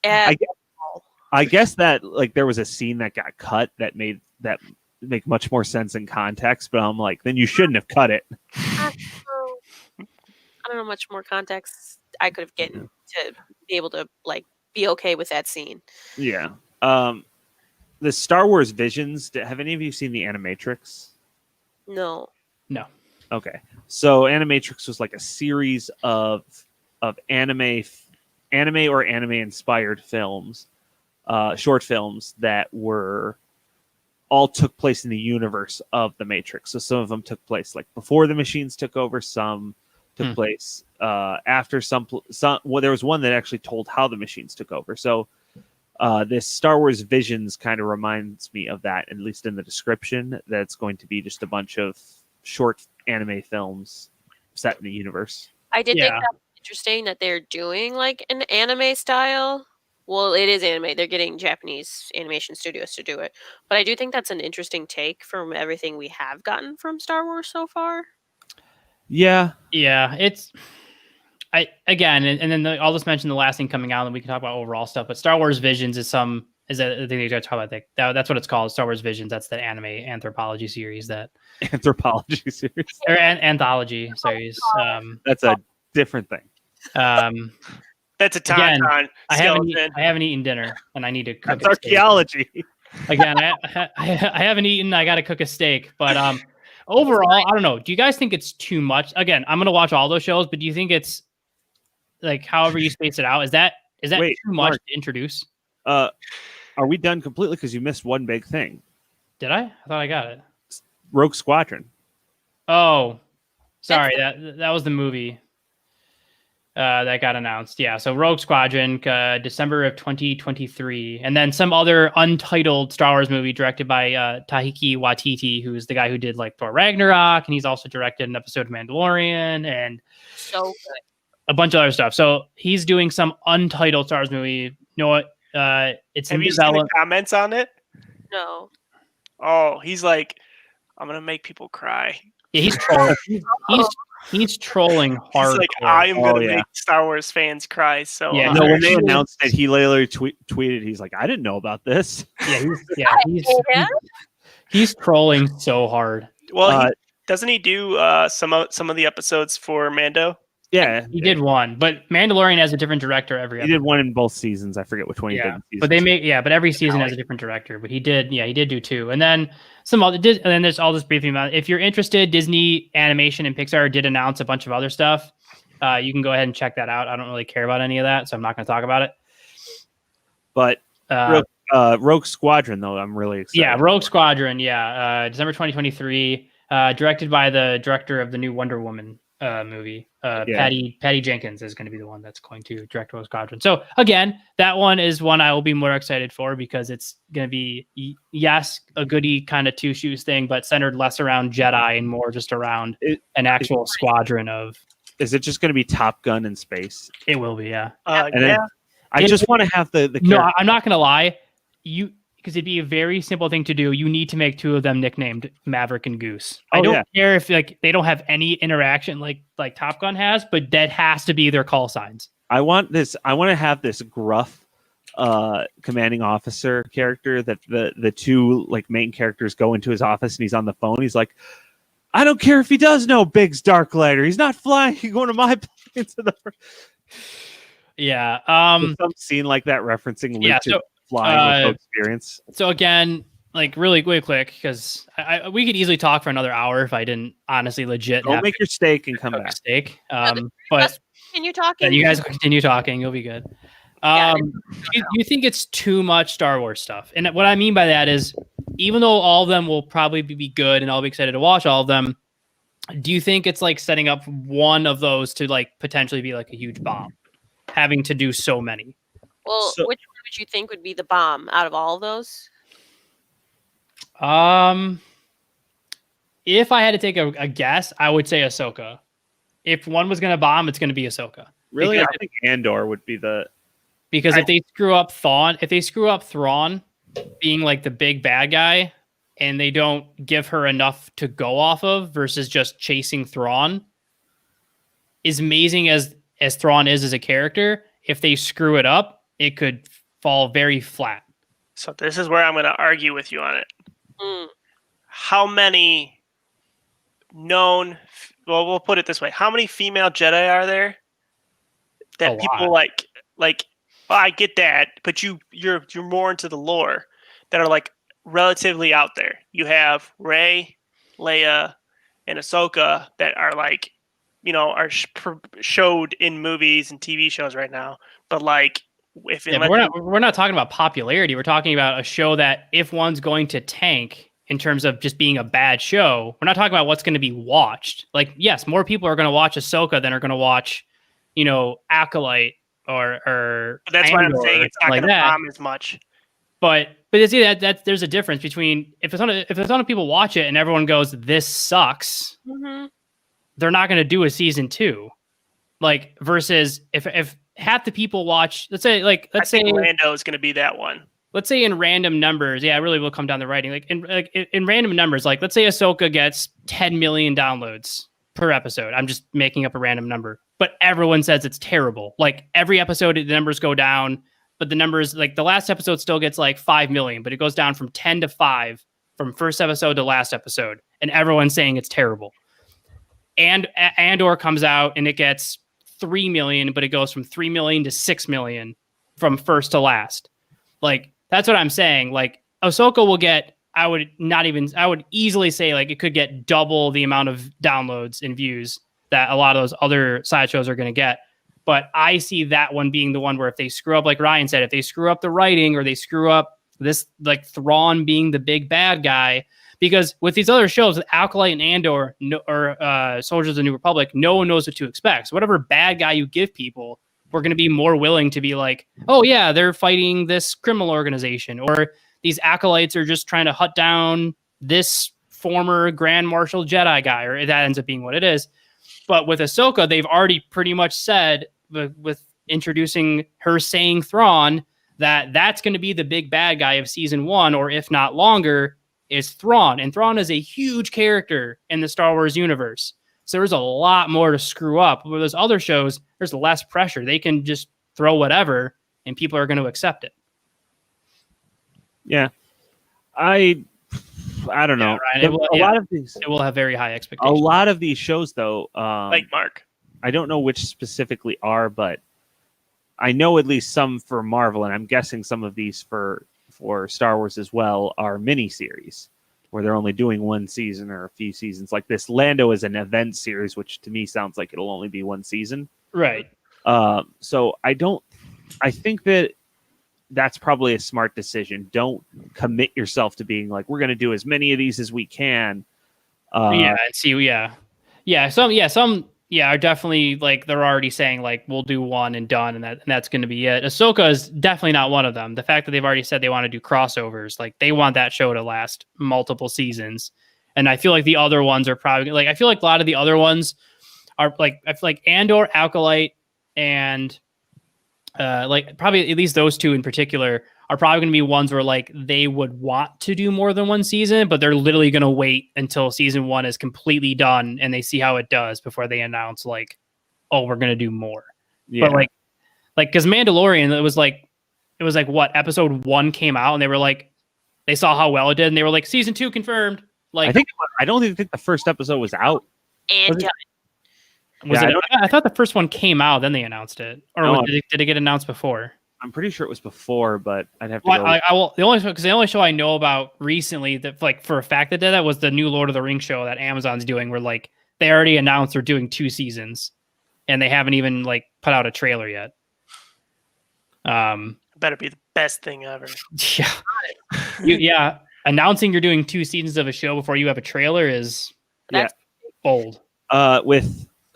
I guess that like there was a scene that got cut that make much more sense in context, but I'm like, then you shouldn't have cut it. I don't know much more context I could have gotten to be able to like be okay with that scene. Yeah. The Star Wars Visions. Have any of you seen the Animatrix? No. Okay, so Animatrix was like a series of anime or anime inspired films, short films that all took place in the universe of the Matrix. So some of them took place like before the machines took over, some took place after some. Well, there was one that actually told how the machines took over. So this Star Wars Visions kind of reminds me of that, at least in the description. That's going to be just a bunch of short anime films set in the universe. I did think that was interesting that they're doing like an anime style. Well, it is anime. They're getting Japanese animation studios to do it. But I do think that's an interesting take from everything we have gotten from Star Wars so far. Yeah. Yeah, it's again, and then I'll just mention the last thing coming out, and we can talk about overall stuff. But Star Wars Visions is the thing you guys talk about. That's what it's called, Star Wars Visions. That's the anime anthropology series Anthropology series or anthology series. That's a different thing. That's a Again, tauntaun I skeleton. haven't eaten dinner, and I need to cook. That's archaeology. Again, I haven't eaten. I got to cook a steak, but overall, I don't know. Do you guys think it's too much? Again, I'm gonna watch all those shows, but do you think it's like however you space it out? Is that Wait, too much Mark. to introduce? Are we done completely? Because you missed one big thing. Did I? I thought I got it. Rogue Squadron. Oh, sorry. That was the movie that got announced. Yeah. So Rogue Squadron, December of 2023, and then some other untitled Star Wars movie directed by Taiki Waititi, who's the guy who did like Thor Ragnarok, and he's also directed an episode of Mandalorian and So good. a bunch of other stuff. So he's doing some untitled Star Wars movie. You know what? It's Have in you seen the development. comments on it? No. Oh, he's like, I'm gonna make people cry. Yeah, he's trolling. he's trolling hard. He's like, I am gonna yeah. make Star Wars fans cry. So Yeah, No, when they Actually- announced it, he literally tweeted, he's like, I didn't know about this. He's trolling so hard. well, doesn't he do some of the episodes for Mando? Yeah. He did one, but Mandalorian has a different director every He episode. did one in both seasons. I forget which one he did. Yeah, in season but they two. make but every season has a different director. But he did do two, and then some other. And then there's all this briefing about. If you're interested, Disney Animation and Pixar did announce a bunch of other stuff. You can go ahead and check that out. I don't really care about any of that, so I'm not going to talk about it. But Rogue Squadron, though, I'm really excited. Yeah, Rogue Squadron. Yeah, December 2023. Directed by the director of the new Wonder Woman movie. Patty Jenkins is going to be the one that's going to direct Rogue Squadron. So again, that one is one I will be more excited for because it's going to be a goody kind of two shoes thing, but centered less around Jedi and more just around an actual squadron of. Is it just going to be Top Gun in space? It will be, yeah. And then I just want to have the No, I'm not going to lie. Because it'd be a very simple thing to do. You need to make two of them nicknamed Maverick and Goose. I don't care if like they don't have any interaction like Top Gun has, but that has to be their call signs. I want to have this gruff commanding officer character that the two like main characters go into his office and he's on the phone. He's like, I don't care if he does know Biggs Darklighter. He's not flying. He's going to my plane to the. Yeah. Some scene like that referencing Luke to flying with experience. So again, like really quick, because we could easily talk for another hour if I didn't honestly legit. Go make your steak and come back. Steak. But continue talking. You guys continue talking. You'll be good. You think it's too much Star Wars stuff, and what I mean by that is, even though all of them will probably be good, and I'll be excited to watch all of them. Do you think it's like setting up one of those to like potentially be like a huge bomb, having to do so many? Well, which one would you think would be the bomb out of all of those? If I had to take a guess, I would say Ahsoka. If one was going to bomb, it's going to be Ahsoka. Really, because I think Andor would be because if they screw up Thrawn being like the big bad guy, and they don't give her enough to go off of versus just chasing Thrawn, as amazing as Thrawn is as a character, if they screw it up, it could fall very flat. So this is where I'm going to argue with you on it. Mm. How many known? Well, we'll put it this way: how many female Jedi are there that people like? Well, I get that, but you're more into the lore that are like relatively out there. You have Rey, Leia, and Ahsoka that are like, are showed in movies and TV shows right now. But like, we're not talking about popularity. We're talking about a show that if one's going to tank in terms of just being a bad show. We're not talking about what's going to be watched. Like, yes, more people are going to watch Ahsoka than are going to watch, Acolyte or But that's why I'm Andor saying or it's not something going to like that. bomb as much. But you see that there's a difference between if a ton of people watch it and everyone goes, this sucks, Mm-hmm. they're not going to do a season 2. Like, versus if half the people watch, let's say Lando is going to be that one. Let's say in random numbers, it really will come down to writing. Like in random numbers, like let's say Ahsoka gets 10 million downloads per episode. I'm just making up a random number, but everyone says it's terrible. Like every episode, the numbers go down, but the numbers, like the last episode still gets like 5 million, but it goes down from 10 to 5 from first episode to last episode, and everyone's saying it's terrible. And Andor comes out and it gets 3 million, but it goes from 3 million to 6 million from first to last. Like, that's what I'm saying. Like, Ahsoka will get, I would easily say, like, it could get double the amount of downloads and views that a lot of those other side shows are going to get. But I see that one being the one where if they screw up, like Ryan said, if they screw up the writing or they screw up this, like Thrawn being the big bad guy, because with these other shows, with Acolyte and Andor or Soldiers of the New Republic, no one knows what to expect. So whatever bad guy you give people, we're going to be more willing to be like, oh yeah, they're fighting this criminal organization, or these acolytes are just trying to hunt down this former Grand Marshal Jedi guy, or that ends up being what it is. But with Ahsoka, they've already pretty much said with introducing her saying Thrawn, that's going to be the big bad guy of season 1, or if not longer, is Thrawn. And Thrawn is a huge character in the Star Wars universe. So there's a lot more to screw up. With those other shows, there's less pressure. They can just throw whatever, and people are going to accept it. Yeah, I don't know. Yeah, Ryan, a lot of these, it will have very high expectations. A lot of these shows, though, like Mark, I don't know which specifically are, but I know at least some for Marvel, and I'm guessing some of these for Star Wars as well are miniseries, where they're only doing one season or a few seasons. Like this Lando is an event series, which to me sounds like it'll only be one season. Right. So I think that's probably a smart decision. Don't commit yourself to being like, we're going to do as many of these as we can. Some are definitely like, they're already saying like, we'll do one and done, and that's going to be it. Ahsoka is definitely not one of them. The fact that they've already said they want to do crossovers, like they want that show to last multiple seasons. And I feel like the other ones are probably like, I feel like a lot of the other ones are like, I feel like Andor, Acolyte, and like probably at least those two in particular are probably going to be ones where like they would want to do more than one season, but they're literally going to wait until season 1 is completely done and they see how it does before they announce like, oh, we're going to do more. Yeah. But like because Mandalorian, it was like what, episode 1 came out and they were like, they saw how well it did and they were like, season 2 confirmed. Like, I don't even think the first episode was out. And done. I thought the first one came out, then they announced it, or did it get announced before? I'm pretty sure it was before, but I'd have to go. I will. The only show I know about recently that, like, for a fact that did that was the new Lord of the Rings show that Amazon's doing, where like they already announced they're doing 2 seasons, and they haven't even like put out a trailer yet. Better be the best thing ever. Yeah. Announcing you're doing 2 seasons of a show before you have a trailer is bold.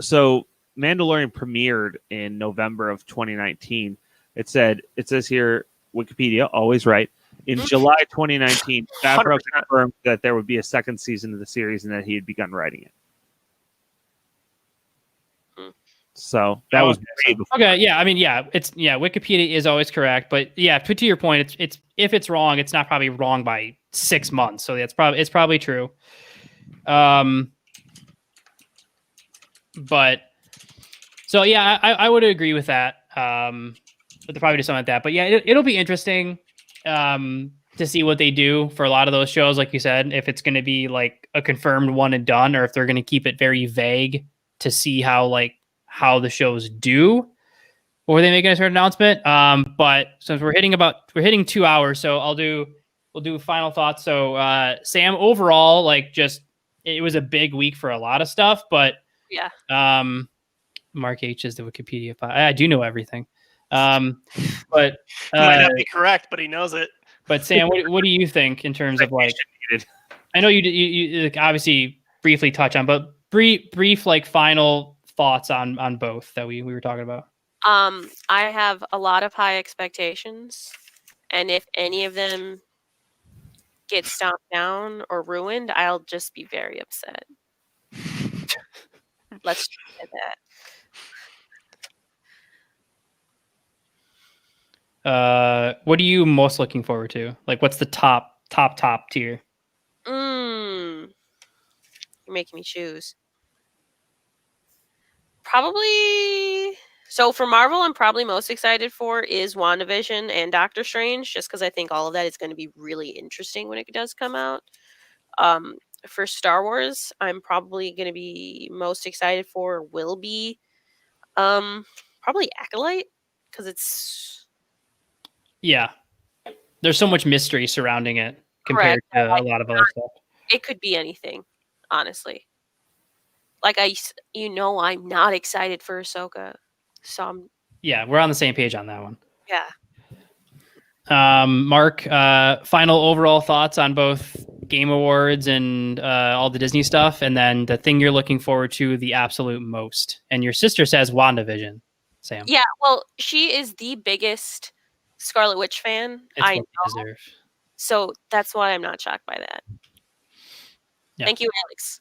So Mandalorian premiered in November of 2019. It says here, Wikipedia, always right. In July 2019, Favreau confirmed that there would be a second season of the series and that he had begun writing it. So that was way before. Okay. Yeah. I mean, Wikipedia is always correct, but yeah, to your point, it's if it's wrong, it's not probably wrong by 6 months. So it's probably true. But so yeah, I would agree with that. But they'll probably do something like that. But yeah, it'll be interesting to see what they do for a lot of those shows, like you said, if it's going to be like a confirmed one and done, or if they're going to keep it very vague to see how the shows do, or they make a certain announcement. But since we're hitting 2 hours, so we'll do final thoughts. So Sam, overall, like just it was a big week for a lot of stuff, but yeah. Mark H is the Wikipedia file. I do know everything. But he might not be correct, but he knows it. But Sam, what do you think in terms of like? I know you like, obviously briefly touch on, but brief like final thoughts on both that we were talking about. I have a lot of high expectations, and if any of them get stomped down or ruined, I'll just be very upset. Let's just say that. What are you most looking forward to? Like, what's the top tier? You're making me choose. Probably. So for Marvel, I'm probably most excited for is WandaVision and Doctor Strange, just because I think all of that is going to be really interesting when it does come out. For Star Wars, I'm probably going to be most excited for will be probably Acolyte, because it's Yeah, there's so much mystery surrounding it compared correct. to a lot of other stuff. It could be anything, honestly. Like I'm not excited for Ahsoka, so Yeah, we're on the same page on that one. yeah. Mark, final overall thoughts on both Game Awards and all the Disney stuff, and then the thing you're looking forward to the absolute most. And your sister says WandaVision, Sam. Yeah, well, she is the biggest Scarlet Witch fan It's I what know, we deserve. so that's why I'm not shocked by that. Yeah. Thank you, Alex.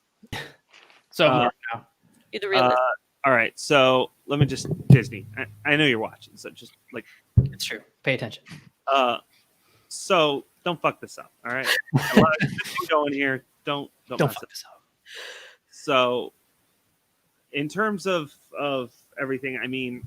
So Mark now. You're the realist. All right, so let me just Disney. I know you're watching, so just like It's true. Pay attention. so don't fuck this up. All right, a lot of good going here. Don't Don't mess fuck it. this up. So, in terms of everything, I mean,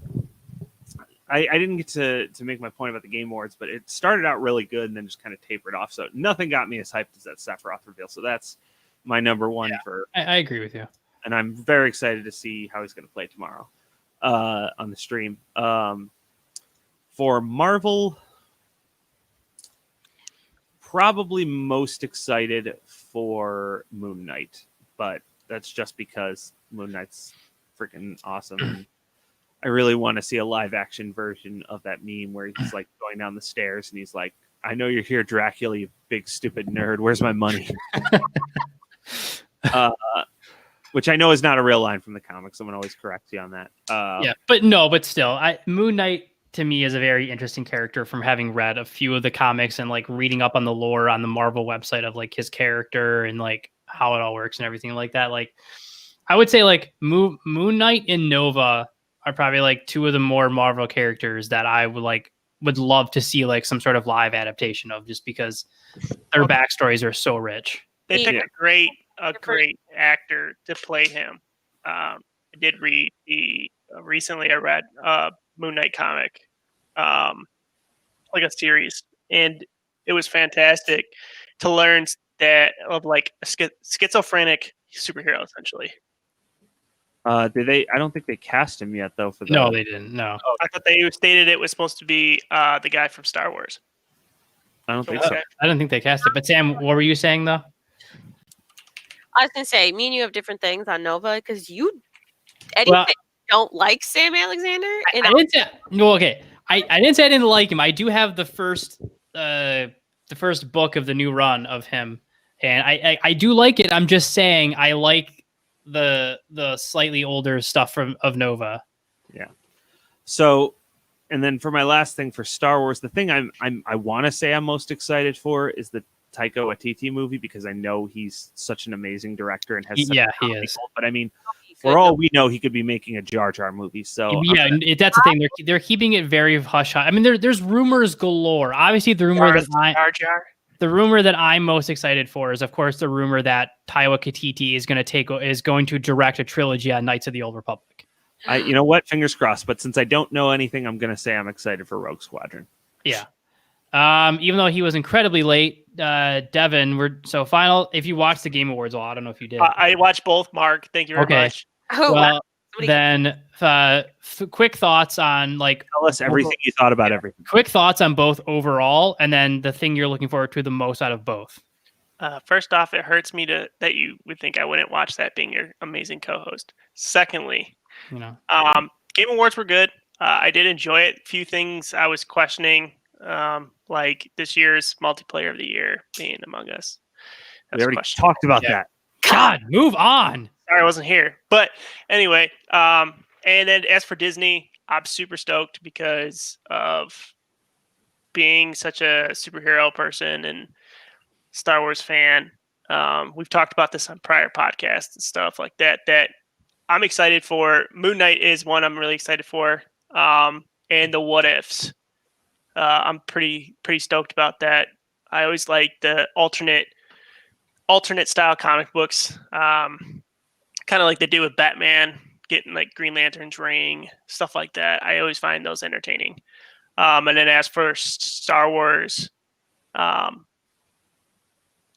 I didn't get to make my point about the Game Awards, but it started out really good and then just kind of tapered off. So nothing got me as hyped as that Sephiroth reveal. So that's my number one for. I agree with you. And I'm very excited to see how he's going to play tomorrow on the stream. For Marvel, probably most excited for Moon Knight, but that's just because Moon Knight's freaking awesome. And I really want to see a live action version of that meme where he's like going down the stairs and he's like, "I know you're here, Dracula, you big stupid nerd. Where's my money?" Which I know is not a real line from the comics. Someone always corrects you on that. Yeah, but still, Moon Knight to me is a very interesting character from having read a few of the comics and like reading up on the lore on the Marvel website of like his character and like how it all works and everything like that. Like, I would say like Moon Knight and Nova are probably like two of the more Marvel characters that I would love to see like some sort of live adaptation of, just because their backstories are so rich. They picked a great actor to play him. I did read recently. I read Moon Knight comic, like a series, and it was fantastic to learn that of like a schizophrenic superhero essentially. Did they? I don't think they cast him yet though. For the... No, they didn't. No, I thought they stated it was supposed to be the guy from Star Wars. I don't think so. I don't think they cast it. But Sam, what were you saying though? I was gonna say, me and you have different things on Nova because don't like Sam Alexander. And I didn't say no. Okay, I didn't say I didn't like him. I do have the first book of the new run of him, and I do like it. I'm just saying I like the slightly older stuff of Nova. Yeah. So, and then for my last thing for Star Wars, the thing I want to say I'm most excited for is the Taika Waititi movie, because I know he's such an amazing director and has he is. But I mean, for all we know, he could be making a Jar Jar movie. So yeah, that's the thing. They're keeping it very hush hush. I mean, there's rumors galore. Obviously, the rumor the rumor that I'm most excited for is, of course, the rumor that Taika Waititi is going to direct a trilogy on Knights of the Old Republic. You know what? Fingers crossed. But since I don't know anything, I'm going to say I'm excited for Rogue Squadron. Yeah. Even though he was incredibly late, Devin, final. If you watched the Game Awards, I don't know if you did. I watched both, Mark. Thank you very much. Oh, well, then quick thoughts on like tell us everything you thought about everything. Quick thoughts on both overall, and then the thing you're looking forward to the most out of both. First off, it hurts me that you would think I wouldn't watch that, being your amazing co-host. Secondly, Game Awards were good. I did enjoy it. A few things I was questioning, like this year's multiplayer of the year being Among Us. We That's a already question. talked about Yeah. that. God, move on. Sorry, I wasn't here. But anyway, and then as for Disney, I'm super stoked because of being such a superhero person and Star Wars fan. We've talked about this on prior podcasts and stuff like that. That I'm excited for. Moon Knight is one I'm really excited for. And the What Ifs. I'm pretty stoked about that. I always like the alternate style comic books. Kind of like they do with Batman, getting like Green Lantern's ring, stuff like that. I always find those entertaining. And then as for Star Wars, I'm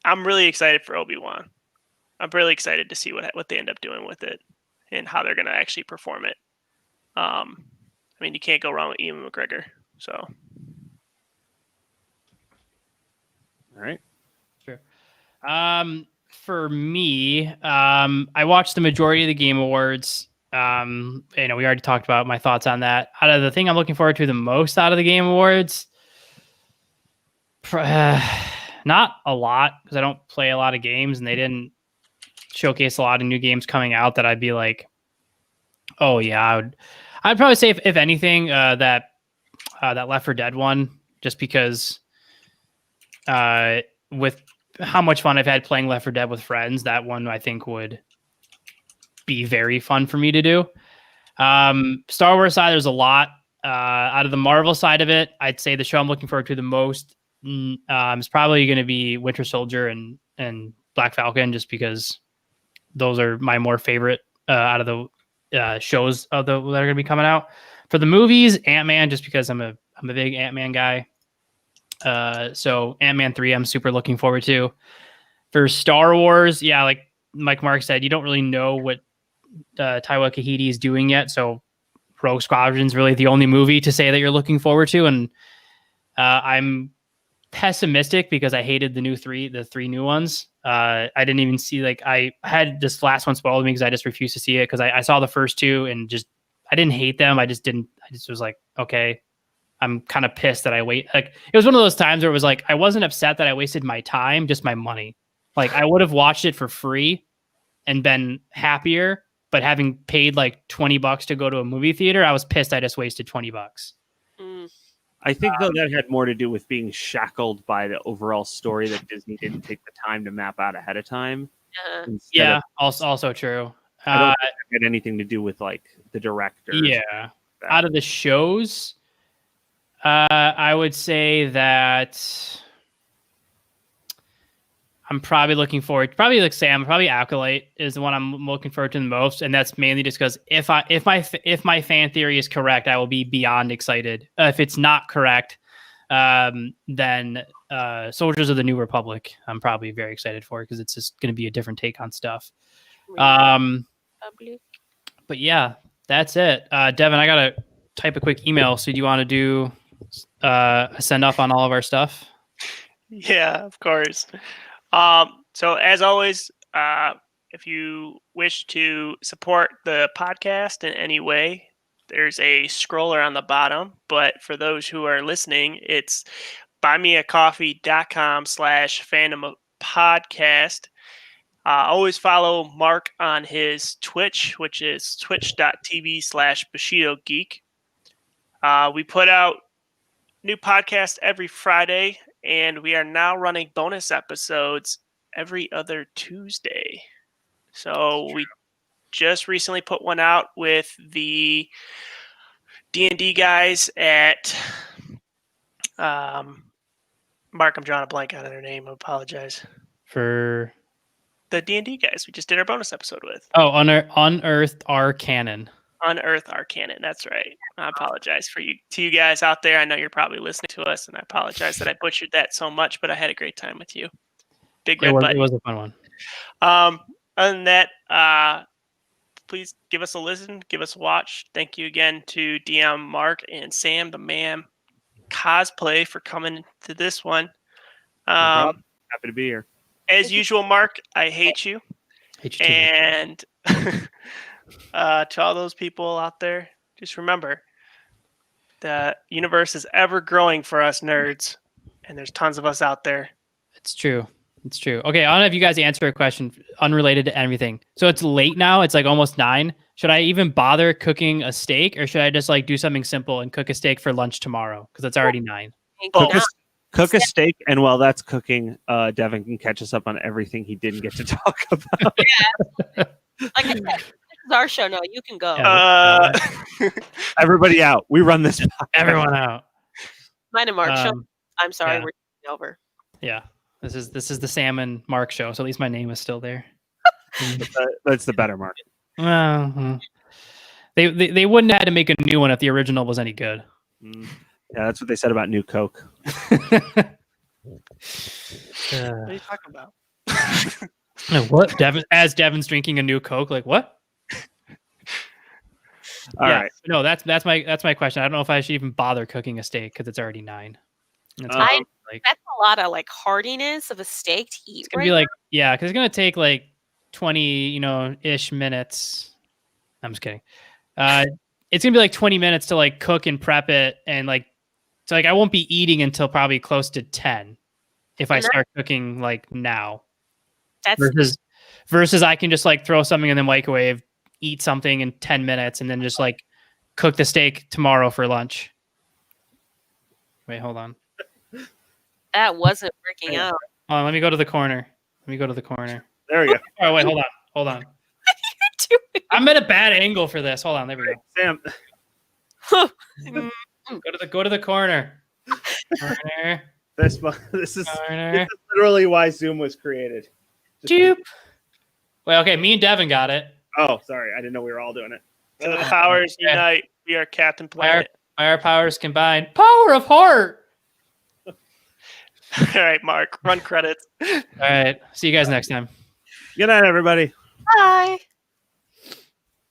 really excited for Obi-Wan. I'm really excited to see what they end up doing with it and how they're going to actually perform it. I mean, you can't go wrong with Ewan McGregor. So, All right. Sure. For me, I watched the majority of the Game Awards. We already talked about my thoughts on that. Out of the thing I'm looking forward to the most out of the Game Awards, not a lot because I don't play a lot of games and they didn't showcase a lot of new games coming out that I'd be like, oh yeah, I'd probably say if anything, that Left 4 Dead one, just because with how much fun I've had playing Left 4 Dead with friends, that one I think would be very fun for me to do. Star Wars side, there's a lot. Out of the Marvel side of it, I'd say the show I'm looking forward to the most is probably going to be Winter Soldier and Black Falcon, just because those are my more favorite out of the shows that are going to be coming out. For the movies, Ant-Man, just because I'm a big Ant-Man guy. So Ant-Man 3, I'm super looking forward to. For Star Wars, yeah, like Mark said, you don't really know what Taika Waititi is doing yet. So Rogue Squadron's really the only movie to say that you're looking forward to. And I'm pessimistic because I hated the three new ones. I didn't even see, I had this last one spoiled me because I just refused to see it because I saw the first two and I didn't hate them. I just was like, okay, I'm kind of pissed that it was one of those times where it was like, I wasn't upset that I wasted my time, just my money. Like I would have watched it for free and been happier, but having paid like $20 to go to a movie theater, I was pissed I just wasted $20. Mm. I think though that had more to do with being shackled by the overall story that Disney didn't take the time to map out ahead of time. Yeah, also true. I don't think it had anything to do with like the director. Yeah. Out of the shows, I would say that I'm probably looking forward. Probably like Sam. Probably Acolyte is the one I'm looking forward to the most, and that's mainly just because if my fan theory is correct, I will be beyond excited. If it's not correct, then Soldiers of the New Republic, I'm probably very excited for because it's just going to be a different take on stuff. But yeah, that's it. Devin, I gotta type a quick email. So do you want to do a send off on all of our stuff? Yeah, of course. So as always, if you wish to support the podcast in any way, there's a scroller on the bottom. But for those who are listening, it's buymeacoffee.com/fandom podcast. Always follow Mark on his Twitch, which is twitch.tv/Bushido Geek. We put out new podcast every Friday, and we are now running bonus episodes every other Tuesday. So we just recently put one out with the D&D guys at Mark, I'm drawing a blank on their name. I apologize. For The D&D guys we just did our bonus episode with. Oh, Unearthed Our Canon. Unearth Our Canon. That's right. I apologize to you guys out there. I know you're probably listening to us, and I apologize that I butchered that so much, but I had a great time with you. Big red button. It was a fun one. Other than that, please give us a listen, give us a watch. Thank you again to DM Mark and Sam, the man cosplay, for coming to this one. Happy to be here. As usual, Mark, I hate you. Hate you too, And to all those people out there, just remember the universe is ever growing for us nerds, and there's tons of us out there. It's true. It's true. Okay, I want to have you guys answer a question unrelated to everything. So it's late now. It's like almost 9. Should I even bother cooking a steak, or should I just like do something simple and cook a steak for lunch tomorrow? Because it's already 9. Cook a steak, and while that's cooking, Devin can catch us up on everything he didn't get to talk about. Yeah. Like I said, this is our show now. You can go. Everybody out. We run this. Everyone out. Mine and Mark show. I'm sorry, yeah. we're over. Yeah. This is the Sam and Mark show, so at least my name is still there. That's the better Mark. Well, they wouldn't have had to make a new one if the original was any good. Yeah, that's what they said about New Coke. What are you talking about? What? Devin's drinking a new Coke? Like what? All right. No, that's my question. I don't know if I should even bother cooking a steak because it's already 9. That's that's a lot of like hardiness of a steak to eat. It's gonna be like because it's gonna take like 20 ish minutes. I'm just kidding. It's gonna be like 20 minutes to like cook and prep it, and like so like I won't be eating until probably close to 10 if I start cooking like now. That's versus I can just like throw something in the microwave, eat something in 10 minutes, and then just like cook the steak tomorrow for lunch. Wait, hold on. That wasn't working out. Hold on, let me go to the corner. There we go. Oh wait, hold on. I'm at a bad angle for this. Hold on, there we go. Sam. Go to the corner. Corner. This is literally why Zoom was created. Wait, okay, me and Devin got it. Oh, sorry. I didn't know we were all doing it. To the powers unite. We are Captain Planet. Our powers combined. Power of heart. All right, Mark. Run credits. All right. See you guys next time. Good night, everybody. Bye.